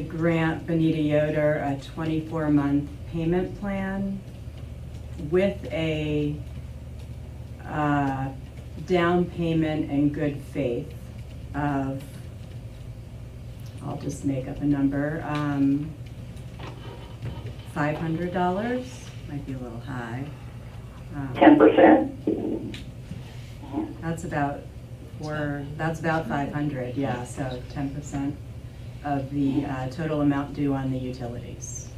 grant Benita Yoder a 24-month payment plan with a down payment in good faith of, I'll just make up a number, $500, might be a little high. 10%? That's about that's about 500, yeah, so 10% of the total amount due on the utilities.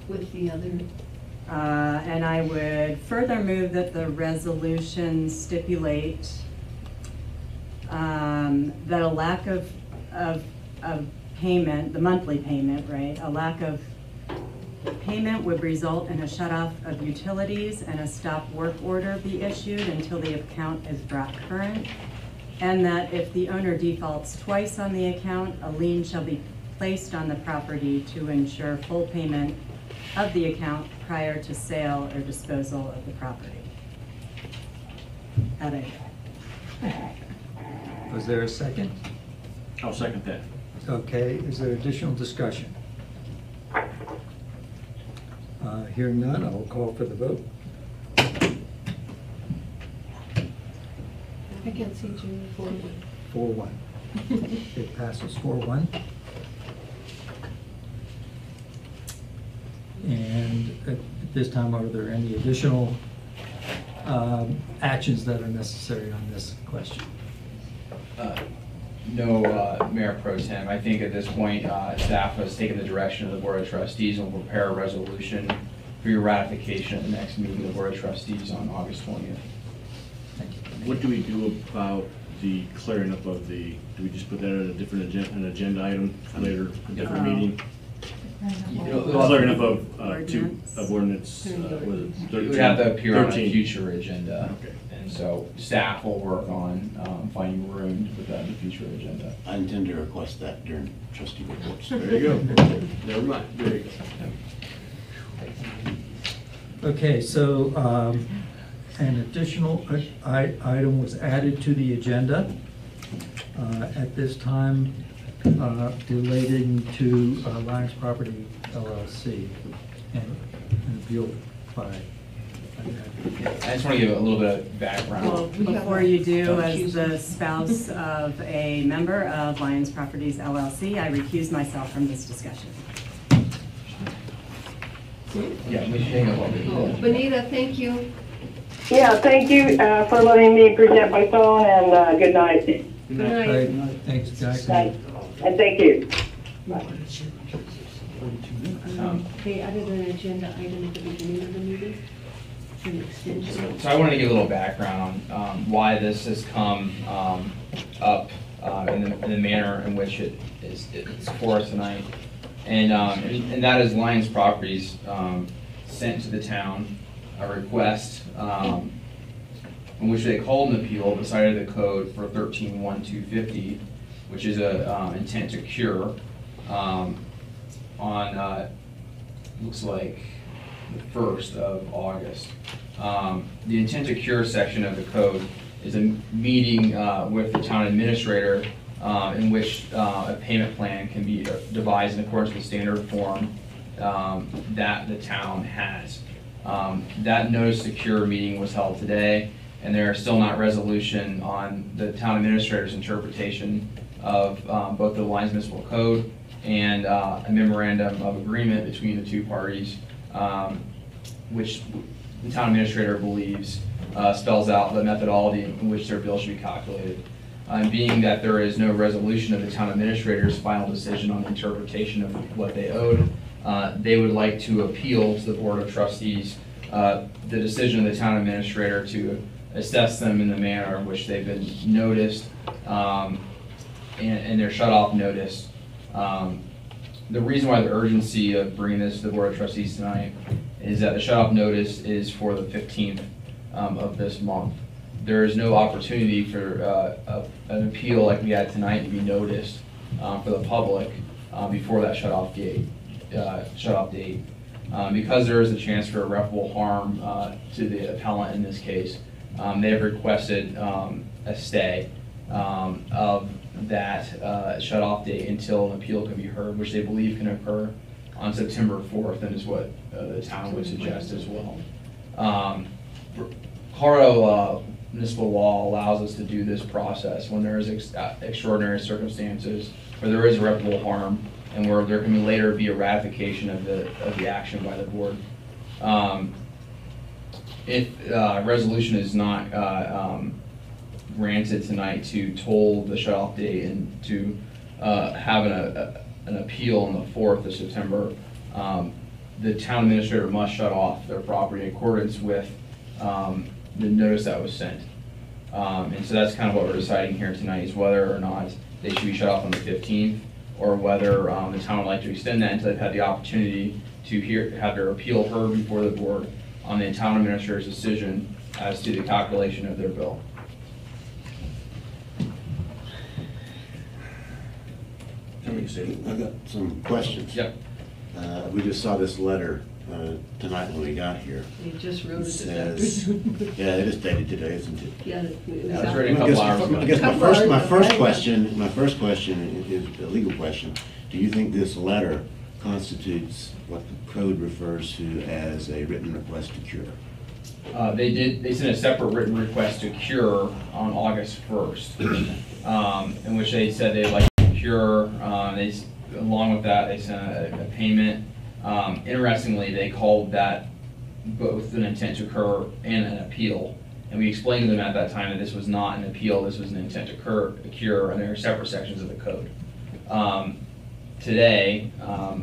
With the other, And I would further move that the resolution stipulate that a lack of payment, the monthly payment, right, a lack of payment would result in a shut-off of utilities and a stop work order be issued until the account is brought current. And that if the owner defaults twice on the account, a lien shall be placed on the property to ensure full payment of the account prior to sale or disposal of the property. Was there a second? I'll second that. Okay, is there additional discussion? Hearing none, I will call for the vote. I can't see you 4-1. 4-1. It passes 4-1. And at this time, are there any additional actions that are necessary on this question? No, Mayor Pro Tem. I think at this point, staff has taken the direction of the Board of Trustees and will prepare a resolution for your ratification at the next meeting of the Board of Trustees on August 20th. Thank you. What do we do about the clearing up of the, do we just put that at a different agenda item later, a different meeting? Clearing up of ordinance, was it 13? It would have to appear on a 13. future agenda. Okay. And so staff will work on finding room to put that in the future agenda. I intend to request that during trustee reports. There you go. Never mind. There you go. Okay, so an additional item was added to the agenda at this time relating to Lions Property LLC and an appeal by. I just want to give a little bit of background. Well, before you do, as the spouse of a member of Lions Properties LLC, I recuse myself from this discussion. Yeah, we should hang up on Oh, it. Benita, thank you. Yeah, thank you for letting me present by phone, and good night. Good night. Thanks, Jack. And thank you. They added an agenda item at the beginning of the meeting, an extension. So I wanted to give a little background on why this has come up in the manner in which it's for us tonight. And that is Lions Properties sent to the town a request, in which they called an appeal but cited the code for 13-1-250, which is a intent to cure on, looks like the 1st of August. The intent to cure section of the code is a meeting with the town administrator in which a payment plan can be devised in accordance with standard form that the town has. That notice to cure meeting was held today, and there is still not resolution on the town administrator's interpretation of both the Lines Municipal Code and a memorandum of agreement between the two parties, which the town administrator believes spells out the methodology in which their bill should be calculated. Being that there is no resolution of the town administrator's final decision on the interpretation of what they owed, they would like to appeal to the Board of Trustees the decision of the town administrator to assess them in the manner in which they've been noticed and their shut-off notice. The reason why the urgency of bringing this to the Board of Trustees tonight is that the shut-off notice is for the 15th of this month. There is no opportunity for an appeal like we had tonight to be noticed for the public before that shut-off date. Because there is a chance for irreparable harm to the appellant in this case, they have requested a stay of that shut-off date until an appeal can be heard, which they believe can occur on September 4th, and is what the town would suggest as well. Colorado municipal law allows us to do this process when there is extraordinary circumstances, where there is irreparable harm, and where there can later be a ratification of the action by the board. If resolution is not granted tonight to toll the shut-off date and to have an appeal on the 4th of September, the town administrator must shut off their property in accordance with the notice that was sent. And so that's kind of what we're deciding here tonight, is whether or not they should be shut off on the 15th, or whether the town would like to extend that until they've had the opportunity to have their appeal heard before the board on the town administrator's decision as to the calculation of their bill. I got some questions. Yep. We just saw this letter tonight when we got here. You just wrote it this Says, afternoon. yeah, it is dated today, isn't it? Yeah, it was I was reading a couple hours ago. I guess my first question is a legal question. Do you think this letter constitutes what the code refers to as a written request to cure? They sent a separate written request to cure on August 1st, in which they said they'd like to cure. Along with that, they sent a payment. Interestingly, they called that both an intent to cure and an appeal. And we explained to them at that time that this was not an appeal, this was an intent to cure, and there are separate sections of the code. Today,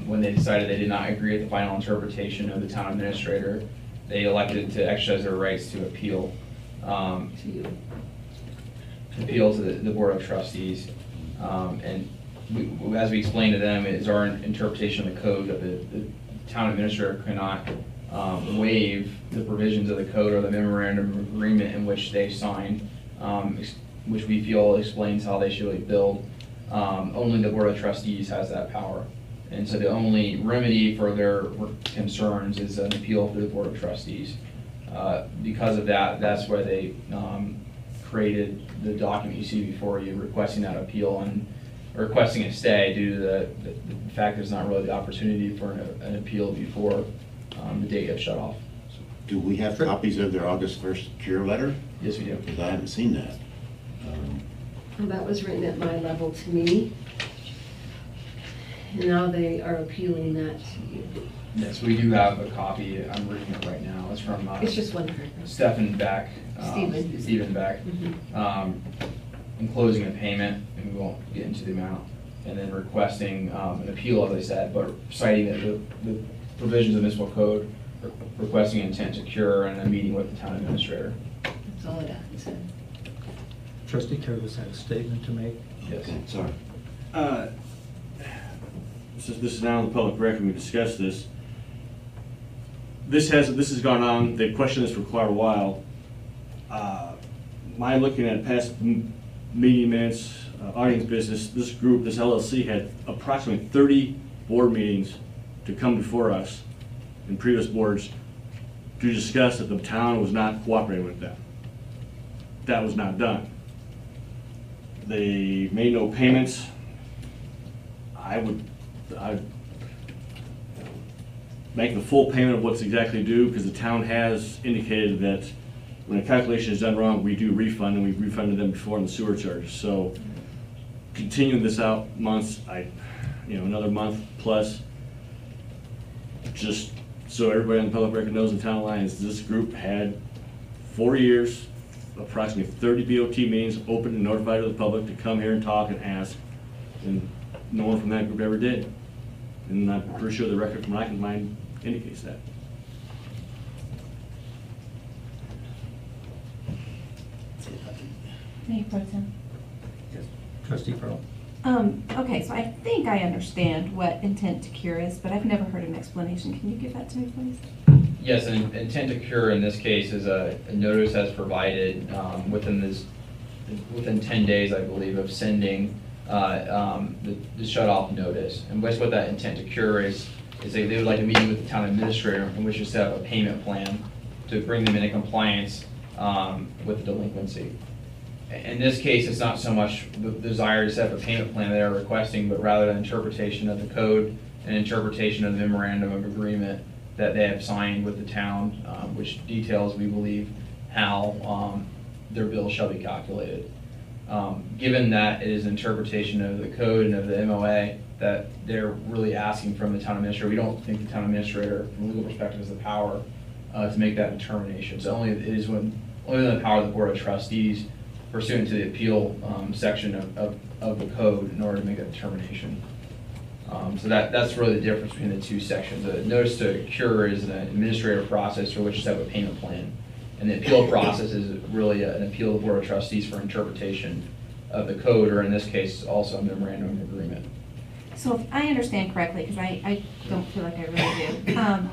when they decided they did not agree with the final interpretation of the town administrator, they elected to exercise their rights to appeal. Appeal to the Board of Trustees. And as we explained to them, it is our interpretation of the code that the town administrator cannot waive the provisions of the code or the memorandum of agreement in which they signed, which we feel explains how they should be billed. Only the Board of Trustees has that power. And so the only remedy for their concerns is an appeal to the Board of Trustees. Because of that, that's why they created the document you see before you, requesting that appeal and requesting a stay due to the fact there's not really the opportunity for an appeal before the date of shut off. Do we have copies of their August 1st cure letter? Yes, we do. Because I haven't seen that. That was written at my level to me. And now they are appealing that to you. Yes, we do have a copy. I'm reading it right now. It's from It's just one paragraph. Stephen Beck. Stephen Beck. Enclosing a payment, and we won't get into the amount, and then requesting an appeal, as I said, but citing the provisions of municipal code, requesting intent to cure, and a meeting with the town administrator. That's all it said. Trustee Curtis had a statement to make. Yes. Okay, sorry. This is now on the public record, we discussed this. This has gone on, they've questioned this for quite a while. my looking at past meeting minutes, audience business, this group, this LLC had approximately 30 board meetings to come before us in previous boards to discuss that the town was not cooperating with them. That was not done. They made no payments. I'd make the full payment of what's exactly due, because the town has indicated that when a calculation is done wrong, we do refund, and we've refunded them before on the sewer charges. So continuing this out months, another month plus, just so everybody on the public record knows in Town Alliance, this group had 4 years, approximately 30 BOT meetings open and notified to the public to come here and talk and ask, and no one from that group ever did. And I'm pretty sure the record from what I can find indicates that. Mayor Pro Tem. Trustee Pearl. Okay, so I think I understand what intent to cure is, but I've never heard an explanation. Can you give that to me, please? Yes, an intent to cure in this case is a notice as provided within 10 days, I believe, of sending the shut-off notice. And basically what that intent to cure is they would like a meeting with the town administrator in which to set up a payment plan to bring them into compliance with the delinquency. In this case, it's not so much the desire to set up a payment plan they are requesting, but rather an interpretation of the code and interpretation of the memorandum of agreement that they have signed with the town, which details, we believe, how their bill shall be calculated. Given that it is an interpretation of the code and of the MOA that they're really asking from the town administrator, we don't think the town administrator, from a legal perspective, has the power to make that determination. So only within the power of the Board of Trustees pursuant to the appeal section of the code in order to make that determination. So that's really the difference between the two sections. The notice to cure is an administrative process for which to set up a payment plan. And the appeal process is really an appeal to the Board of Trustees for interpretation of the code, or in this case, also a memorandum of agreement. So if I understand correctly, because I don't feel like I really do,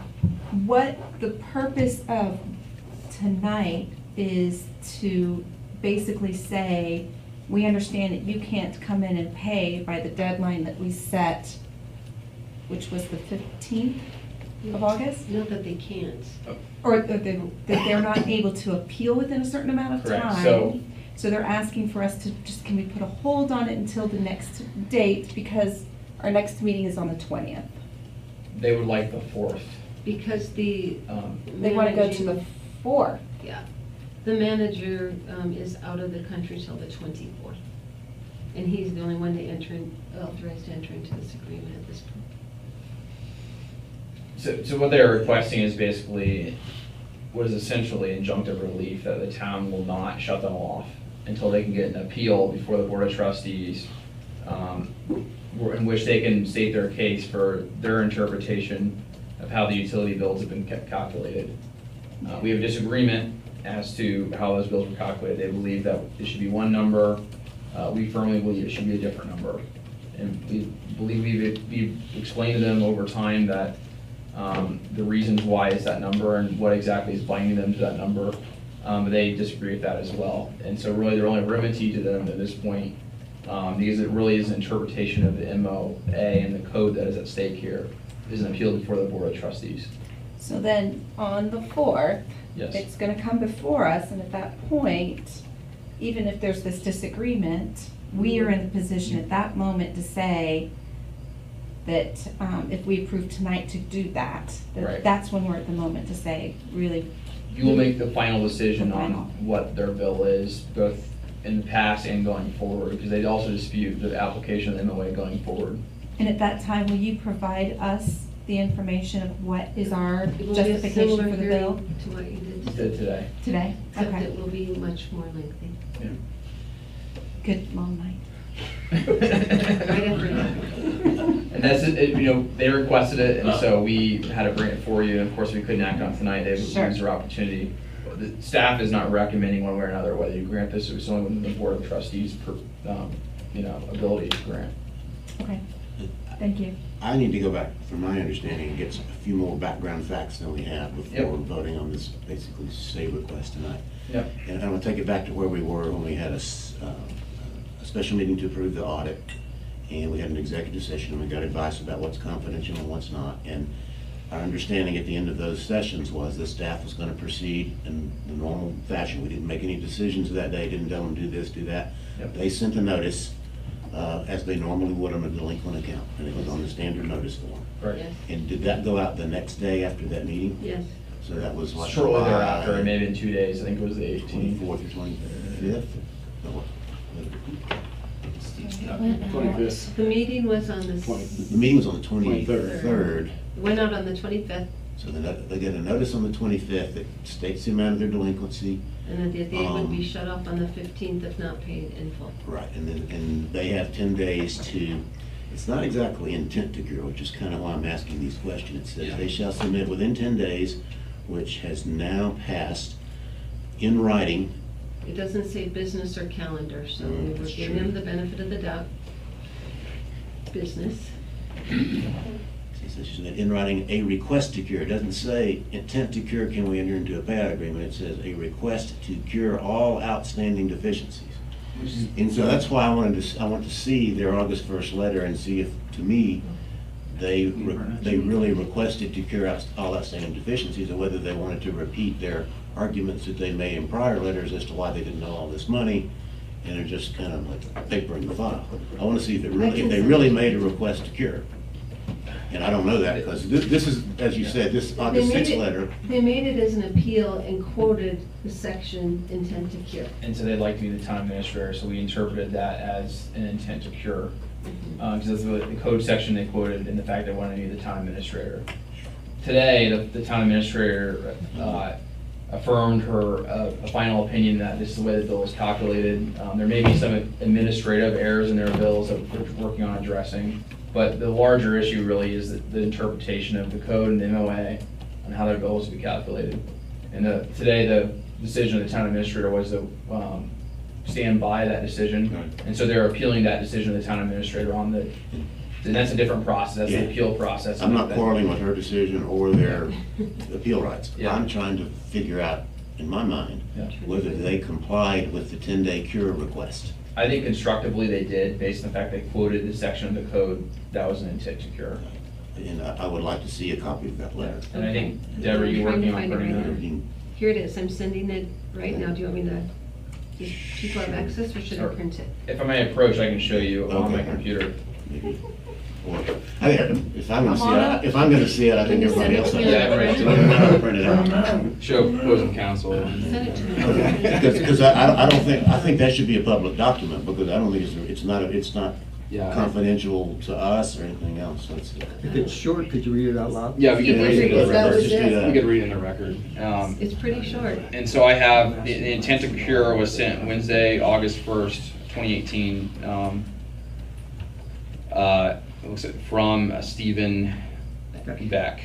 what the purpose of tonight is to basically say, we understand that you can't come in and pay by the deadline that we set, which was the 15th of August? Not that they can't. Or that they're not able to appeal within a certain amount of Correct. time. So they're asking for us to just, can we put a hold on it until the next date, because our next meeting is on the 20th. They would like the 4th. Because the. They want to go to the 4th. Yeah. The manager is out of the country till the 24th. And he's the only one to authorized to enter into this agreement at this point. So what they're requesting is basically what is essentially injunctive relief, that the town will not shut them off until they can get an appeal before the Board of Trustees, in which they can state their case for their interpretation of how the utility bills have been calculated. We have a disagreement as to how those bills were calculated. They believe that it should be one number. We firmly believe it should be a different number. And we believe we've explained to them over time that the reasons why it's that number and what exactly is binding them to that number, but they disagree with that as well. And so really their only remedy to them at this point, because it really is an interpretation of the MOA and the code that is at stake here, is an appeal before the Board of Trustees. So then on the 4th, Yes. it's going to come before us, and at that point, even if there's this disagreement, we are in the position at that moment to say that if we approve tonight to do that, Right. that's when we're at the moment to say, really. You will make the final decision on what their bill is, both in the past and going forward, because they also dispute the application of the MOA going forward. And at that time, will you provide us the information of what is our It will be a justification similar for the hearing bill? to what you did Today. Today? Except Okay. it will be much more lengthy. Yeah. Good, long night. Right after that. And that's it, they requested it, and so we had to bring it for you, and of course we couldn't act on it tonight. They used their opportunity. The staff is not recommending one way or another whether you grant this. It was only within the Board of Trustees ability to grant. Okay, thank you. I need to go back, from my understanding, and get a few more background facts than we have before voting on this basically say request tonight. Yep. And I'm gonna take it back to where we were when we had a special meeting to approve the audit, and we had an executive session, and we got advice about what's confidential and what's not. And our understanding at the end of those sessions was the staff was gonna proceed in the normal fashion. We didn't make any decisions that day, didn't tell them do this, do that. Yep. They sent a notice, as they normally would on a delinquent account, and it was on the standard notice form. Right. Yes. And did that go out the next day after that meeting? Yes. So that was like Shortly thereafter, maybe in 2 days, I think it was the 18th. 24th or 25th? Or what? The meeting was on The meeting was on the 23rd. Went out on the 25th, So they get a notice on the 25th that states the amount of their delinquency. and then they would be shut off on the 15th if not paid in full. Right, and they have 10 days to, it's not exactly intent to cure, which is kind of why I'm asking these questions. It says they shall submit within 10 days, which has now passed, in writing. It doesn't say business or calendar, so we were that's giving true. them the benefit of the doubt. Business. It says that in writing, a request to cure. It doesn't say intent to cure, can we enter into a payout agreement? It says a request to cure all outstanding deficiencies. And so that's why I want to see their August 1st letter and see if, to me, they really requested to cure all outstanding deficiencies, or whether they wanted to repeat their arguments that they made in prior letters as to why they didn't know all this money, and they're just kind of like paper in the file. I want to see if they really made a request to cure. And I don't know that, because this is, as you said, this August 6th letter. They made it as an appeal and quoted the section intent to cure. And so they'd like to be the town administrator, so we interpreted that as an intent to cure. Because that's the code section they quoted, and the fact they wanted to be the town administrator. Today, the town administrator affirmed her a final opinion that this is the way the bill was calculated. There may be some administrative errors in their bills that we're working on addressing, but the larger issue really is the interpretation of the code and the MOA on how their bills will be calculated. And today, the decision of the town administrator was to stand by that decision, and so they're appealing that decision of the town administrator on the, and that's a different process, that's the appeal process. I'm not quarreling with her decision or their appeal rights. Yeah. I'm trying to figure out, in my mind, Yeah. whether they complied with the 10-day cure request. I think constructively they did, based on the fact they quoted the section of the code that was an intent to cure. And I would like to see a copy of that letter. And I think, Deborah, you're working on printing that. Here it is, I'm sending it right now. Do you want me to, do people have access, or should I print it? If I may approach, I can show you on my computer. If I'm gonna see it, I think everybody else. Yeah, right. Print it out. Show opposing counsel. Send it to me. Okay, because I think that should be a public document, because I don't think it's not Yeah. confidential to us or anything else. So If it's short, could you read it out loud? Yeah, we can read it in the That record. was it. We could read it in the record. It's pretty short. And so I have, the intent to cure was sent Wednesday, August 1st, 2018. It looks like from Stephen Beck.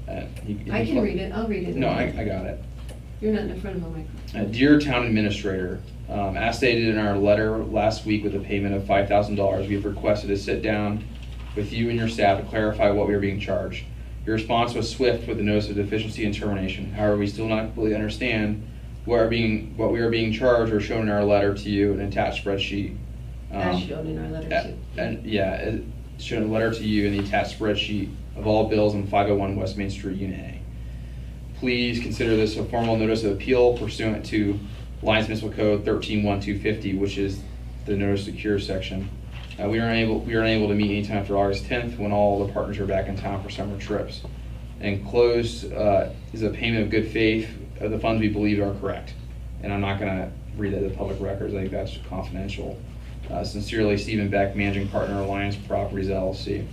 I can read it, I'll read it. No, I got it. You're not in front of a microphone. Dear Town Administrator, as stated in our letter last week with a payment of $5,000, we have requested to sit down with you and your staff to clarify what we are being charged. Your response was swift with the notice of deficiency and termination. However, we still not fully understand what we are being charged or shown in our letter to you, an attached spreadsheet. As shown in our letter too. And yeah, shown a letter to you in the attached spreadsheet of all bills on 501 West Main Street, Unit A. Please consider this a formal notice of appeal pursuant to Lions Municipal Code 13-1250, which is the notice to cure section. We are unable to meet anytime after August 10th, when all the partners are back in town for summer trips. Enclosed is a payment of good faith of the funds we believe are correct. And I'm not going to read that to the public records. I think that's confidential. Sincerely, Stephen Beck, Managing Partner, Alliance Properties LLC.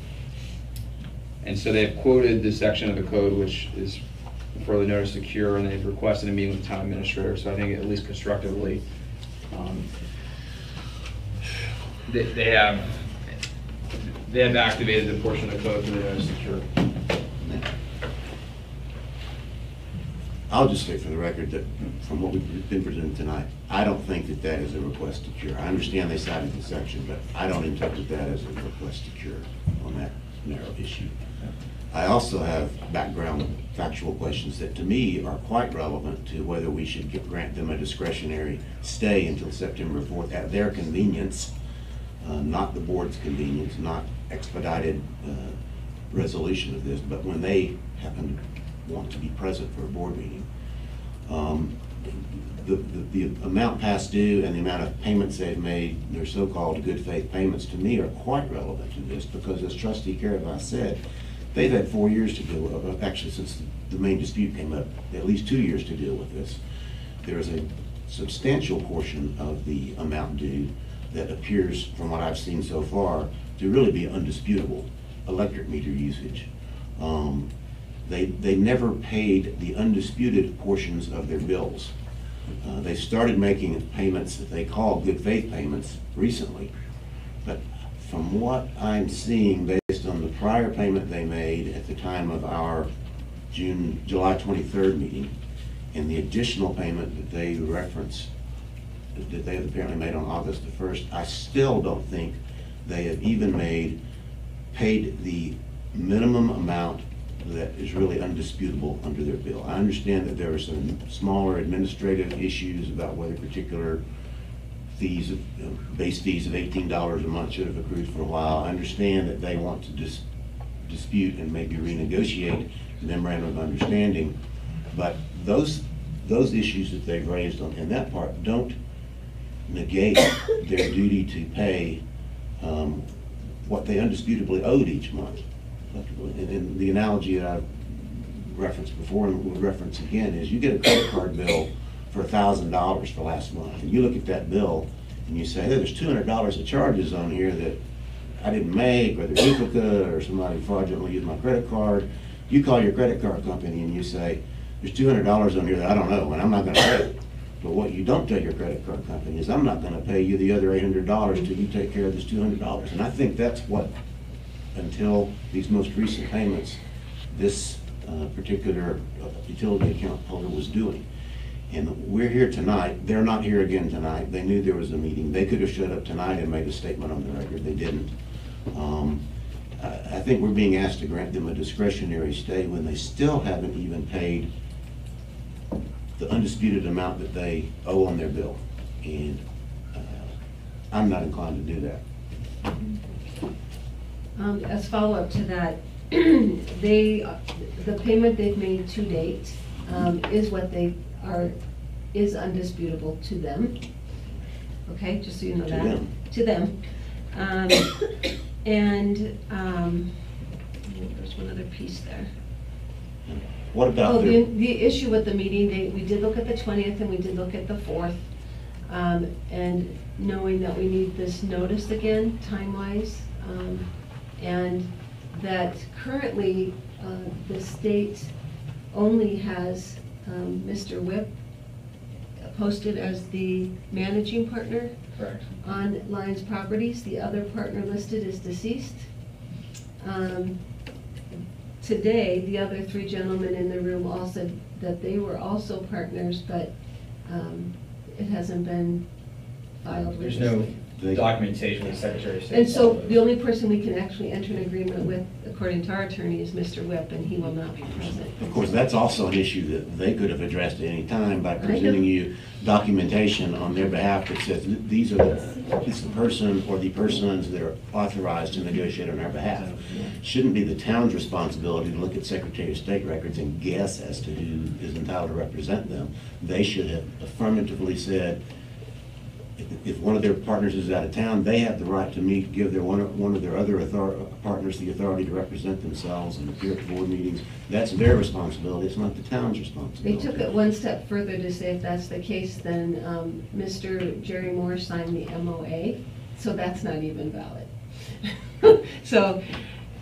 And so they've quoted this section of the code, which is for the notice to cure, and they've requested a meeting with the town administrator. So I think at least constructively, they have activated the portion of the code for the notice to cure. I'll just state for the record that from what we've been presented tonight, I don't think that that is a request to cure. I understand they cited the section, but I don't interpret that as a request to cure on that narrow issue. I also have background factual questions that to me are quite relevant to whether we should grant them a discretionary stay until September 4th at their convenience, not the board's convenience, not expedited resolution of this, but when they happen to want to be present for a board meeting. The amount past due and the amount of payments they've made, their so-called good faith payments, to me are quite relevant to this, because as Trustee Caravan said, they've had 4 years to deal with, actually since the main dispute came up, at least 2 years to deal with this. There is a substantial portion of the amount due that appears, from what I've seen so far, to really be undisputable electric meter usage. They never paid the undisputed portions of their bills. They started making payments that they call good faith payments recently, but from what I'm seeing, based on the prior payment they made at the time of our July 23rd meeting, and the additional payment that they referenced, that they have apparently made on August the 1st, I still don't think they have even paid the minimum amount that is really undisputable under their bill. I understand that there are some smaller administrative issues about whether particular fees, base fees of $18 a month should have accrued for a while. I understand that they want to dispute and maybe renegotiate the memorandum of understanding, but those issues that they've raised in that part don't negate their duty to pay what they undisputably owed each month. And the analogy that I've referenced before and would reference again is, you get a credit card bill for $1,000 for last month, and you look at that bill and you say, hey, there's $200 of charges on here that I didn't make, or they're duplicate, or somebody fraudulently used my credit card. You call your credit card company and you say, there's $200 on here that I don't know, and I'm not going to pay it. But what you don't tell your credit card company is, I'm not going to pay you the other $800 till you take care of this $200. And I think that's what, until these most recent payments, this particular utility account holder was doing. And we're here tonight. They're not here again tonight. They knew there was a meeting. They could have showed up tonight and made a statement on the record. They didn't. I think we're being asked to grant them a discretionary stay when they still haven't even paid the undisputed amount that they owe on their bill. And I'm not inclined to do that. As follow-up to that, the payment they've made to date is what is undisputable to them. Okay, just so you know To that. them. To them. There's one other piece there. What about the issue with the meeting, we did look at the 20th and we did look at the 4th. And knowing that we need this notice again, time-wise, and that currently the state only has Mr. Whip posted as the managing partner. Correct. On Lions Properties. The other partner listed is deceased. Today, the other 3 gentlemen in the room all said that they were also partners, but it hasn't been filed with There's the no state. documentation with the Secretary of State. And so the only person we can actually enter an agreement with, according to our attorney, is Mr. Whip, and he will not be present. Of course, that's also an issue that they could have addressed at any time by presenting you documentation on their behalf that says it's the person or the persons that are authorized to negotiate on our behalf. Shouldn't be the town's responsibility to look at Secretary of State records and guess as to who is entitled to represent them. They should have affirmatively said, if one of their partners is out of town, they have the right to meet, give their one of their other partners the authority to represent themselves and appear at board meetings. That's their responsibility. It's not the town's responsibility. They took it one step further to say if that's the case, then Mr. Jerry Moore signed the MOA, so that's not even valid. So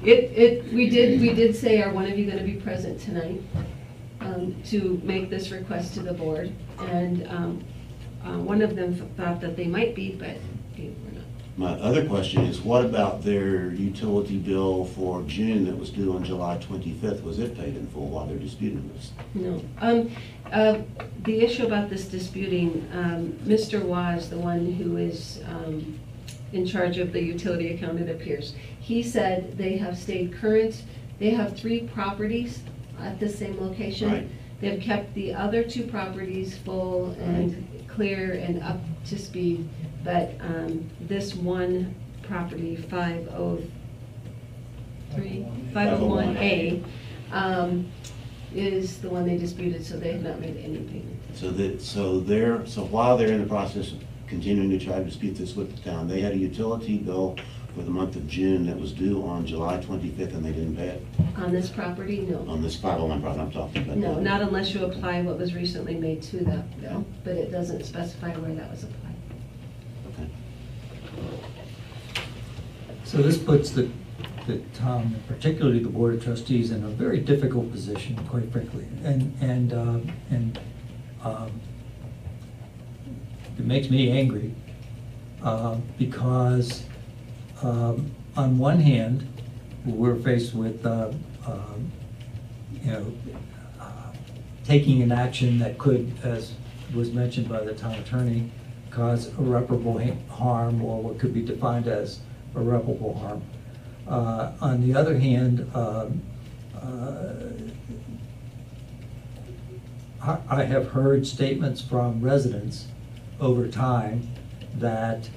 we did say, are one of you going to be present tonight to make this request to the board? And one of them thought that they might be, but they were not. My other question is, what about their utility bill for June that was due on July 25th? Was it paid in full while they're disputing this? No. The issue about this disputing, Mr. Waz, the one who is in charge of the utility account, it appears, he said they have stayed current They have 3 properties at the same location. Right. They've kept the other 2 properties full and clear and up to speed, but this one property, 501A, is the one they disputed, so they have not made any payment. So while they're in the process of continuing to try to dispute this with the town, they had a utility bill for the month of June that was due on July 25th, and they didn't pay it? On this property, no. On this 501 property I'm talking about? No, not unless you apply what was recently made to that bill, but it doesn't specify where that was applied. Okay. So this puts the town, particularly the Board of Trustees, in a very difficult position, quite frankly. And it makes me angry because on one hand, we're faced with taking an action that could, as was mentioned by the town attorney, cause irreparable harm, or what could be defined as irreparable harm. On the other hand, I have heard statements from residents over time that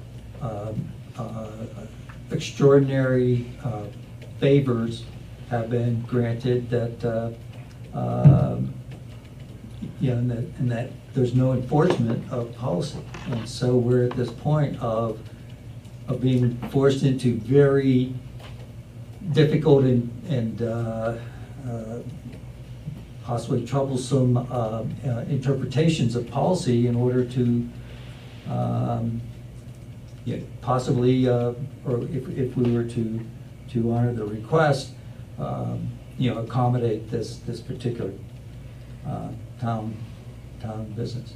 extraordinary favors have been granted, that and that there's no enforcement of policy. And so we're at this point of being forced into very difficult and possibly troublesome interpretations of policy in order to possibly, or if we were to honor the request, accommodate this particular town business.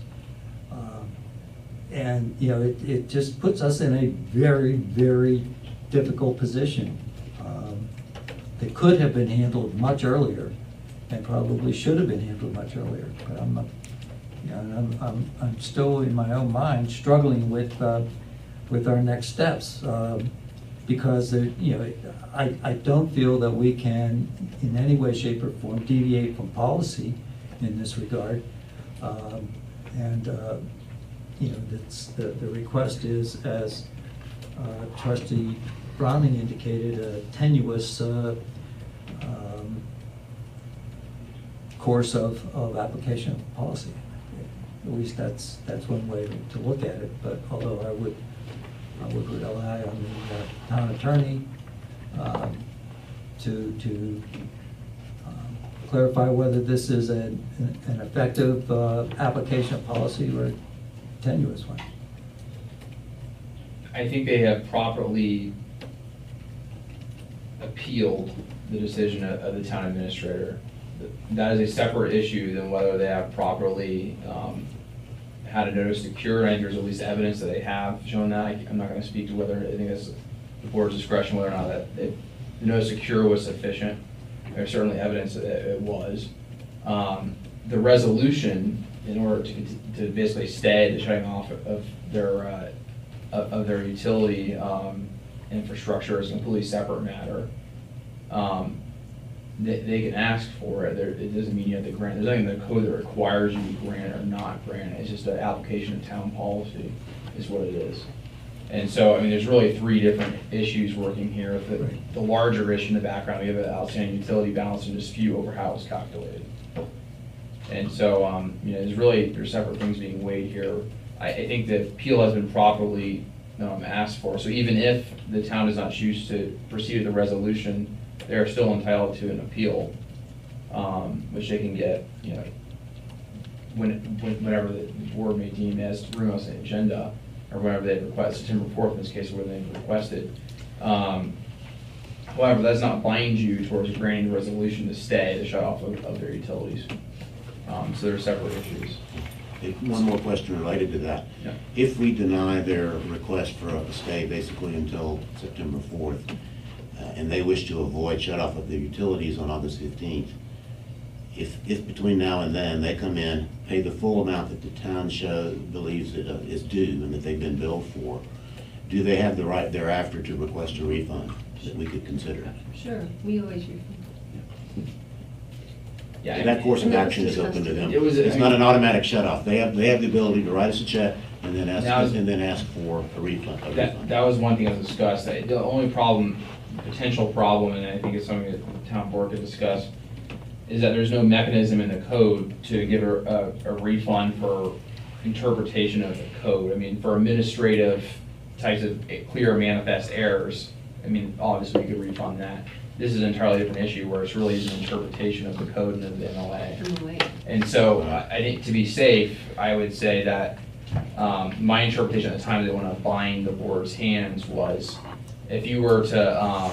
And it just puts us in a very, very difficult position that could have been handled much earlier, and probably should have been handled much earlier. But I'm still in my own mind struggling with our next steps, because I don't feel that we can in any way, shape, or form deviate from policy in this regard. That's the request is, as Trustee Browning indicated, a tenuous course of application of policy. At least that's one way to look at it. But although I would rely on the town attorney to clarify whether this is an effective application of policy or a tenuous one. I think they have properly appealed the decision of the town administrator. That is a separate issue than whether they have properly had a notice to cure. I think there's at least evidence that they have shown that. I'm not going to speak to whether, I think it's the board's discretion whether or not that the notice to cure was sufficient. There's certainly evidence that it was. The resolution, in order to basically stay the shutting off of their utility infrastructure, is a completely separate matter. They can ask for it. It doesn't mean you have to grant. There's nothing in the code that requires you to grant or not grant. It's just an application of town policy is what it is. And so, I mean, there's really 3 different issues working here. The larger issue in the background, we have an outstanding utility balance and dispute over how it was calculated. And so, there's separate things being weighed here. I think the appeal has been properly asked for. So even if the town does not choose to proceed with the resolution, they are still entitled to an appeal, which they can get, whenever the board may deem as room on the agenda, or whenever they request, September 4th in this case, where they've requested. However, that does not bind you towards granting the resolution to stay the shut off of their utilities. So they're separate issues. One more question related to that. Yeah. If we deny their request for a stay basically until September 4th, and they wish to avoid shut off of their utilities on August 15th, if between now and then they come in, pay the full amount that the town believes is due and that they've been billed for, do they have the right thereafter to request a refund that we could consider? Sure, we always refund. Yeah, That course of And that was action is open to them. It was- It's not an automatic shut-off. They have the ability to write us a check and then Now- ask for a refund. That was one thing that was discussed. The only problem, potential problem, and I think it's something that the town board could discuss, is that there's no mechanism in the code to give a refund for interpretation of the code. I mean, for administrative types of clear manifest errors, I mean, obviously we could refund that. This is an entirely different issue where it's really an interpretation of the code and of the MLA. And so I think to be safe, I would say that my interpretation at the time they want to bind the board's hands was if you were to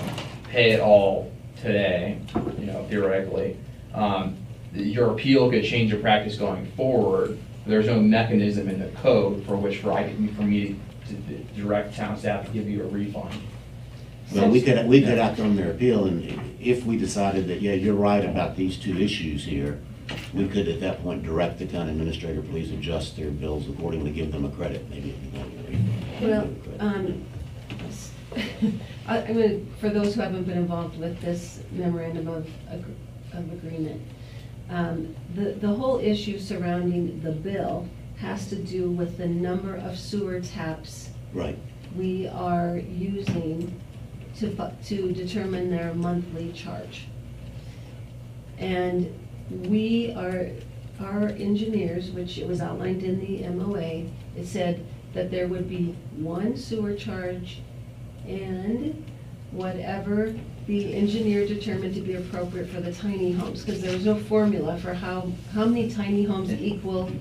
pay it all today, you know, theoretically, your appeal could change your practice going forward. There's no mechanism in the code for me to direct town staff to give you a refund. Well, we could act on their appeal, and if we decided that, yeah, you're right about these two issues here, we could at that point direct the town administrator, please adjust their bills accordingly, give them a credit, maybe. Well, I'm going to, for those who haven't been involved with this memorandum of agreement, the whole issue surrounding the bill has to do with the number of sewer taps Right. we are using to determine their monthly charge. And our engineers, which it was outlined in the MOA, it said that there would be one sewer charge and whatever the engineer determined to be appropriate for the tiny homes, because there was no formula for how many tiny homes equal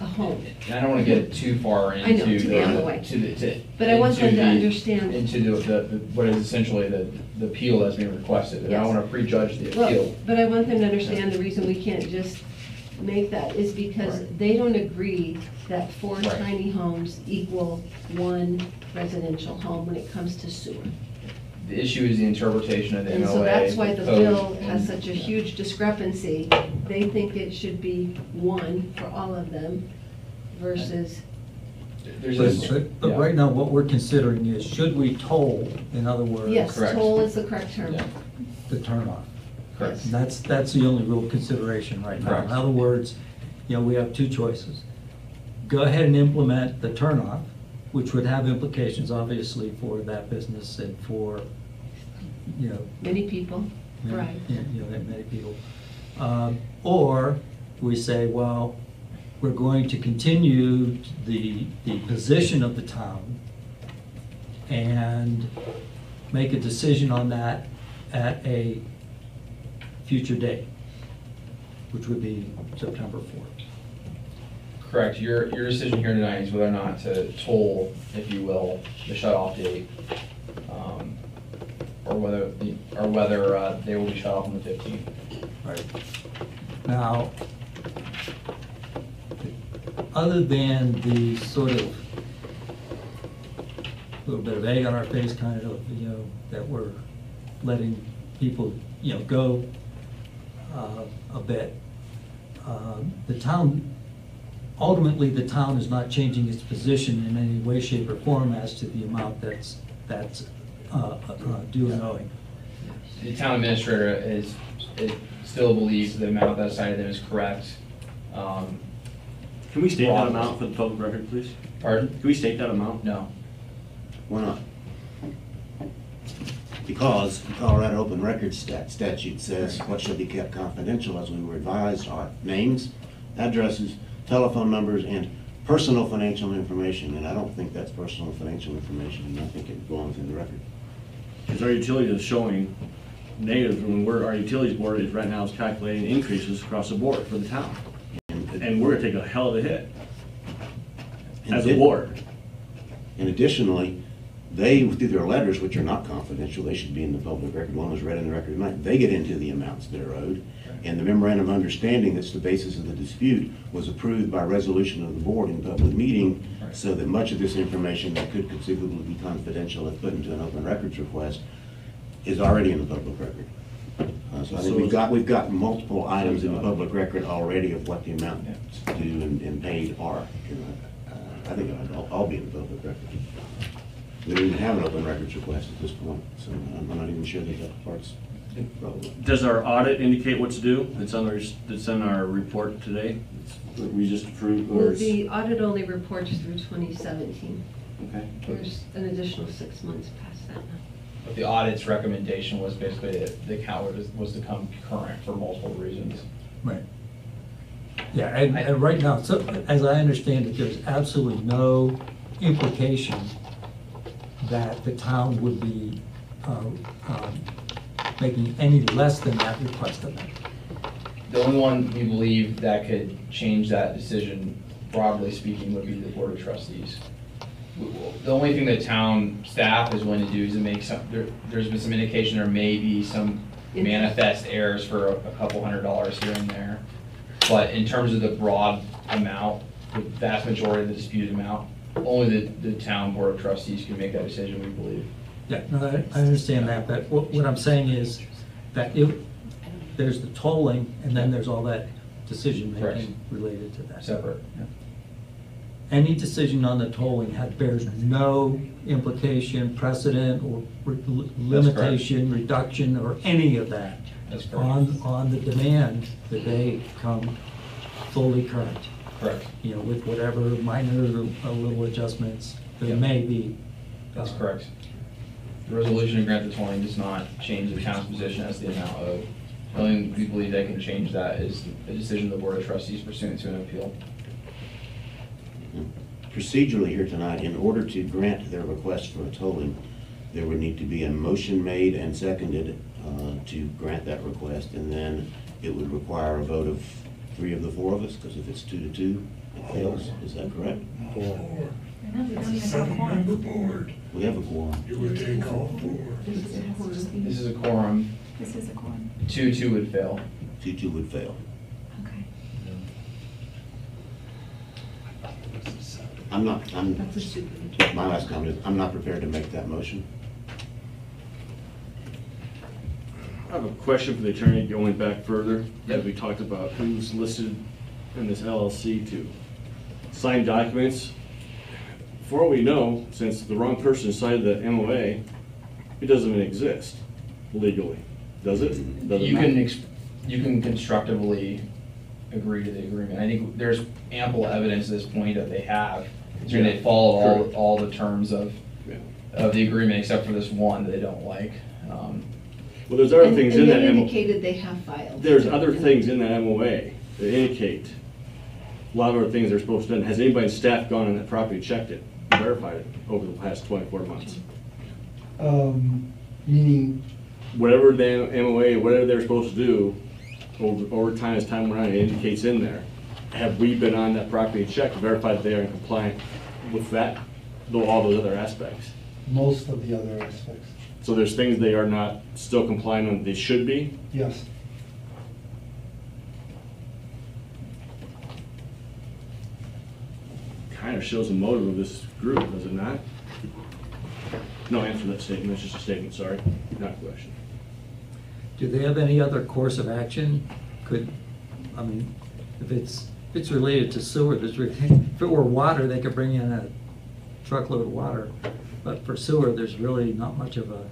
a home. And I don't want to get too far into I know, to the MOA. But I want them to understand. Into what is essentially the appeal that's being requested. And I Yes. don't want to prejudge the Well, appeal. but I want them to understand the reason we can't just make that is because they don't agree that 4 Right. tiny homes equal 1 residential home when it comes to sewer. The issue is the interpretation of the And MOA. so that's why the code, bill has and- such a huge discrepancy. They think it should be 1 for all of them versus, But right now, what we're considering is, should we toll, in other words? yes, toll is the correct term. The turnoff. Correct. And that's the only real consideration right now. Correct. In other words, you know, we have two choices. Go ahead and implement the turnoff, which would have implications, obviously, for that business and for, you know. Many people, right. You know, many people. Or we say, well, we're going to continue the position of the town and make a decision on that at a future date, which would be September 4th. Correct. Your decision here tonight is whether or not to toll, if you will, the shut-off date, or whether they will be shut off on the 15th. Right. Now, other than the sort of little bit of egg on our face kind of, you know, that we're letting people, you know, go a bit, the town, ultimately, the town is not changing its position in any way, shape, or form as to the amount that's due and owing. The town administrator still believes the amount that's cited them is correct. Can we state that amount for the public record, please? Pardon? Can we state that amount? No. Why not? Because the Colorado Open Records statute says what shall be kept confidential, as we were advised, are names, addresses, telephone numbers, and personal financial information. And I don't think that's personal financial information, and I think it belongs in the record. Because our utilities is showing negative, when our utilities board is right now is calculating increases across the board for the town. And we're gonna take a hell of a hit as a board. And additionally, they, through their letters, which are not confidential, they should be in the public record, one was read in the record tonight, they get into the amounts that are owed. And the memorandum of understanding that's the basis of the dispute was approved by resolution of the board in public meeting, so that much of this information that could conceivably be confidential if put into an open records request is already in the public record. So I think we've got multiple items in the public record already of what the amount due and paid are. I think it'll all be in the public record. We don't even have an open records request at this point, so I'm not even sure that that part's Does our audit indicate what to do? That's on our report today? We just approved, or Well, is- the audit only reports through 2017. Okay. There's an additional 6 months past that now. But the audit's recommendation was basically that the account was to come current for multiple reasons. Right. Yeah, and right now, so as I understand it, there's absolutely no implication that the town would be making any less than that request amount. The only one we believe that could change that decision, broadly speaking, would be the Board of Trustees. The only thing that town staff is going to do is to make there's been some indication there may be some manifest errors for a couple $100s here and there. But in terms of the broad amount, the vast majority of the disputed amount, only the town Board of Trustees can make that decision, we believe. Yeah, no, I understand that, but what I'm saying is that there's the tolling, and then there's all that decision-making related to that. Separate. Yeah. Any decision on the tolling bears no implication, precedent, or limitation, reduction, or any of that on the demand that they come fully current. Correct. You know, with whatever minor little adjustments there may be. That's correct. The resolution to grant the tolling does not change the town's position as the amount owed. The only thing we believe they can change that is a decision of the Board of Trustees pursuant to an appeal. Procedurally here tonight, in order to grant their request for a tolling, there would need to be a motion made and seconded to grant that request, and then it would require a vote of 3 of the 4 of us, because if it's 2-2, it fails. Is that correct? We don't even have a seven-member board. We have a quorum. You would take all 4. This is a quorum. This is a quorum. 2-2 would fail. 2-2 would fail. Okay. My last comment is, I'm not prepared to make that motion. I have a question for the attorney going back further, as we talked about who's listed in this LLC to sign documents. For all we know, since the wrong person signed the MOA, it doesn't even exist legally, does it? Does it You not? you can constructively agree to the agreement. I think there's ample evidence at this point that they have. They follow all the terms of the agreement except for this one that they don't like. Well, there's other things in that And they MOA. indicated they have filed. There's other things in that MOA that indicate a lot of other things they're supposed to do. Has anybody in staff gone on that property, checked it, verified it over the past 24 months? Meaning, Whatever the MOA, whatever they're supposed to do, over time, as time went on, it indicates in there. Have we been on that property and checked, verified that they are in compliance with that, though all those other aspects? most of the other aspects, So there's things they are not still complying with, they should be? yes. Kind of shows the motive of this group, does it not? No, answer that statement, it's just a statement, sorry, not a question. Do they have any other course of action? If it's related to sewer, if it were water, they could bring in a truckload of water. But for sewer, there's really not much of a,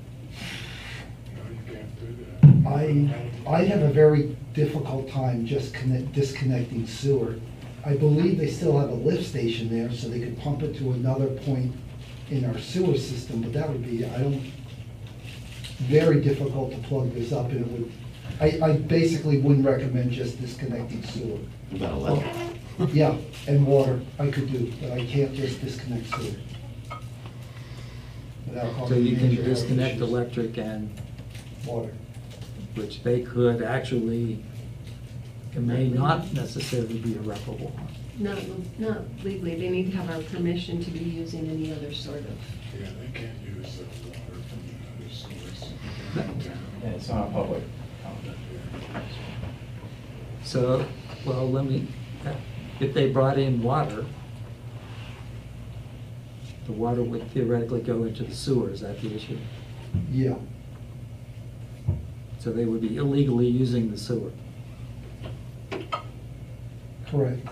I have a very difficult time just disconnecting sewer. I believe they still have a lift station there, so they could pump it to another point in our sewer system, but that would be, very difficult to plug this up, and it would, I basically wouldn't recommend just disconnecting sewer. About 11. Yeah, and water, I could do, but I can't just disconnect sewer. Without so causing you can major health disconnect issues. electric and, Water. which they could actually, it may not necessarily be irreparable. Not legally, they need to have our permission to be using any other sort of. Yeah, they can't use the water from the other source. Yeah, it's not a public. So, well, if they brought in water, the water would theoretically go into the sewer, is that the issue? Yeah. So they would be illegally using the sewer. Correct.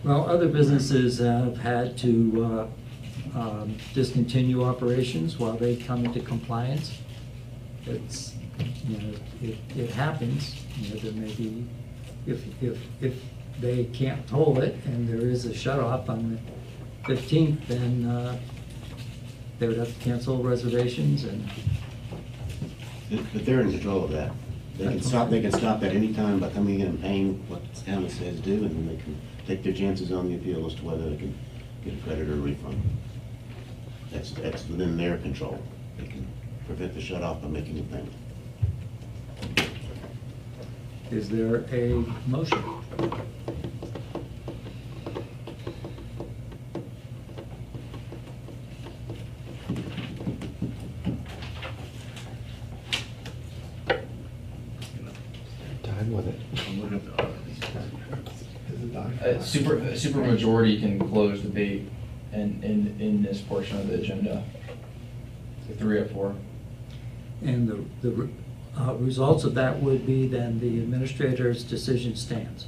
Well, other businesses have had to discontinue operations while they come into compliance. It's, you know, it happens, you know, there may be, if they can't toll it and there is a shut-off on the 15th, then they would have to cancel reservations and. But they're in control of that. They can stop at any time by coming in and paying what the town says due, and then they can take their chances on the appeal as to whether they can get a credit or refund. That's within their control. They can prevent the shut-off by making a payment. Is there a motion? Time with it. Super majority can close debate in this portion of the agenda. 3 or 4. And the results of that would be then the administrator's decision stands.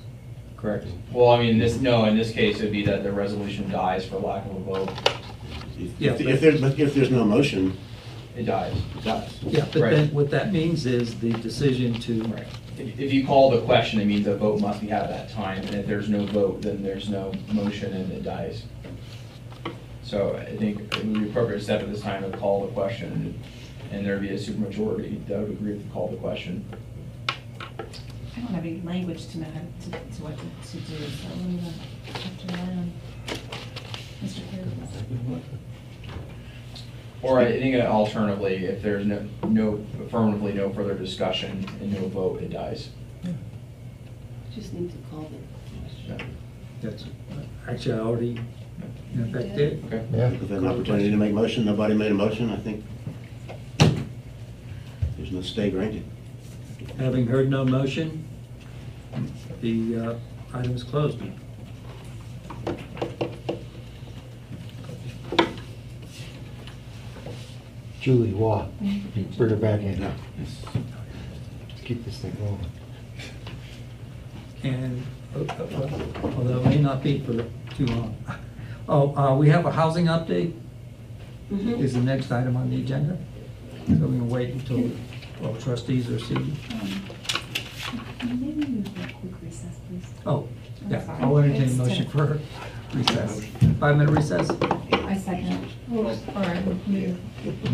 Correct. Well, I mean, in this case, it'd be that the resolution dies for lack of a vote. If there's no motion, it dies. It dies. Yeah, but then what that means is the decision to. Right. If you call the question, it means a vote must be had at that time, and if there's no vote, then there's no motion and it dies. So I think it would be appropriate step at this time to call the question, and there'd be a supermajority that would agree to call the question. I don't have any language to know how to what to do, so I'm gonna have to rely on Mr. Perry. Or I think alternatively, if there's affirmatively no further discussion and no vote, it dies. Just need to call the question. That's, actually, I already, in effect, did. Okay. Yeah. If there's an opportunity to make motion, nobody made a motion, I think there's no stay granted. Having heard no motion, the item is closed. Julie, walk. Bring her back in. Let's keep this thing rolling. And although it may not be for too long. Oh, we have a housing update. Is the next item on the agenda. So we're going to wait until all trustees are seated. Maybe we move for a quick recess, please. Oh, yeah, sorry. I'll entertain a It's motion 10. for recess. 5-minute recess. I second. Or move.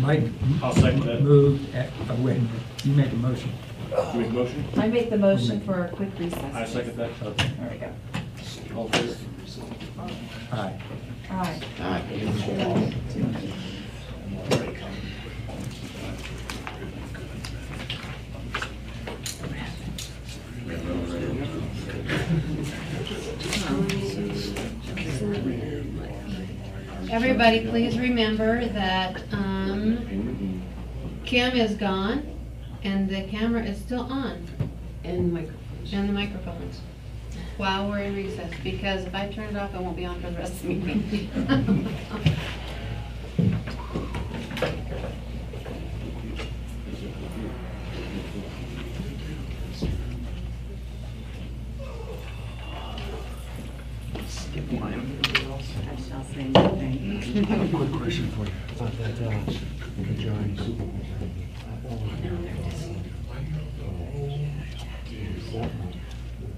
Mike I'll second that. moved, wait a minute, you made the motion. You make a motion? I make the motion for a quick recess. I second that. Okay. There we go. All in favor? Aye. Aye. Aye. Everybody, please remember that Kim is gone and the camera is still on. And microphones. And the microphones. While we're in recess, because if I turn it off, it won't be on for the rest of the meeting. I shall say nothing. I have a quick question for you. About that majority supermajority.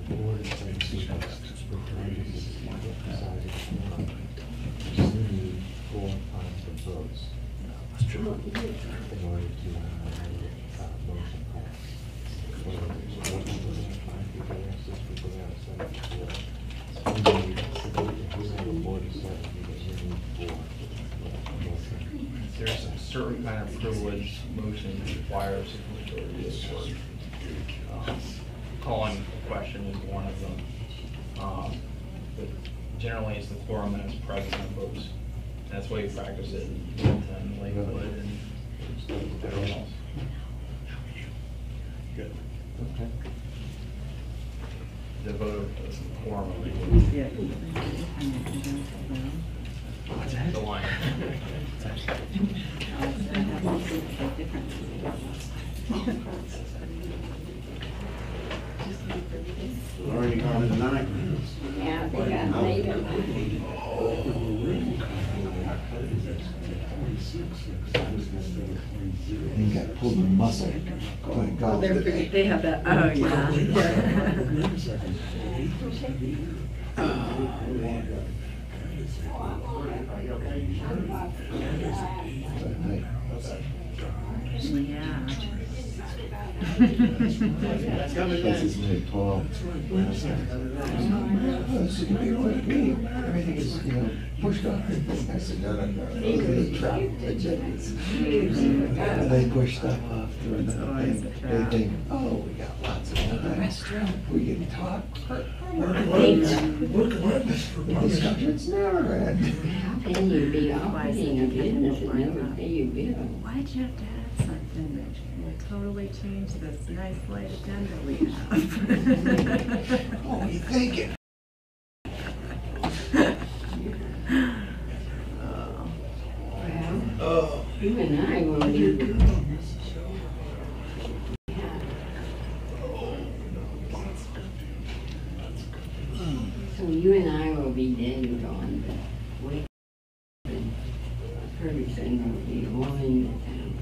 The board is saying supermajority decided to need 4 times the votes in order to motion pass. Whether there's 4 people there, 5 people there, 6 people there, 7 people there. If we have a board of 7 people, we need 4. There's a certain kind of privilege motion that requires a majority of support. Calling a question is one of them. But generally, it's the quorum that is present that votes. That's why you practice it in Middleton, Lakewood, and everyone else. Good. Okay. The vote of the quorum of Lakewood. Yeah. The line. Lauren, you calling it tonight? Yeah, They got later. You got to pull the muscle. By God. They have that, oh, yeah. Yeah. This is new, tall. This is gonna be like me. Everything is, pushed off. I said, no. They trap agendas. They push stuff off through another thing. They think, oh, we got lots of time. We can talk. Discussions never end. How can you be operating a business and never pay your bill? Why'd you have to add something that will totally change this nice light agenda we have? What were you thinking? Well, you and I will be. So you and I will be dead and gone, but we, Ferguson will be owning the town.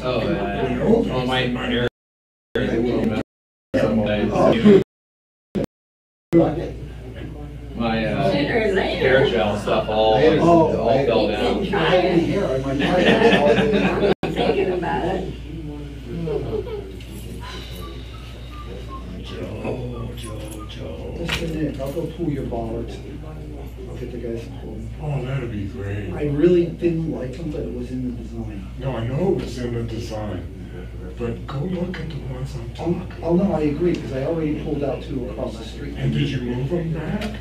Oh, on my hair. My hair gel stuff all fell down. Thinking about it. Mr. Nick, I'll go pull your bollards. I'll get the guys to pull them. Oh, that'd be great. I really didn't like them, but it was in the design. No, I know it was in the design, but go look at the ones I'm talking about. Oh, no, I agree, because I already pulled out two across the street. And did you move them back?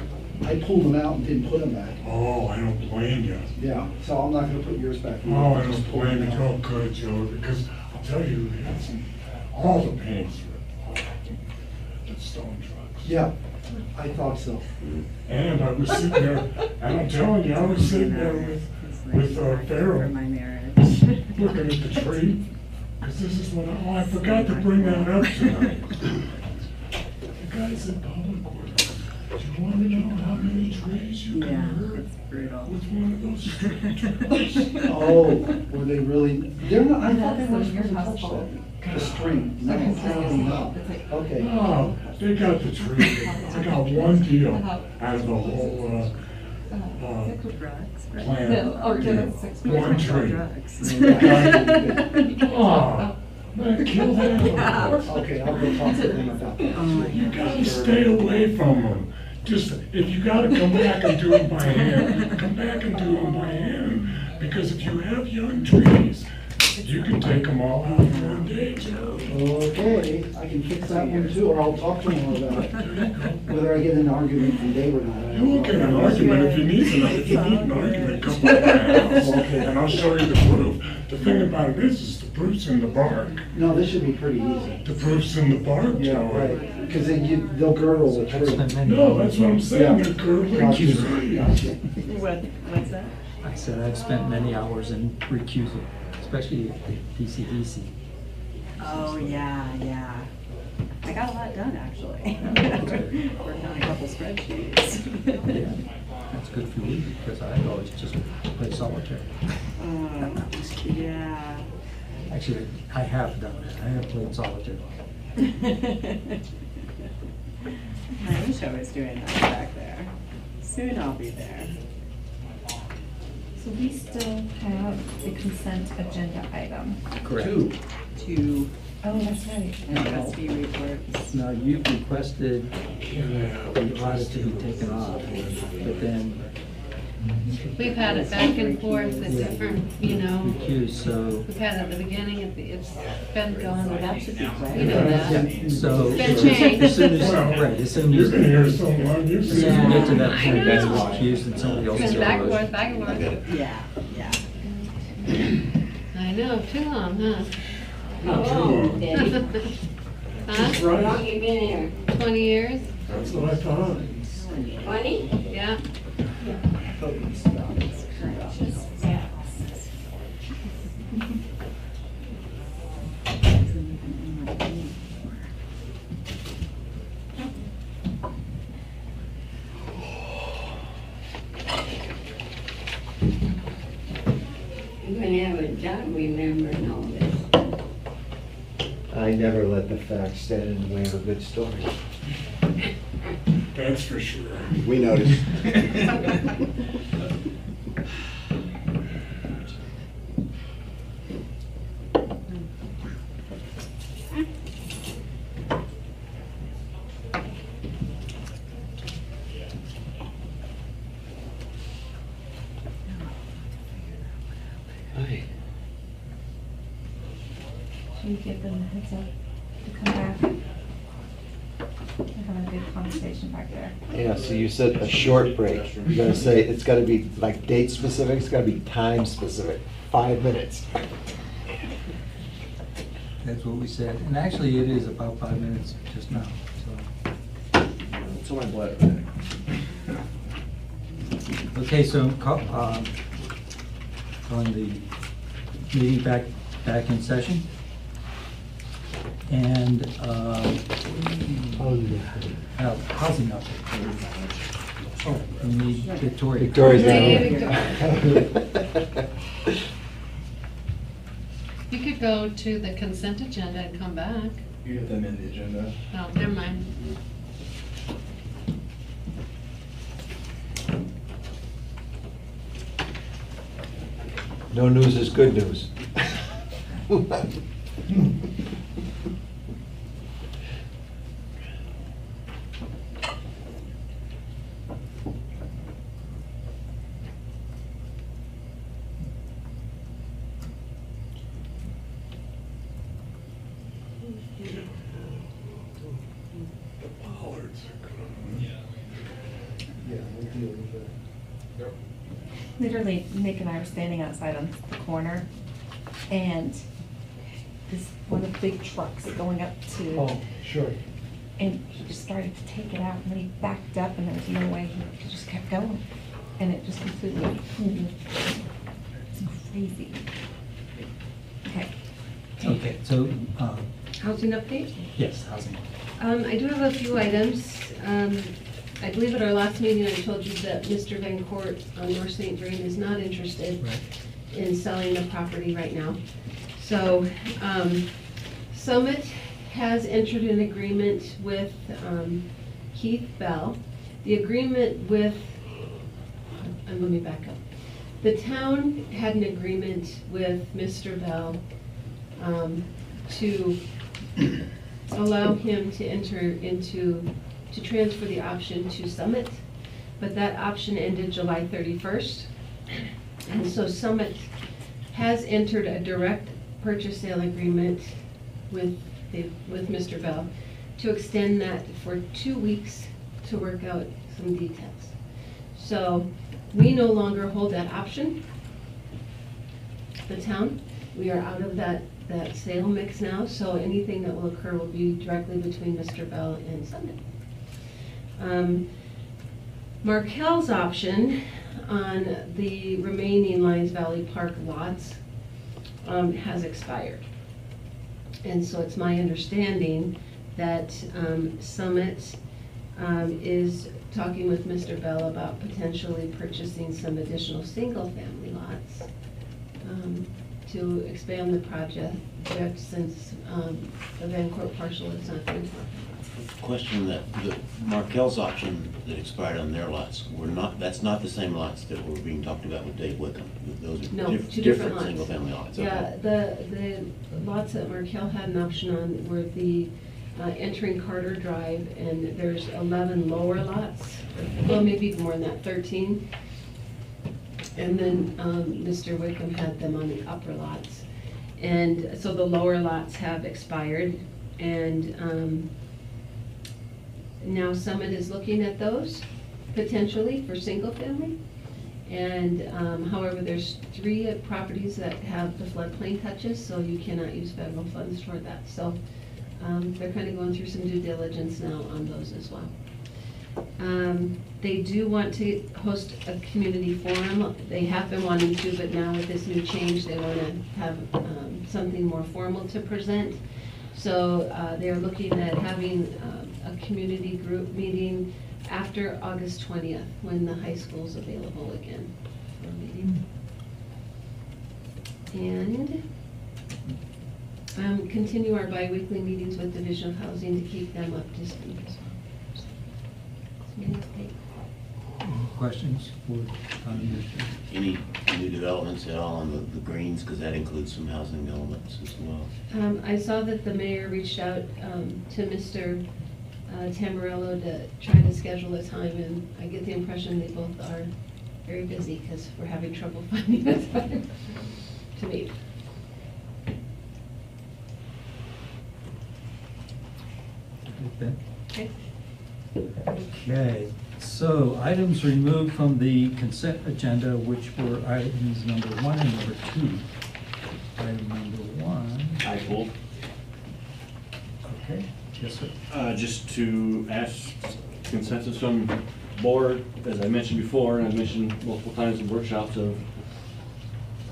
I pulled them out and didn't put them back. Oh, I don't blame you. Yeah, so I'm not gonna put yours back. Oh, I don't blame you. Oh, good, Joe, because I'll tell you, all the paints were the stone trucks. Yeah, I thought so. And I was sitting there, and I'm telling you, I was sitting there with Farrell, For my marriage. looking at the tree, because this is what I forgot to bring that up tonight. The guys in Public Works, do you want to know how many trees you can hurt It's brutal. with one of those stone trucks? Oh, were they really, they're not, I thought they were supposed to touch that. The string, no, okay. Oh, they got the tree, they got one deal out of the whole, Drugs, right? plan. No, One tree. drugs. Oh, man, kill that. Okay, I'll go talk to them about that. You gotta stay away from them. Just, if you gotta come back and do it by hand, come back and do them by hand. Because if you have young trees, you can take them all out in one day, Joe. Okay, I can fix that one too, or I'll talk to them about it. Whether I get an argument from Dave or not. You won't get an argument if you need an argument, come by my house, and I'll show you the proof. The thing about it is the proof's in the bark. No, this should be pretty easy. The proof's in the bark, Yeah, Joe. right, because then they'll girdle the tree. No, that's what I'm saying, Yeah. they're girdling Gotcha. the tree. Gotcha. What's that? I said I've spent many hours in recusal, especially at the DCDC. Oh, yeah. I got a lot done, actually. Worked on a couple spreadsheets. Yeah, that's good for you, because I always just play solitaire. Yeah. Actually, I have done that. I have played solitaire. I wish I was doing that back there. Soon I'll be there. So we still have the consent agenda item. Correct. Two. Oh, that's right. And trustee reports. Now, you've requested the audit to be taken off, but then We've had it back and forth with different, recused, so. we've had it at the beginning, it's been going. Well, that should be clear. You know that. Yeah, so. It's been changed. As soon as, right, as soon as. You've been here so long, you've As soon as seen. you get to that I point, that's know. recused and somebody else is. Been back and forth, back and forth. Yeah. I know, too long, huh? Not too Oh, long. Daddy. Huh? How long you been here? 20 years? That's what I thought. 20? Yeah. John remembering all this. I never let the facts stand in the way of a good story. That's for sure. We noticed. Hi. Should we give them a heads up to come back? They're having a good conversation back there. Yeah, so you said a short break. You gotta say, it's gotta be like date specific, it's gotta be time specific, 5 minutes. That's what we said. And actually, it is about 5 minutes just now, so. So my blood. Okay, so calling the meeting back in session. And housing update. Oh, we need Victoria. Victoria's not Hey, here. Victoria. You could go to the consent agenda and come back. You get them in the agenda. Oh, never mind. No news is good news. Literally, Nick and I were standing outside on the corner, and this one of the big trucks going up to. Oh, sure. And he just started to take it out, and then he backed up, and there was no way, he just kept going. And it just completely, it's crazy. Okay. Okay, so, Housing update? yes, housing. I do have a few items. I believe at our last meeting, I told you that Mr. Van Court on North St. Vrain is not interested in selling the property right now. So, Summit has entered an agreement with Keith Bell. The agreement with, let me back up. The town had an agreement with Mr. Bell to allow him to enter into, to transfer the option to Summit, but that option ended July 31st. And so Summit has entered a direct purchase sale agreement with Mr. Bell to extend that for 2 weeks to work out some details. So we no longer hold that option, the town. We are out of that sale mix now, so anything that will occur will be directly between Mr. Bell and Summit. Markel's option on the remaining Lions Valley Park lots has expired. And so it's my understanding that Summit is talking with Mr. Bell about potentially purchasing some additional single-family lots to expand the project since the Van Court parcel is not good for. Question that the Markel's option that expired on their lots were not, that's not the same lots that were being talked about with Dave Wickham. Those are No, two different lots. single-family lots. Yeah, Okay. the lots that Markel had an option on were the entering Carter Drive, and there's 11 lower lots, well, maybe more than that, 13. And then Mr. Wickham had them on the upper lots. And so the lower lots have expired, and now Summit is looking at those potentially for single family. And however, there's 3 properties that have the floodplain touches, so you cannot use federal funds toward that. So they're kind of going through some due diligence now on those as well. They do want to host a community forum. They have been wanting to, but now with this new change, they want to have something more formal to present. So they're looking at having a community group meeting after August 20th, when the high school's available again for a meeting. And continue our bi-weekly meetings with Division of Housing to keep them up to speed. Questions for Town Administrator? Any new developments at all on the greens, because that includes some housing elements as well? I saw that the mayor reached out to Mr. Tamburello to try to schedule a time, and I get the impression they both are very busy because we're having trouble finding a time to meet. Ben? Okay. Okay, so items removed from the consent agenda, which were items number 1 and number 2. Item number 1. I pulled. Okay, yes, sir. Just to ask consensus from board, as I mentioned before, and I mentioned multiple times in workshops, of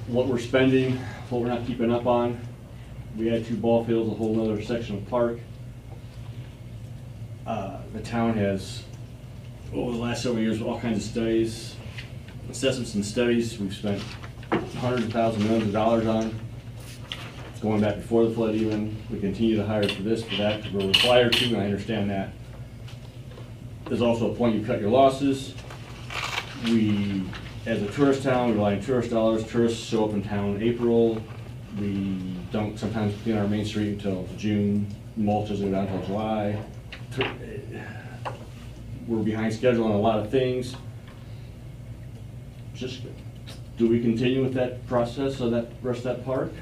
what we're spending, what we're not keeping up on. We had 2 ball fields, a whole other section of park. The town has, over the last several years, all kinds of studies, assessments and studies. We've spent hundreds of thousands, millions of dollars on. It's going back before the flood even. We continue to hire for this, for that, because we're required to, and I understand that. There's also a point you cut your losses. We, as a tourist town, we rely on tourist dollars. Tourists show up in town in April. We don't sometimes clean our main street until June. Mulch doesn't go down until July. We're behind schedule on a lot of things. Just, do we continue with that process of that rest of that park?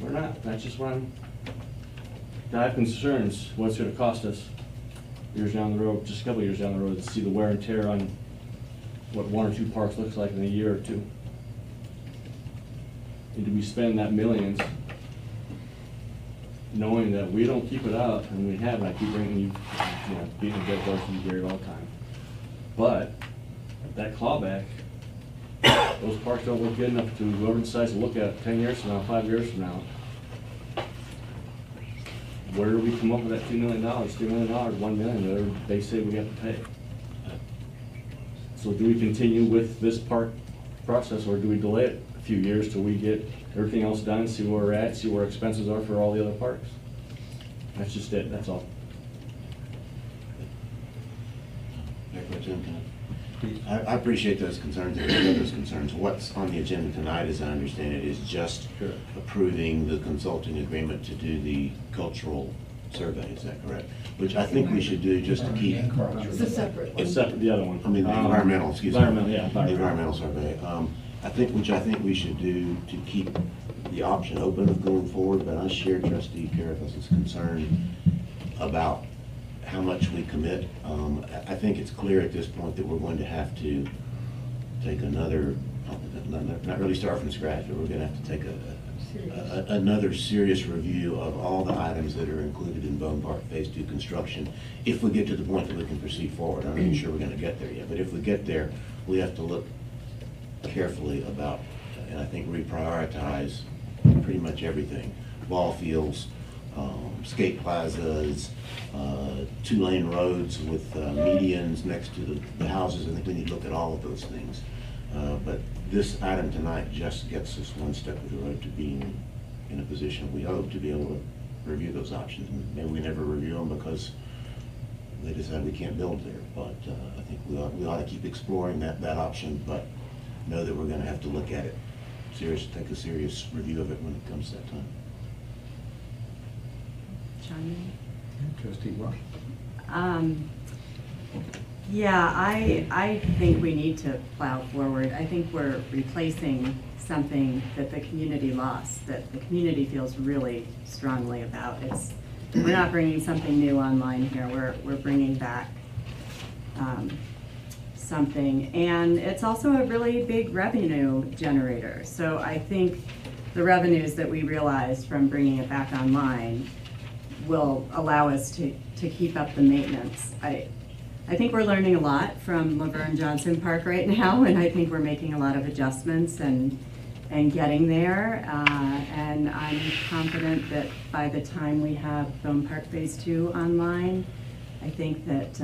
We're not. That's just one. I have concerns. What's it going to cost us years down the road, just a couple years down the road, to see the wear and tear on what 1 or 2 parks looks like in a year or 2. And do we spend that millions knowing that we don't keep it up, and we have, and I keep bringing you know, beating a dead horse in the grave all the time. But that clawback, those parks don't look good enough to whoever decides to look at 10 years from now, 5 years from now. Where do we come up with that $2 million, $3 million, $1 million, whatever they say we have to pay? So do we continue with this park process, or do we delay it a few years till we get everything else done, see where we're at, see where expenses are for all the other parks? That's just it, that's all. I appreciate those concerns, I know those concerns. What's on the agenda tonight, as I understand it, is just approving the consulting agreement to do the cultural survey, is that correct? Which I think we should do just to keep. It's a separate one. It's separate, the other one. I mean, the environmental, excuse me. Environmental, yeah. The environmental survey. I think we should do to keep the option open of going forward, but I share Trustee Carafus's concern about how much we commit. I think it's clear at this point that we're going to have to take another, not really start from scratch, but we're going to have to take another serious review of all the items that are included in Bone Park Phase 2 construction, if we get to the point that we can proceed forward. I'm not even sure we're going to get there yet, but if we get there, we have to look carefully about, and I think reprioritize pretty much everything. Ball fields, skate plazas, 2-lane roads with medians next to the houses. I think we need to look at all of those things. But this item tonight just gets us one step of the road to being in a position, we hope, to be able to review those options. And maybe we never review them because they decide we can't build there. But I think we ought to keep exploring that option, but know that we're going to have to look at it, take a serious review of it when it comes to that time. Johnny? Trustee Ross? Yeah, I think we need to plow forward. I think we're replacing something that the community lost, that the community feels really strongly about. We're not bringing something new online here. We're bringing back something, and it's also a really big revenue generator. So I think the revenues that we realized from bringing it back online will allow us to keep up the maintenance. I think we're learning a lot from Laverne Johnson Park right now, and I think we're making a lot of adjustments and getting there. And I'm confident that by the time we have Bone Park Phase 2 online, I think that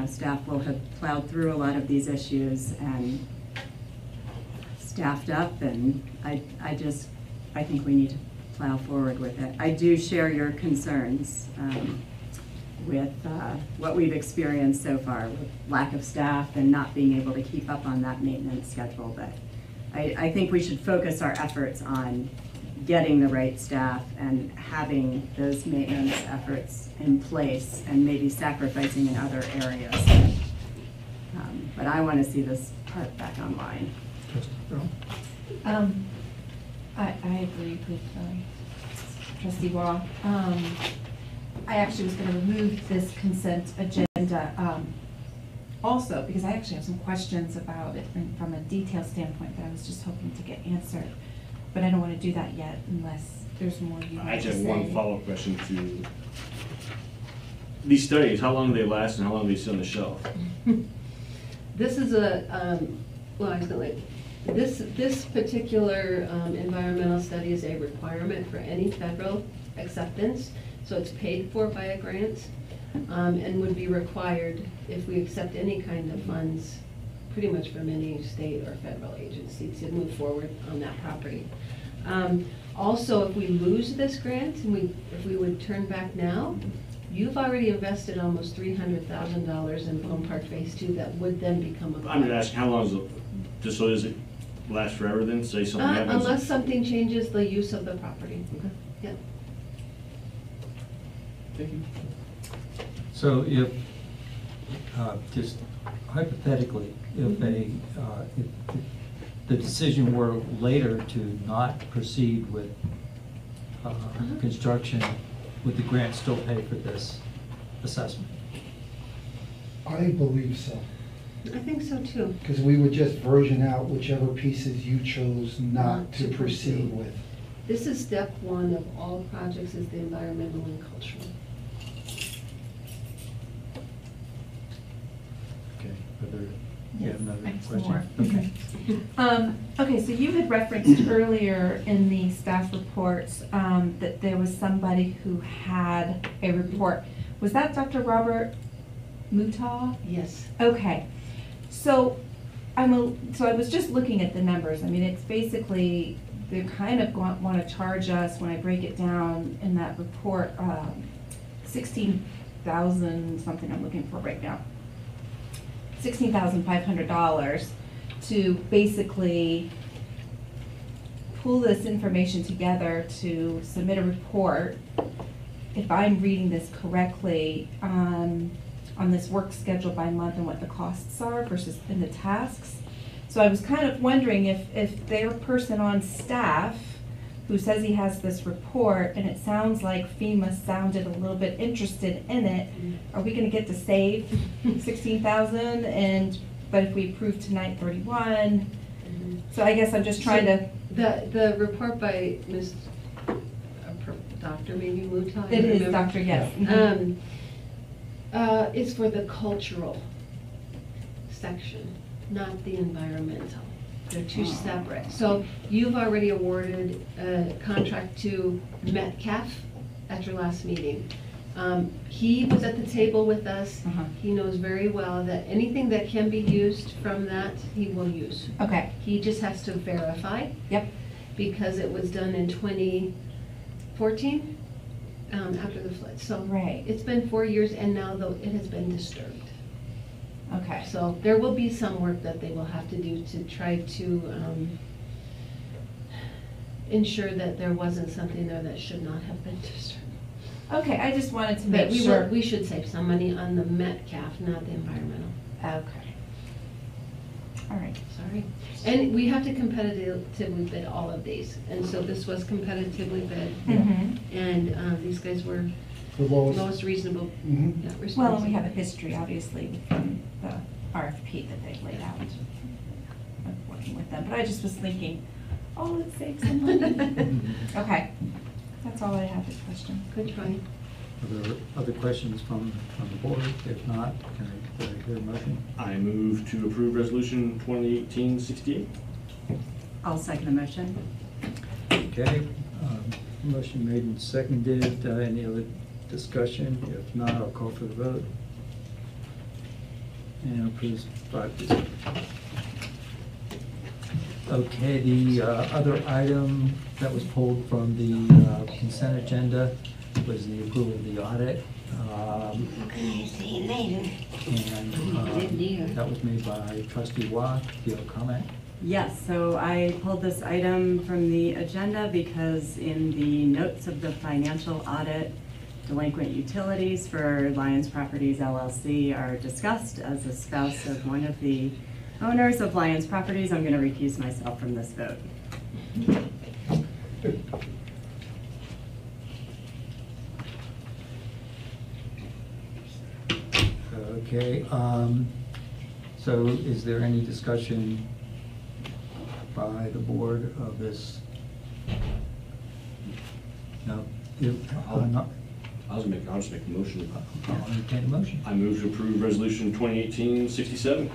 staff will have plowed through a lot of these issues and staffed up, and I think we need to plow forward with it. I do share your concerns with what we've experienced so far, with lack of staff and not being able to keep up on that maintenance schedule, but I think we should focus our efforts on getting the right staff and having those maintenance efforts in place and maybe sacrificing in other areas. But I want to see this park back online. I agree with Trustee Wah. I actually was going to remove this consent agenda also because I actually have some questions about it from a detail standpoint that I was just hoping to get answered. But I don't want to do that yet unless there's more you want I to just say. have one follow-up question to these studies. How long do they last and how long do they sit on the shelf? This is this particular environmental study is a requirement for any federal acceptance, so it's paid for by a grant, and would be required if we accept any kind of funds, pretty much from any state or federal agency to move forward on that property. Also, if we lose this grant, and if we would turn back now, you've already invested almost $300,000 in Plum Park Phase 2 that would then become a. I'm just asking, how long is it, just so does it last forever then, say something happens? Unless something changes the use of the property. Okay. Yeah. Thank you. So if, just hypothetically, if the decision were later to not proceed with construction, would the grant still pay for this assessment? I believe so. I think so too. Because we would just version out whichever pieces you chose not to proceed with. This is step one of all projects, is the environmental and cultural. Okay, you Yes, have another I have some question? more. Okay. Okay, so you had referenced earlier in the staff reports that there was somebody who had a report. Was that Dr. Robert Mutah? Yes. Okay, so I was just looking at the numbers. I mean, it's basically, they kind of want to charge us, when I break it down in that report, 16,000 something I'm looking for right now. $16,500 to basically pull this information together to submit a report, if I'm reading this correctly, on this work schedule by month and what the costs are versus in the tasks. So I was kind of wondering if their person on staff who says he has this report, and it sounds like FEMA sounded a little bit interested in it, are we gonna get to save 16,000 but if we approve tonight 31? So I guess I'm just trying to. The report by Ms. Dr. maybe Mutah? It is Dr., yes. It's for the cultural section, not the environmental. They're two separate. So you've already awarded a contract to Metcalf at your last meeting. He was at the table with us. He knows very well that anything that can be used from that, he will use. Okay. He just has to verify. Yep. Because it was done in 2014, after the flood. So right. It's been 4 years, and now though it has been disturbed. Okay. So there will be some work that they will have to do to try to ensure that there wasn't something there that should not have been disturbed. Okay, I just wanted to But make sure. we should save some money on the Metcalf, not the environmental. Okay. All right. Sorry. And we have to competitively bid all of these, and so this was competitively bid. And these guys were The lowest reasonable. Yeah, Well, and we have a history, obviously, from the RFP that they've laid out, of working with them. But I just was thinking, oh, let's save some money. Okay, that's all I have this question. Good try. Are there other questions from the board? If not, can I hear a motion? I move to approve resolution 2018-68. I'll second the motion. Okay, motion made and seconded. Any other discussion? If not, I'll call for the vote. And approves 5-0. Okay, the other item that was pulled from the consent agenda was the approval of the audit. Okay, see you later. And Good deal. that was made by trustee Watt. Do you have a comment? Yes, so I pulled this item from the agenda because in the notes of the financial audit, delinquent utilities for Lyons Properties LLC are discussed. As a spouse of one of the owners of Lyons Properties, I'm going to recuse myself from this vote. Okay, so is there any discussion by the board of this? No? Not? I'll just make the motion. I'll entertain a motion. I move to approve resolution 2018-67.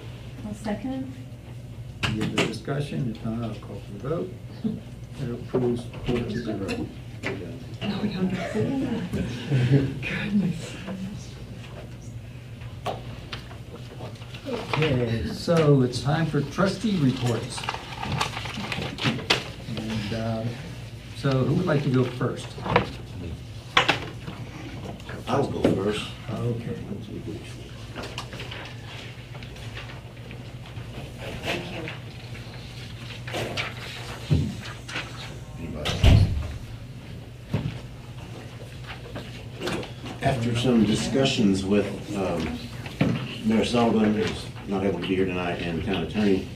I'll second. Any other discussion? If not, I'll call for the vote. It approves 4-0. Goodness. Okay, so it's time for trustee reports. And so who would like to go first? I'll go first. Okay. After some discussions with Mayor Sullivan, who's not able to be here tonight, and the town attorney,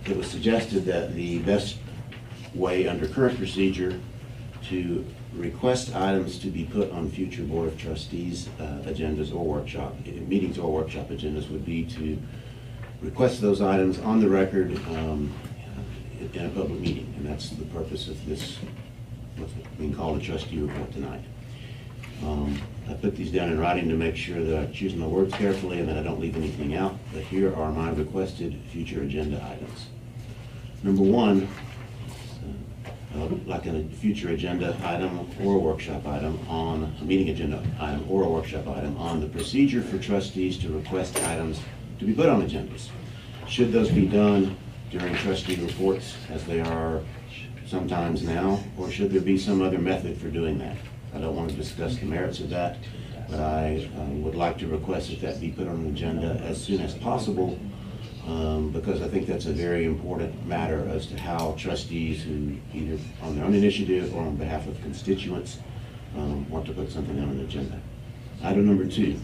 it was suggested that the best way under current procedure to request items to be put on future Board of Trustees agendas or workshop, meetings or workshop agendas would be to request those items on the record in a public meeting. And that's the purpose of this, what's being called a trustee report tonight. I put these down in writing to make sure that I choose my words carefully and that I don't leave anything out, but here are my requested future agenda items. Number one, like a future agenda item or a workshop item on, a meeting agenda item or a workshop item on the procedure for trustees to request items to be put on agendas. Should those be done during trustee reports as they are sometimes now, or should there be some other method for doing that? I don't want to discuss the merits of that, but I would like to request that that be put on an agenda as soon as possible, because I think that's a very important matter as to how trustees who either on their own initiative or on behalf of constituents want to put something on an agenda. Item number two.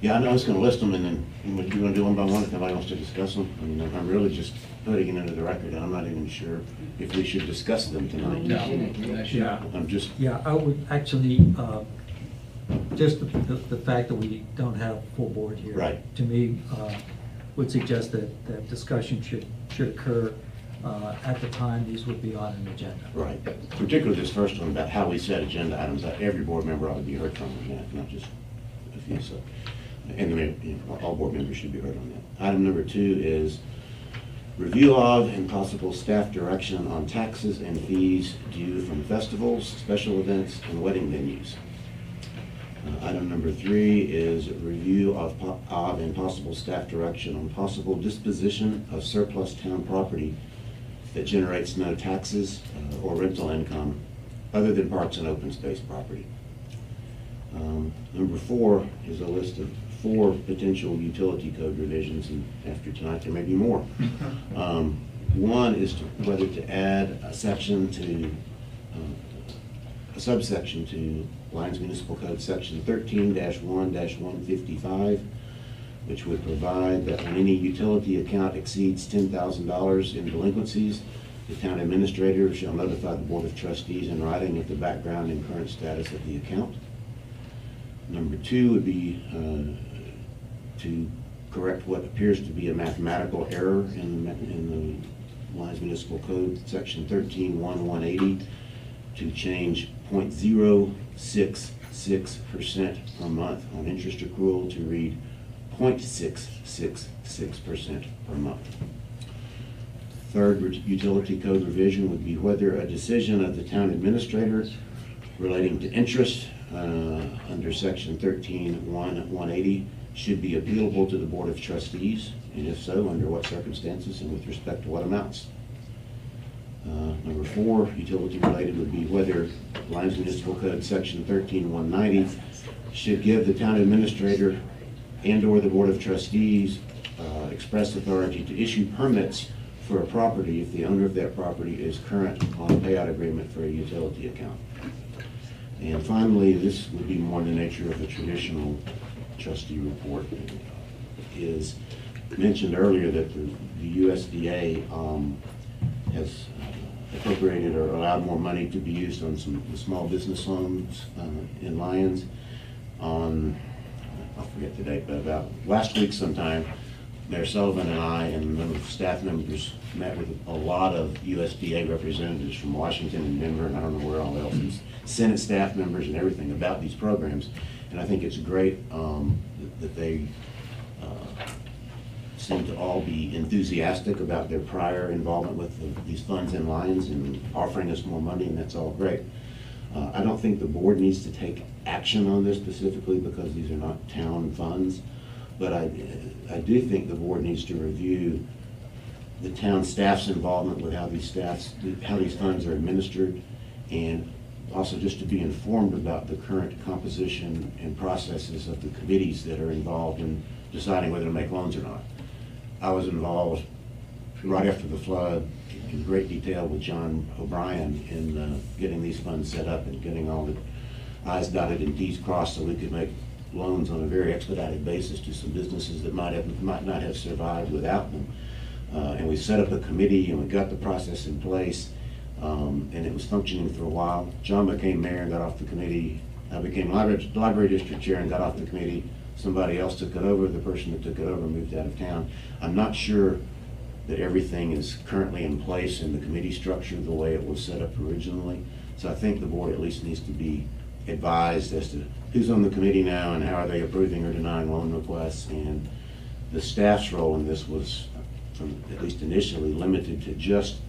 Yeah, I know I was going to list them, and then we're going to do one by one if nobody wants to discuss them. I mean, I'm really just putting it into the record, and I'm not even sure if we should discuss them tonight. No. Yeah, I'm just. Yeah, I would actually, just the fact that we don't have full board here. Right. To me, would suggest that discussion should occur at the time these would be on an agenda. Right. Particularly this first one about how we set agenda items, that every board member ought to be heard from on that, not just a few. So, and all board members should be heard on that. Item number two is review of and possible staff direction on taxes and fees due from festivals, special events, and wedding venues. Item number three is review of and possible staff direction on possible disposition of surplus town property that generates no taxes or rental income other than parks and open space property. Number four is a list of 4 potential utility code revisions, and after tonight there may be more. One is whether to add a section to, a subsection to Lyons Municipal Code Section 13-1-155, which would provide that when any utility account exceeds $10,000 in delinquencies, the town administrator shall notify the Board of Trustees in writing of the background and current status of the account. Number two would be to correct what appears to be a mathematical error in the Lyons Municipal Code, Section 13-1-180, to change 0.066% per month on interest accrual to read 0.666% per month. Third utility code revision would be whether a decision of the town administrator relating to interest under Section 13-1-180 should be appealable to the Board of Trustees, and if so, under what circumstances and with respect to what amounts. Number 4, utility related, would be whether Lyons Municipal Code Section 13190 should give the town administrator and/or the Board of Trustees express authority to issue permits for a property if the owner of that property is current on a payout agreement for a utility account. And finally, this would be more in the nature of a traditional trustee report. Is mentioned earlier that the USDA has appropriated or allowed more money to be used on some small business loans in Lyons. On, I forget the date, but about last week sometime, Mayor Sullivan and I and a number of staff members met with a lot of USDA representatives from Washington and Denver, and I don't know where all else, and Senate staff members and everything about these programs. And I think it's great that they seem to all be enthusiastic about their prior involvement with these funds in Lyons and offering us more money, and that's all great. I don't think the board needs to take action on this specifically because these are not town funds, but I do think the board needs to review the town staff's involvement with how these funds are administered, and also just to be informed about the current composition and processes of the committees that are involved in deciding whether to make loans or not. I was involved right after the flood in great detail with John O'Brien in getting these funds set up and getting all the I's dotted and T's crossed so we could make loans on a very expedited basis to some businesses that might not have survived without them. And we set up a committee and we got the process in place, and it was functioning for a while. John became mayor and got off the committee. I became library district chair and got off the committee. Somebody else took it over. The person that took it over moved out of town. I'm not sure that everything is currently in place in the committee structure the way it was set up originally. So I think the board at least needs to be advised as to who's on the committee now and how are they approving or denying loan requests. And the staff's role in this was, at least initially, limited to just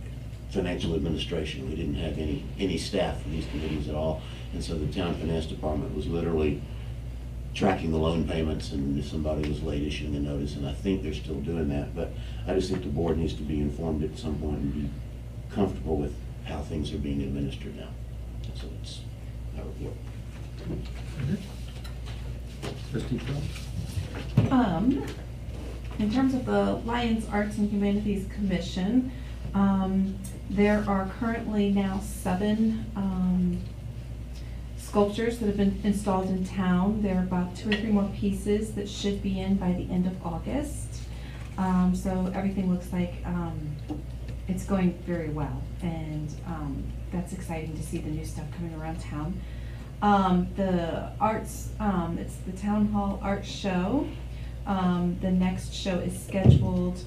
financial administration. We didn't have any staff in these committees at all. And so the town finance department was literally tracking the loan payments, and if somebody was late issuing a notice, and I think they're still doing that. But I just think the board needs to be informed at some point and be comfortable with how things are being administered now. So it's our report. Trustee Crowe? In terms of the Lyons Arts and Humanities Commission, there are currently now 7 sculptures that have been installed in town. There are about 2 or 3 more pieces that should be in by the end of August. So everything looks like it's going very well, and that's exciting to see the new stuff coming around town. The arts, it's the Town Hall Art Show. The next show is scheduled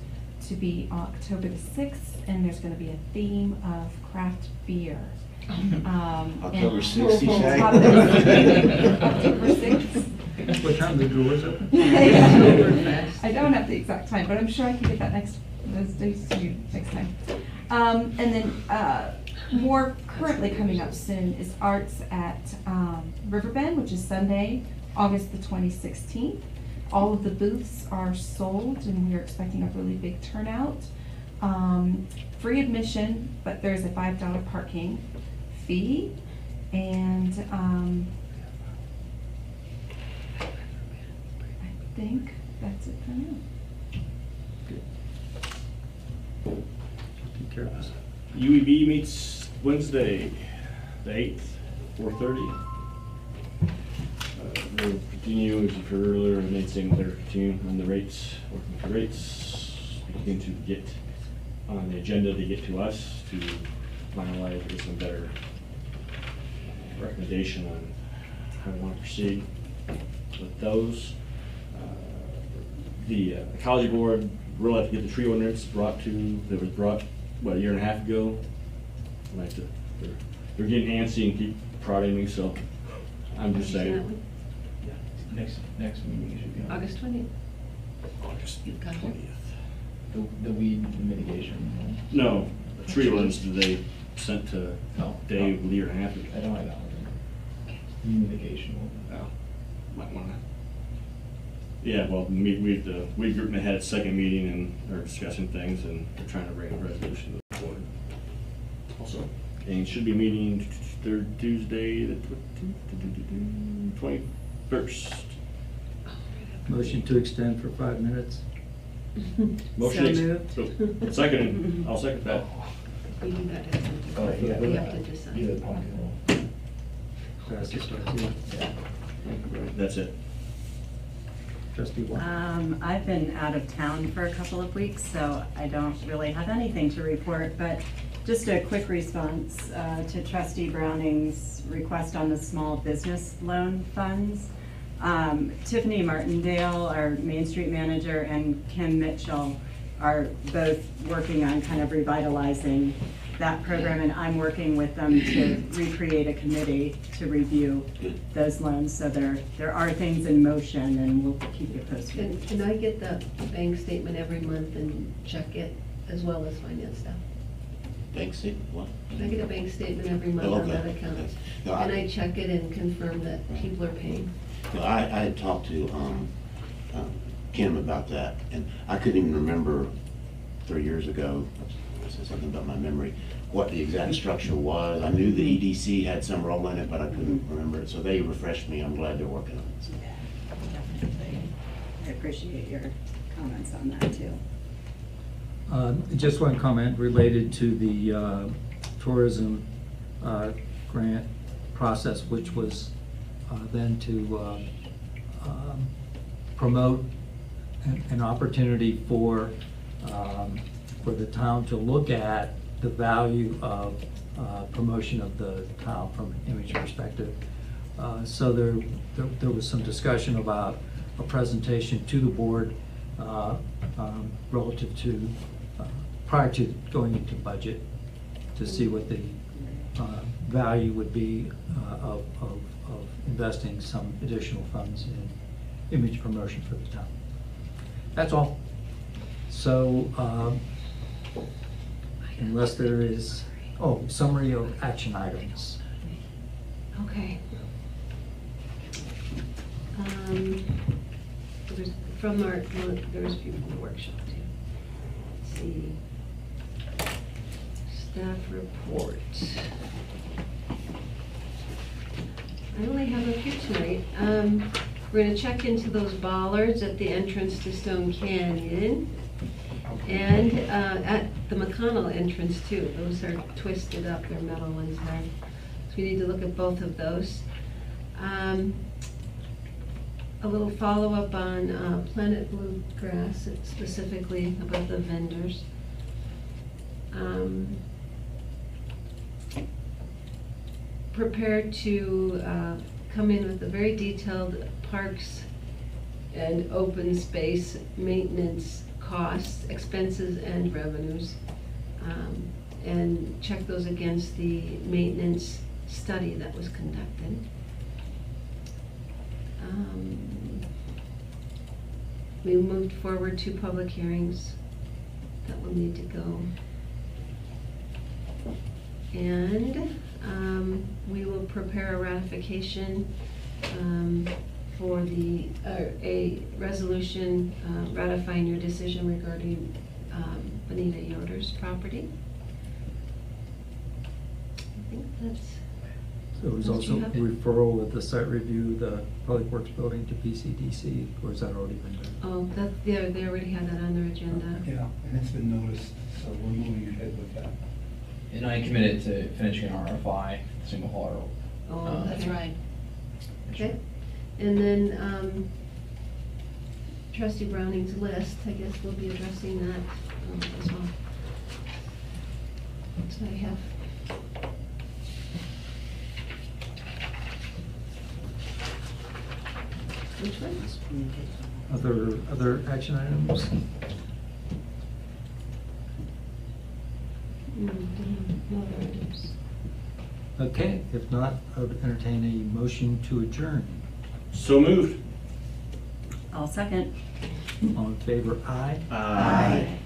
to be October the 6th, and there's going to be a theme of craft beer. October 6th, you say? October 6th. What time the doors open? I don't have the exact time, but I'm sure I can get those dates to you next time. And then more currently coming up soon is Arts at Riverbend, which is Sunday, August the 2016th. All of the booths are sold, and we are expecting a really big turnout. Free admission, but there's a $5 parking fee, and I think that's it for now. Take care of this. UEB meets Wednesday, the 8th, 4:30. We'll continue, as you've heard earlier, and then same with their team on the rates, working with the rates, begin to get on the agenda to get to us to finalize, get some better recommendation on how we want to proceed with those. The ecology board, we'll have to get the tree ordinance that was brought, what, a year and a half ago. They're getting antsy and keep prodding me, so I'm just saying. Next meeting should be on August 20th. August 20th. The weed mitigation. No, the tree ordinance that they sent to Dave a year and a half ago. I don't have that one. Mitigation. Oh, might wanna. Yeah, well, the weed group had its second meeting and are discussing things, and they're trying to bring a resolution to the board. also. And should be meeting third Tuesday, the 21st. Motion to extend for 5 minutes. Motion. So moved. Second, I'll second that. We do that as Oh, yeah. we have to decide. Pass this one, too. That's it. Trustee Watt. I've been out of town for a couple of weeks, so I don't really have anything to report, but just a quick response to Trustee Browning's request on the small business loan funds. Tiffany Martindale, our Main Street manager, and Kim Mitchell are both working on kind of revitalizing that program, and I'm working with them to recreate a committee to review those loans. So there are things in motion, and we'll keep you posted. Can I get the bank statement every month and check it as well as finance staff? Bank statement, what? Can I get a bank statement every month Oh, on okay. that account? Okay. No, And I check it and confirm that people are paying? No, I had talked to Kim about that, and I couldn't even remember 3 years ago, I said something about my memory, what the exact structure was. I knew the EDC had some role in it, but I couldn't remember it, so they refreshed me. I'm glad they're working on it. So. Definitely. I appreciate your comments on that, too. Just one comment related to the tourism grant process, which was then to promote an opportunity for the town to look at the value of promotion of the town from an image perspective. So there was some discussion about a presentation to the board relative to, prior to going into budget, to see what the value would be of investing some additional funds in image promotion for the town. That's all. So, unless there is, summary of action items. Okay. From there was a few from the workshop too. Let's see. Staff report. I only have a few tonight. We're gonna check into those bollards at the entrance to Stone Canyon and at the McConnell entrance too. Those are twisted up, they're metal ones there. So we need to look at both of those. A little follow-up on Planet Bluegrass, specifically about the vendors. Prepared to come in with a very detailed parks and open space maintenance costs, expenses and revenues, and check those against the maintenance study that was conducted. We moved forward 2 public hearings that will need to go. And we will prepare a ratification for a resolution ratifying your decision regarding Benita Yoder's property. I think that's. There was What also you have? referral with the site review, the Public Works Building to PCDC, or has that already been done? Oh, they already had that on their agenda. Yeah, and it's been noticed, so we're moving ahead with that. And I committed to finishing an RFI, single hauler. Oh, That's right. Okay, and then Trustee Browning's list, I guess we'll be addressing that as well. So I have. Which ones? Other action items? No other items. Okay, if not, I would entertain a motion to adjourn. So moved. I'll second. All in favor, aye? Aye.